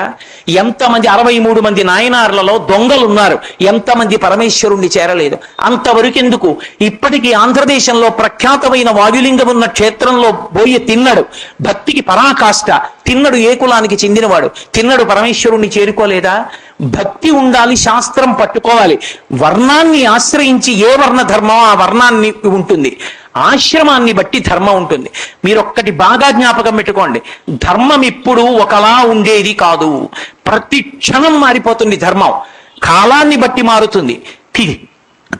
ఎంతమంది 63 మంది నాయనార్లలో దొంగలు ఉన్నారు, ఎంతమంది పరమేశ్వరుణ్ణి చేరలేదు? అంతవరకు ఎందుకు? ఇప్పటికీ ఆంధ్రదేశంలో ప్రఖ్యాతమైన వాయులింగం ఉన్న క్షేత్రంలో పోయి తిన్నడు, భక్తికి పరాకాష్ట. తిన్నడు ఏ కులానికి చెందినవాడు? తిన్నడు పరమేశ్వరుణ్ణి చేరుకోలేదా? భక్తి ఉండాలి, శాస్త్రం పట్టుకోవాలి. వర్ణాన్ని ఆశ్రయించి ఏ వర్ణ ధర్మం ఆ వర్ణాన్ని ఉంటుంది. ఆశ్రమాన్ని బట్టి ధర్మం ఉంటుంది. మీరు ఒక్కటి బాగా జ్ఞాపకం పెట్టుకోండి, ధర్మం ఇప్పుడు ఒకలా ఉండేది కాదు. ప్రతి క్షణం మారిపోతుంది ధర్మం. కాలాన్ని బట్టి మారుతుంది,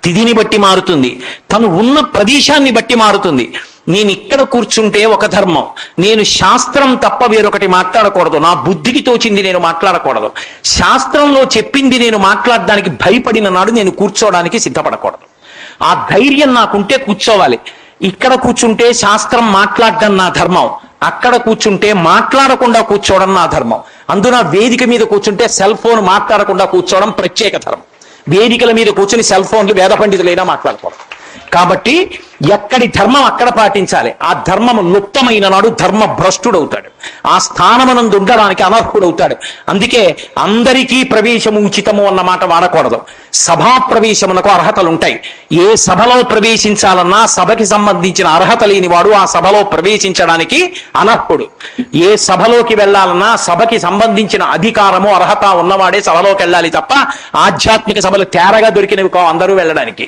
తిథిని బట్టి మారుతుంది, తను ఉన్న ప్రదేశాన్ని బట్టి మారుతుంది. నేను ఇక్కడ కూర్చుంటే ఒక ధర్మం, నేను శాస్త్రం తప్ప వేరొకటి మాట్లాడకూడదు, నా బుద్ధికి తోచింది నేను మాట్లాడకూడదు, శాస్త్రంలో చెప్పింది నేను మాట్లాడడానికి భయపడిన నాడు నేను కూర్చోవడానికి సిద్ధపడకూడదు. ఆ ధైర్యం నాకుంటే కూర్చోవాలి. ఇక్కడ కూర్చుంటే శాస్త్రం మాట్లాడడం నా ధర్మం, అక్కడ కూర్చుంటే మాట్లాడకుండా కూర్చోవడం నా ధర్మం. అందున వేదిక మీద కూర్చుంటే సెల్ ఫోన్ మాట్లాడకుండా కూర్చోవడం ప్రత్యేక ధర్మం. వేదికల మీద కూర్చుని సెల్ ఫోన్లు వేద పండితులైనా మాట్లాడకూడదు. కాబట్టి ఎక్కడి ధర్మం అక్కడ పాటించాలి. ఆ ధర్మం లుప్తమైన నాడు ధర్మ భ్రష్టుడవుతాడు, ఆ స్థానమనందు ఉండడానికి అనర్హుడవుతాడు. అందుకే అందరికీ ప్రవేశము ఉచితము అన్న మాట వాడకూడదు. సభా ప్రవేశమునకు అర్హతలు ఉంటాయి. ఏ సభలో ప్రవేశించాలన్నా సభకి సంబంధించిన అర్హత లేనివాడు ఆ సభలో ప్రవేశించడానికి అనర్హుడు. ఏ సభలోకి వెళ్ళాలన్నా సభకి సంబంధించిన అధికారము అర్హత ఉన్నవాడే సభలోకి వెళ్ళాలి తప్ప ఆధ్యాత్మిక సభలు తేరగా దొరికినవి అందరూ వెళ్ళడానికి.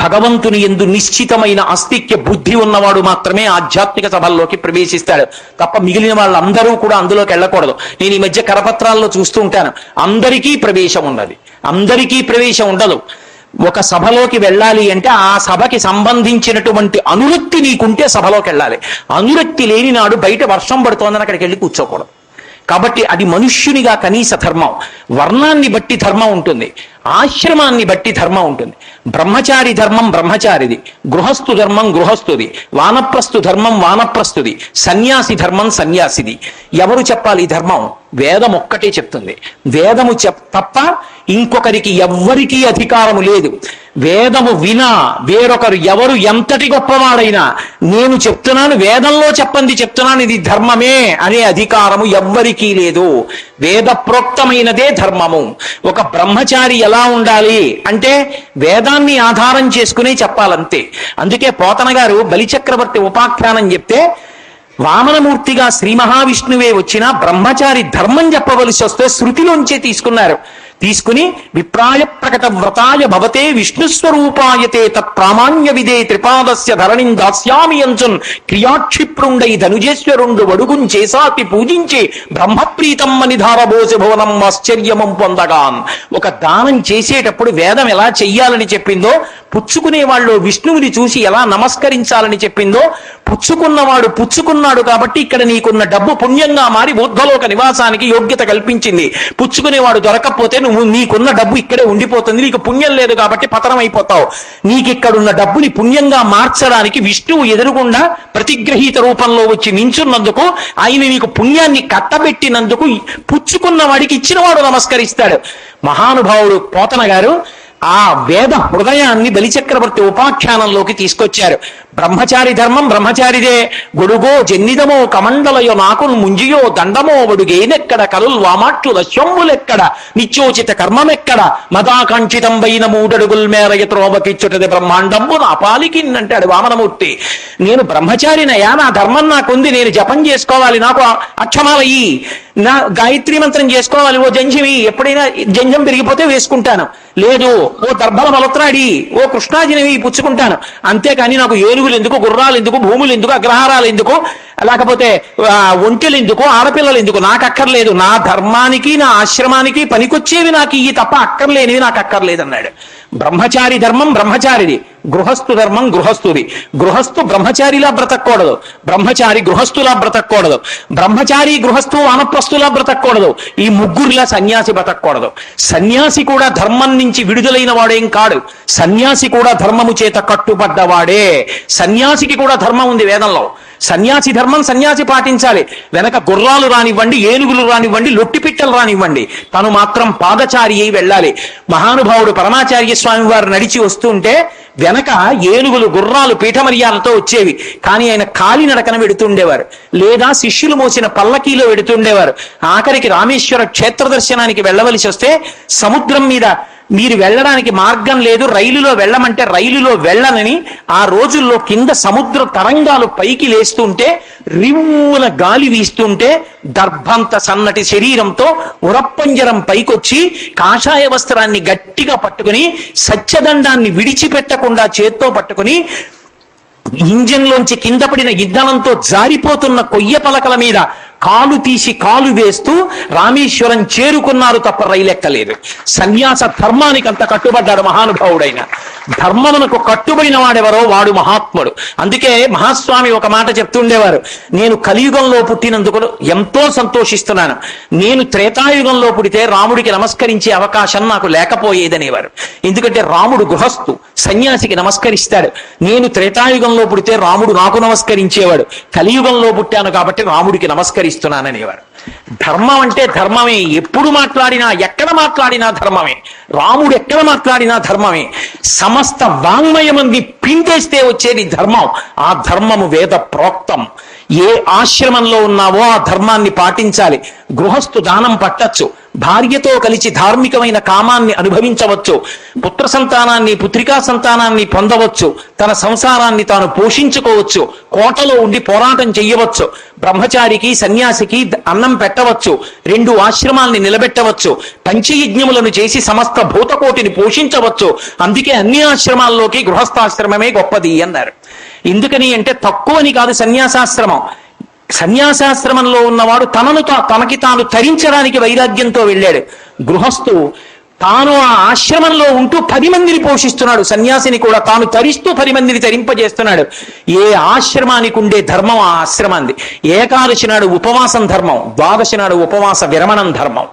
భగవంతుని యందు నిశ్చితమైన అస్తిక్య బుద్ధి ఉన్నవాడు మాత్రమే ఆధ్యాత్మిక సభల్లోకి ప్రవేశిస్తాడు తప్ప మిగిలిన వాళ్ళందరూ కూడా అందులోకి వెళ్ళకూడదు. నేను ఈ మధ్య కరపత్రాల్లో చూస్తూ ఉంటాను, అందరికీ ప్రవేశం ఉన్నది, అందరికీ ప్రవేశం ఉండదు. ఒక సభలోకి వెళ్ళాలి అంటే ఆ సభకి సంబంధించినటువంటి అనురక్తి నీకుంటే సభలోకి వెళ్ళాలి. అనురక్తి లేని నాడు బయట వర్షం పడుతోందని అక్కడికి వెళ్ళి కూర్చోకూడదు. కాబట్టి అది మనుష్యునిగా కనీస ధర్మం. వర్ణాన్ని బట్టి ధర్మం ఉంటుంది, ఆశ్రమాన్ని బట్టి ధర్మం ఉంటుంది. బ్రహ్మచారి ధర్మం బ్రహ్మచారిది, గృహస్థు ధర్మం గృహస్థుది, వానప్రస్థు ధర్మం వానప్రస్థుది, సన్యాసి ధర్మం సన్యాసిది. ఎవరు చెప్పాలి ఈ ధర్మం? వేదం ఒక్కటే చెప్తుంది. వేదము తప్ప ఇంకొకరికి ఎవ్వరికీ అధికారము లేదు. వేదము వినా వేరొకరు ఎవరు ఎంతటి గొప్పవాడైనా నేను చెప్తున్నాను, వేదంలో చెప్పండి చెప్తున్నాను, ఇది ధర్మమే అనే అధికారము ఎవ్వరికీ లేదు. వేద ప్రోక్తమైనదే ధర్మము. ఒక బ్రహ్మచారి ఎలా ఉండాలి అంటే వేదాన్ని ఆధారం చేసుకునే చెప్పాలంతే. అందుకే పోతన గారు బలిచక్రవర్తి ఉపాఖ్యానం చెప్తే వామనమూర్తిగా శ్రీ మహావిష్ణువే వచ్చినా బ్రహ్మచారి ధర్మం చెప్పవలసి వస్తే శృతిలోంచే తీసుకున్నారు. తీసుకుని విప్రాయ ప్రకట వ్రతాయ భవతే విష్ణుస్వరూపాయతే తత్ప్రామాణ్య విదే త్రిపాదస్య ధరణిం దాస్యామి అంచున్ క్రియాక్షిప్రుండై ధనుజేశ్వరుండు వడుగుం చేసాతి పూజించి బ్రహ్మప్రీతం అని ధారబోసి భువనం ఆశ్చర్యమం పొందగాన్. ఒక దానం చేసేటప్పుడు వేదం ఎలా చెయ్యాలని చెప్పిందో, పుచ్చుకునే వాళ్ళు విష్ణువుని చూసి ఎలా నమస్కరించాలని చెప్పిందో, పుచ్చుకున్నవాడు పుచ్చుకున్నాడు కాబట్టి ఇక్కడ నీకున్న డబ్బు పుణ్యంగా మారి ఊర్ధ్వలోక నివాసానికి యోగ్యత కల్పించింది. పుచ్చుకునేవాడు దొరకకపోతే నీకున్న డబ్బు ఇక్కడే ఉండిపోతుంది, నీకు పుణ్యం లేదు కాబట్టి పతనం అయిపోతావు. నీకు ఇక్కడున్న డబ్బుని పుణ్యంగా మార్చడానికి విష్ణువు ఎదురుగుండా ప్రతిగ్రహీత రూపంలో వచ్చి నించున్నందుకు, ఆయన నీకు పుణ్యాన్ని కట్టబెట్టినందుకు పుచ్చుకున్న వాడికి ఇచ్చినవాడు నమస్కరిస్తాడు. మహానుభావుడు పోతన గారు ఆ వేద హృదయాన్ని బలిచక్రవర్తి ఉపాఖ్యానంలోకి తీసుకొచ్చారు. బ్రహ్మచారి ధర్మం బ్రహ్మచారిదే. గొడుగో జన్నిదమో కమండలయో నాకుల్ ముంజియో దండమో వడుగేనెక్కడ కలుల్ వామాట్లు లశ్వంబులెక్కడ నిత్యోచిత కర్మమెక్కడ మదాకాంక్షితంబైన మూడడుగుల్ మేరయ త్రోవకిచ్చుటది బ్రహ్మాండంబు నా పాలికి అంటాడు వామనమూర్తి. నేను బ్రహ్మచారినయా, నా ధర్మం నాకుంది, నేను జపం చేసుకోవాలి, నాకు అక్షమాలయ్యి, నా గాయత్రీ మంత్రం చేసుకోవాలి, ఓ జంజమి ఎప్పుడైనా జంజం పెరిగిపోతే వేసుకుంటాను, లేదు ఓ దర్భల మలత్రాడి ఓ కృష్ణాజినవి పుచ్చుకుంటాను. అంతేకాని నాకు ఏనుగులు ఎందుకు, గుర్రాలు ఎందుకు, భూములు ఎందుకు, అగ్రహారాలు ఎందుకు, లేకపోతే ఒంటెలు ఎందుకు, ఆడపిల్లలు ఎందుకు, నాకు అక్కర్లేదు. నా ధర్మానికి నా ఆశ్రమానికి పనికొచ్చేవి నాకు ఇవి తప్ప అక్కర్లేనివి నాకు అక్కర్లేదన్నాడు. బ్రహ్మచారి ధర్మం బ్రహ్మచారిది, గృహస్థు ధర్మం గృహస్థుది. గృహస్థు బ్రహ్మచారిలా బ్రతకూడదు, బ్రహ్మచారి గృహస్థులా బ్రతకూడదు, బ్రహ్మచారి గృహస్థు వానప్రస్థులా బ్రతకూడదు, ఈ ముగ్గురిలా సన్యాసి బ్రతకూడదు. సన్యాసి కూడా ధర్మం నుంచి విడుదలైన వాడేం కాడు, సన్యాసి కూడా ధర్మము చేత కట్టుబడ్డవాడే. సన్యాసికి కూడా ధర్మం ఉంది వేదంలో. సన్యాసి ధర్మం సన్యాసి పాటించాలి. వెనక గుర్రాలు రానివ్వండి, ఏనుగులు రానివ్వండి, లొట్టిపిట్టలు రానివ్వండి, తను మాత్రం పాదచారి అయి వెళ్ళాలి. మహానుభావుడు పరమాచార్య స్వామి వారు నడిచి వస్తుంటే వెనక ఏనుగులు, గుర్రాలు పీఠమర్యాలతో వచ్చేవి, కానీ ఆయన కాలినడకన వెడుతుండేవారు, లేదా శిష్యులు మోసిన పల్లకీలో వెడుతుండేవారు. ఆఖరికి రామేశ్వర క్షేత్ర దర్శనానికి వెళ్ళవలసి వస్తే సముద్రం మీద మీరు వెళ్ళడానికి మార్గం లేదు, రైలులో వెళ్ళమంటే రైలులో వెళ్ళనని ఆ రోజుల్లో కింద సముద్ర తరంగాలు పైకి లేస్తుంటే, రివ్వున గాలి వీస్తుంటే దర్భంత సన్నటి శరీరంతో ఉరప్పంజరం పైకొచ్చి కాషాయ వస్త్రాన్ని గట్టిగా పట్టుకుని సత్యదండాన్ని విడిచిపెట్టకుండా చేత్తో పట్టుకుని ఇంజన్లోంచి కింద పడిన ఇంధనంతో జారిపోతున్న కొయ్య పలకల మీద కాలు తీసి కాలు వేస్తూ రామేశ్వరం చేరుకున్నారు తప్ప రైలెక్కలేదు. సన్యాస ధర్మానికి అంత కట్టుబడ్డాడు మహానుభావుడైన. ధర్మమునకు కట్టుబడిన వాడెవరో వాడు మహాత్ముడు. అందుకే మహాస్వామి ఒక మాట చెప్తుండేవారు, నేను కలియుగంలో పుట్టినందుకు ఎంతో సంతోషిస్తున్నాను, నేను త్రేతాయుగంలో పుడితే రాముడికి నమస్కరించే అవకాశం నాకు లేకపోయేదనేవారు. ఎందుకంటే రాముడు గృహస్థు, సన్యాసికి నమస్కరిస్తాడు. నేను త్రేతాయుగంలో పుడితే రాముడు నాకు నమస్కరించేవాడు, కలియుగంలో పుట్టాను కాబట్టి రాముడికి నమస్కరిస్తున్నాననేవారు. ధర్మం అంటే ధర్మమే, ఎప్పుడు మాట్లాడినా ఎక్కడ మాట్లాడినా ధర్మమే, రాముడు ఎక్కడ మాట్లాడినా ధర్మమే. సమస్త వాంగ్మయమంది పిండేస్తే వచ్చేది ధర్మం. ఆ ధర్మము వేద ప్రోక్తం. ఏ ఆశ్రమంలో ఉన్నావో ఆ ధర్మాన్ని పాటించాలి. గృహస్థు దానం పట్టచ్చు, భార్యతో కలిసి ధార్మికమైన కామాన్ని అనుభవించవచ్చు, పుత్ర సంతానాన్ని పుత్రికా సంతానాన్ని పొందవచ్చు, తన సంసారాన్ని తాను పోషించుకోవచ్చు, కోటలో ఉండి పోరాటం చెయ్యవచ్చు, బ్రహ్మచారికి సన్యాసికి అన్నం పెట్టవచ్చు, 2 ఆశ్రమాల్ని నిలబెట్టవచ్చు, పంచయజ్ఞములను చేసి సమస్త భూతకోటిని పోషించవచ్చు. అందుకే అన్ని ఆశ్రమాల్లోకి గృహస్థాశ్రమమే గొప్పది అన్నారు. ఎందుకని అంటే తక్కువని కాదు సన్యాసాశ్రమం. సన్యాసాశ్రమంలో ఉన్నవాడు తనకి తాను తరించడానికి వైరాగ్యంతో వెళ్ళాడు. గృహస్థు తాను ఆ ఆశ్రమంలో ఉంటూ 10 మందిని పోషిస్తున్నాడు. సన్యాసిని కూడా తాను తరిస్తూ 10 మందిని తరింపజేస్తున్నాడు. ఏ ఆశ్రమానికి ఉండే ధర్మం ఆ ఆశ్రమాంది. ఏకాదశి నాడు ఉపవాసం ధర్మం, ద్వాదశి నాడు ఉపవాస విరమణం ధర్మం.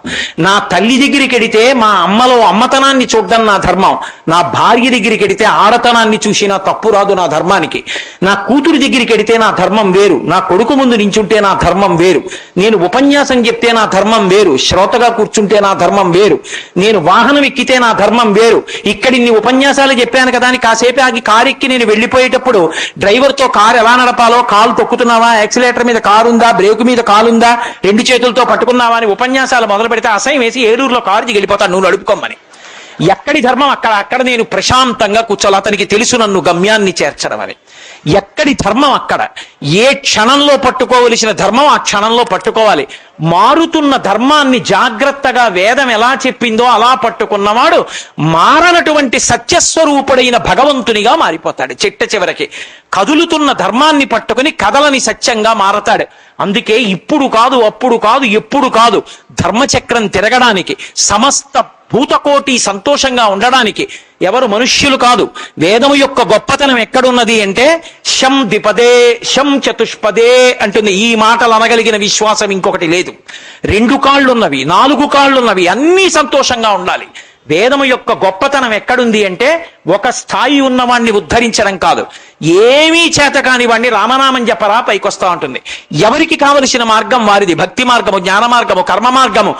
నా తల్లి దగ్గరికి వెడితే మా అమ్మలో అమ్మతనాన్ని చూడడం నా ధర్మం, నా భార్య దగ్గరికి వెడితే ఆడతనాన్ని చూసినా తప్పు రాదు నా ధర్మానికి. నా కూతురు దగ్గరికి వెడితే నా ధర్మం వేరు, నా కొడుకు ముందు నించుంటే నా ధర్మం వేరు, నేను ఉపన్యాసం చెప్తే నా ధర్మం వేరు, శ్రోతగా కూర్చుంటే నా ధర్మం వేరు, నేను వాహనం ఎక్కితే నా ధర్మం వేరు. ఇక్కడ ఇన్ని ఉపన్యాసాలు చెప్పాను కదా అని కాసేపు ఆగి కారు ఎక్కి నేను వెళ్ళిపోయేటప్పుడు డ్రైవర్తో కారు ఎలా నడపాలో, కాలు తొక్కుతున్నావా, యాక్సిలేటర్ మీద కారుందా, బ్రేకు మీద కాలుందా, 2 చేతులతో పట్టుకున్నావా అని ఉపన్యాసాలు మొదలు పెడితే అసహ్యం వేసి ఏలూరులో కారు దిగి వెళ్ళిపోతాను, నువ్వు నడుపుకోమని. ఎక్కడి ధర్మం అక్కడ నేను ప్రశాంతంగా కూర్చోాలి, అతనికి తెలుసు నన్ను గమ్యాన్ని చేర్చడం అని. ఎక్కడి ధర్మం అక్కడ. ఏ క్షణంలో పట్టుకోవలసిన ధర్మం ఆ క్షణంలో పట్టుకోవాలి. మారుతున్న ధర్మాన్ని జాగ్రత్తగా వేదం ఎలా చెప్పిందో అలా పట్టుకున్నవాడు మారనటువంటి సత్యస్వరూపుడైన భగవంతునిగా మారిపోతాడు. చిట్ట చివరికి కదులుతున్న ధర్మాన్ని పట్టుకుని కదలని సత్యంగా మారతాడు. అందుకే ఇప్పుడు కాదు, అప్పుడు కాదు, ఎప్పుడు కాదు, ధర్మచక్రం తిరగడానికి, సమస్త భూతకోటి సంతోషంగా ఉండడానికి ఎవరు మనుష్యులు కాదు. వేదము యొక్క గొప్పతనం ఎక్కడున్నది అంటే శం ద్విపదే శం చతుష్పదే అంటుంది. ఈ మాటలు అనగలిగిన విశ్వాసం ఇంకొకటి లేదు. 2 కాళ్ళున్నవి, 4 కాళ్ళున్నవి, అన్నీ సంతోషంగా ఉండాలి. వేదము యొక్క గొప్పతనం ఎక్కడుంది అంటే ఒక స్థాయి ఉన్నవాణ్ణి ఉద్ధరించడం కాదు, ఏమీ చేత కాని వాణ్ణి రామనామం చెప్పరా పైకొస్తా ఉంటుంది. ఎవరికి కావలసిన మార్గం వారిది, భక్తి మార్గము, జ్ఞాన మార్గము, కర్మ మార్గము,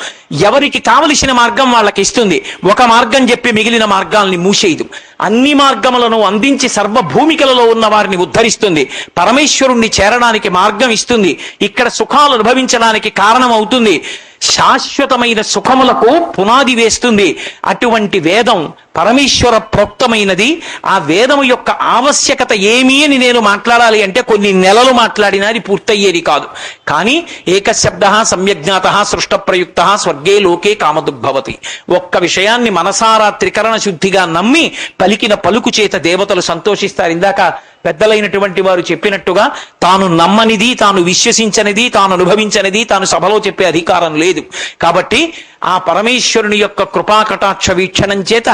ఎవరికి కావలసిన మార్గం వాళ్ళకి ఇస్తుంది. ఒక మార్గం చెప్పి మిగిలిన మార్గాల్ని మూసేయదు. అన్ని మార్గములను అందించి సర్వభూమికలలో ఉన్న వారిని ఉద్ధరిస్తుంది. పరమేశ్వరుణ్ణి చేరడానికి మార్గం ఇస్తుంది. ఇక్కడ సుఖాలు అనుభవించడానికి కారణం అవుతుంది. శాశ్వతమైన సుఖములకు పునాది వేస్తుంది. అటువంటి వేదం పరమేశ్వర ప్రోక్తమైనది. ఆ వేదము యొక్క ఆవశ్యకత ఏమీ అని నేను మాట్లాడాలి అంటే కొన్ని నెలలు మాట్లాడినా అది పూర్తయ్యేది కాదు. కానీ ఏకశబ్ద సమ్యజ్ఞాత సృష్ట ప్రయుక్త స్వర్గే లోకే కామదుగ్భవతి. ఒక్క విషయాన్ని మనసారా త్రికరణ శుద్ధిగా నమ్మి పలికిన పలుకు చేత దేవతలు సంతోషిస్తారు. ఇందాక పెద్దలైనటువంటి వారు చెప్పినట్టుగా తాను నమ్మనిది, తాను విశ్వసించనిది, తాను అనుభవించనిది తాను సభలో చెప్పే అధికారం లేదు. కాబట్టి ఆ పరమేశ్వరుని యొక్క కృపాకటాక్ష వీక్షణం చేత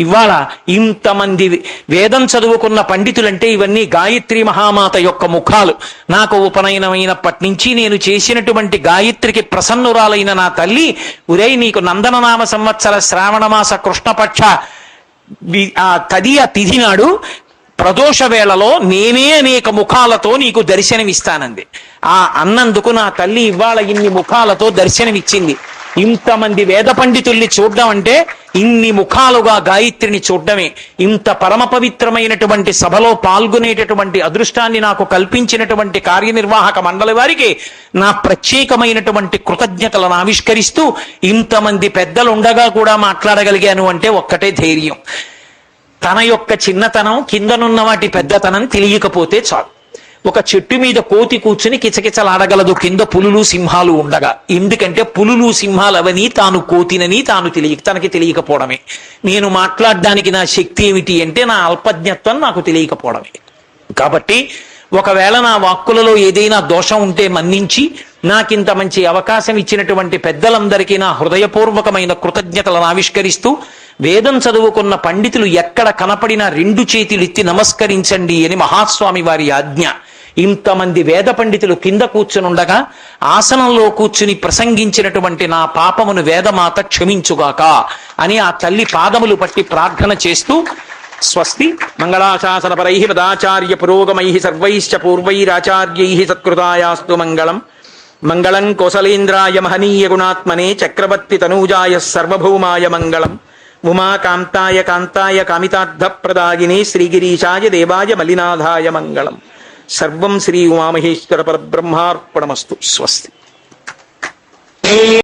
ఇవాళ ఇంతమంది వేదం చదువుకున్న పండితులంటే ఇవన్నీ గాయత్రి మహామాత యొక్క ముఖాలు. నాకు ఉపనయనమైనప్పటి నుంచి నేను చేసినటువంటి గాయత్రికి ప్రసన్నురాలైన నా తల్లి, ఉరే నీకు నందననామ సంవత్సర శ్రావణమాస కృష్ణపక్ష తదియ తిథి నాడు ప్రదోష వేళలో నేనే అనేక ముఖాలతో నీకు దర్శనమిస్తానంది. ఆ అన్నందుకు నా తల్లి ఇవాళ ఇన్ని ముఖాలతో దర్శనమిచ్చింది. ఇంతమంది వేద పండితుల్ని చూడడం అంటే ఇన్ని ముఖాలుగా గాయత్రిని చూడడమే. ఇంత పరమ పవిత్రమైనటువంటి సభలో పాల్గొనేటటువంటి అదృష్టాన్ని నాకు కల్పించినటువంటి కార్యనిర్వాహక మండలి వారికి నా ప్రత్యేకమైనటువంటి కృతజ్ఞతలను ఆవిష్కరిస్తూ, ఇంతమంది పెద్దలు ఉండగా కూడా మాట్లాడగలిగాను అంటే ఒక్కటే ధైర్యం. తన యొక్క చిన్నతనం, కిందనున్న వాటి పెద్దతనం తెలియకపోతే చాలు. ఒక చెట్టు మీద కోతి కూర్చుని కిచకిచలాడగలదు కింద పులులు సింహాలు ఉండగా. ఎందుకంటే పులులు సింహాలు అవని తాను కోతినని తనకి తెలియకపోవడమే. నేను మాట్లాడడానికి నా శక్తి ఏమిటి అంటే నా అల్పజ్ఞత్వం నాకు తెలియకపోవడమే. కాబట్టి ఒకవేళ నా వాక్కులలో ఏదైనా దోషం ఉంటే మన్నించి నాకింత మంచి అవకాశం ఇచ్చినటువంటి పెద్దలందరికీ నా హృదయపూర్వకమైన కృతజ్ఞతలను ఆవిష్కరిస్తూ, వేదం చదువుకున్న పండితులు ఎక్కడ కనపడినా 2 చేతులు ఎత్తి నమస్కరించండి అని మహాస్వామి వారి ఆజ్ఞ. ఇంతమంది వేద పండితులు కింద కూర్చునుండగా ఆసనంలో కూర్చుని ప్రసంగించినటువంటి నా పాపమును వేదమాత క్షమించుగాక అని ఆ తల్లి పాదములు పట్టి ప్రార్థన చేస్తూ, స్వస్తి మంగళాశాసనపరై పదాచార్య పురోగమై సర్వైశ్చ పూర్వైరాచార్యై సత్కృతాయాస్తు మంగళం. మంగళం కోసలేంద్రాయ మహనీయ గుణాత్మనే చక్రవర్తి తనూజాయ సర్వభౌమాయ మంగళం. ఉమాకాంతాయ కాంతాయ కామితార్థప్రదాయినే శ్రీగిరీశాయ దేవాయ మలినాథాయ మంగళం. సర్వం శ్రీ ఉమామహేశ్వర పరబ్రహ్మార్పణమస్తు. స్వస్తి.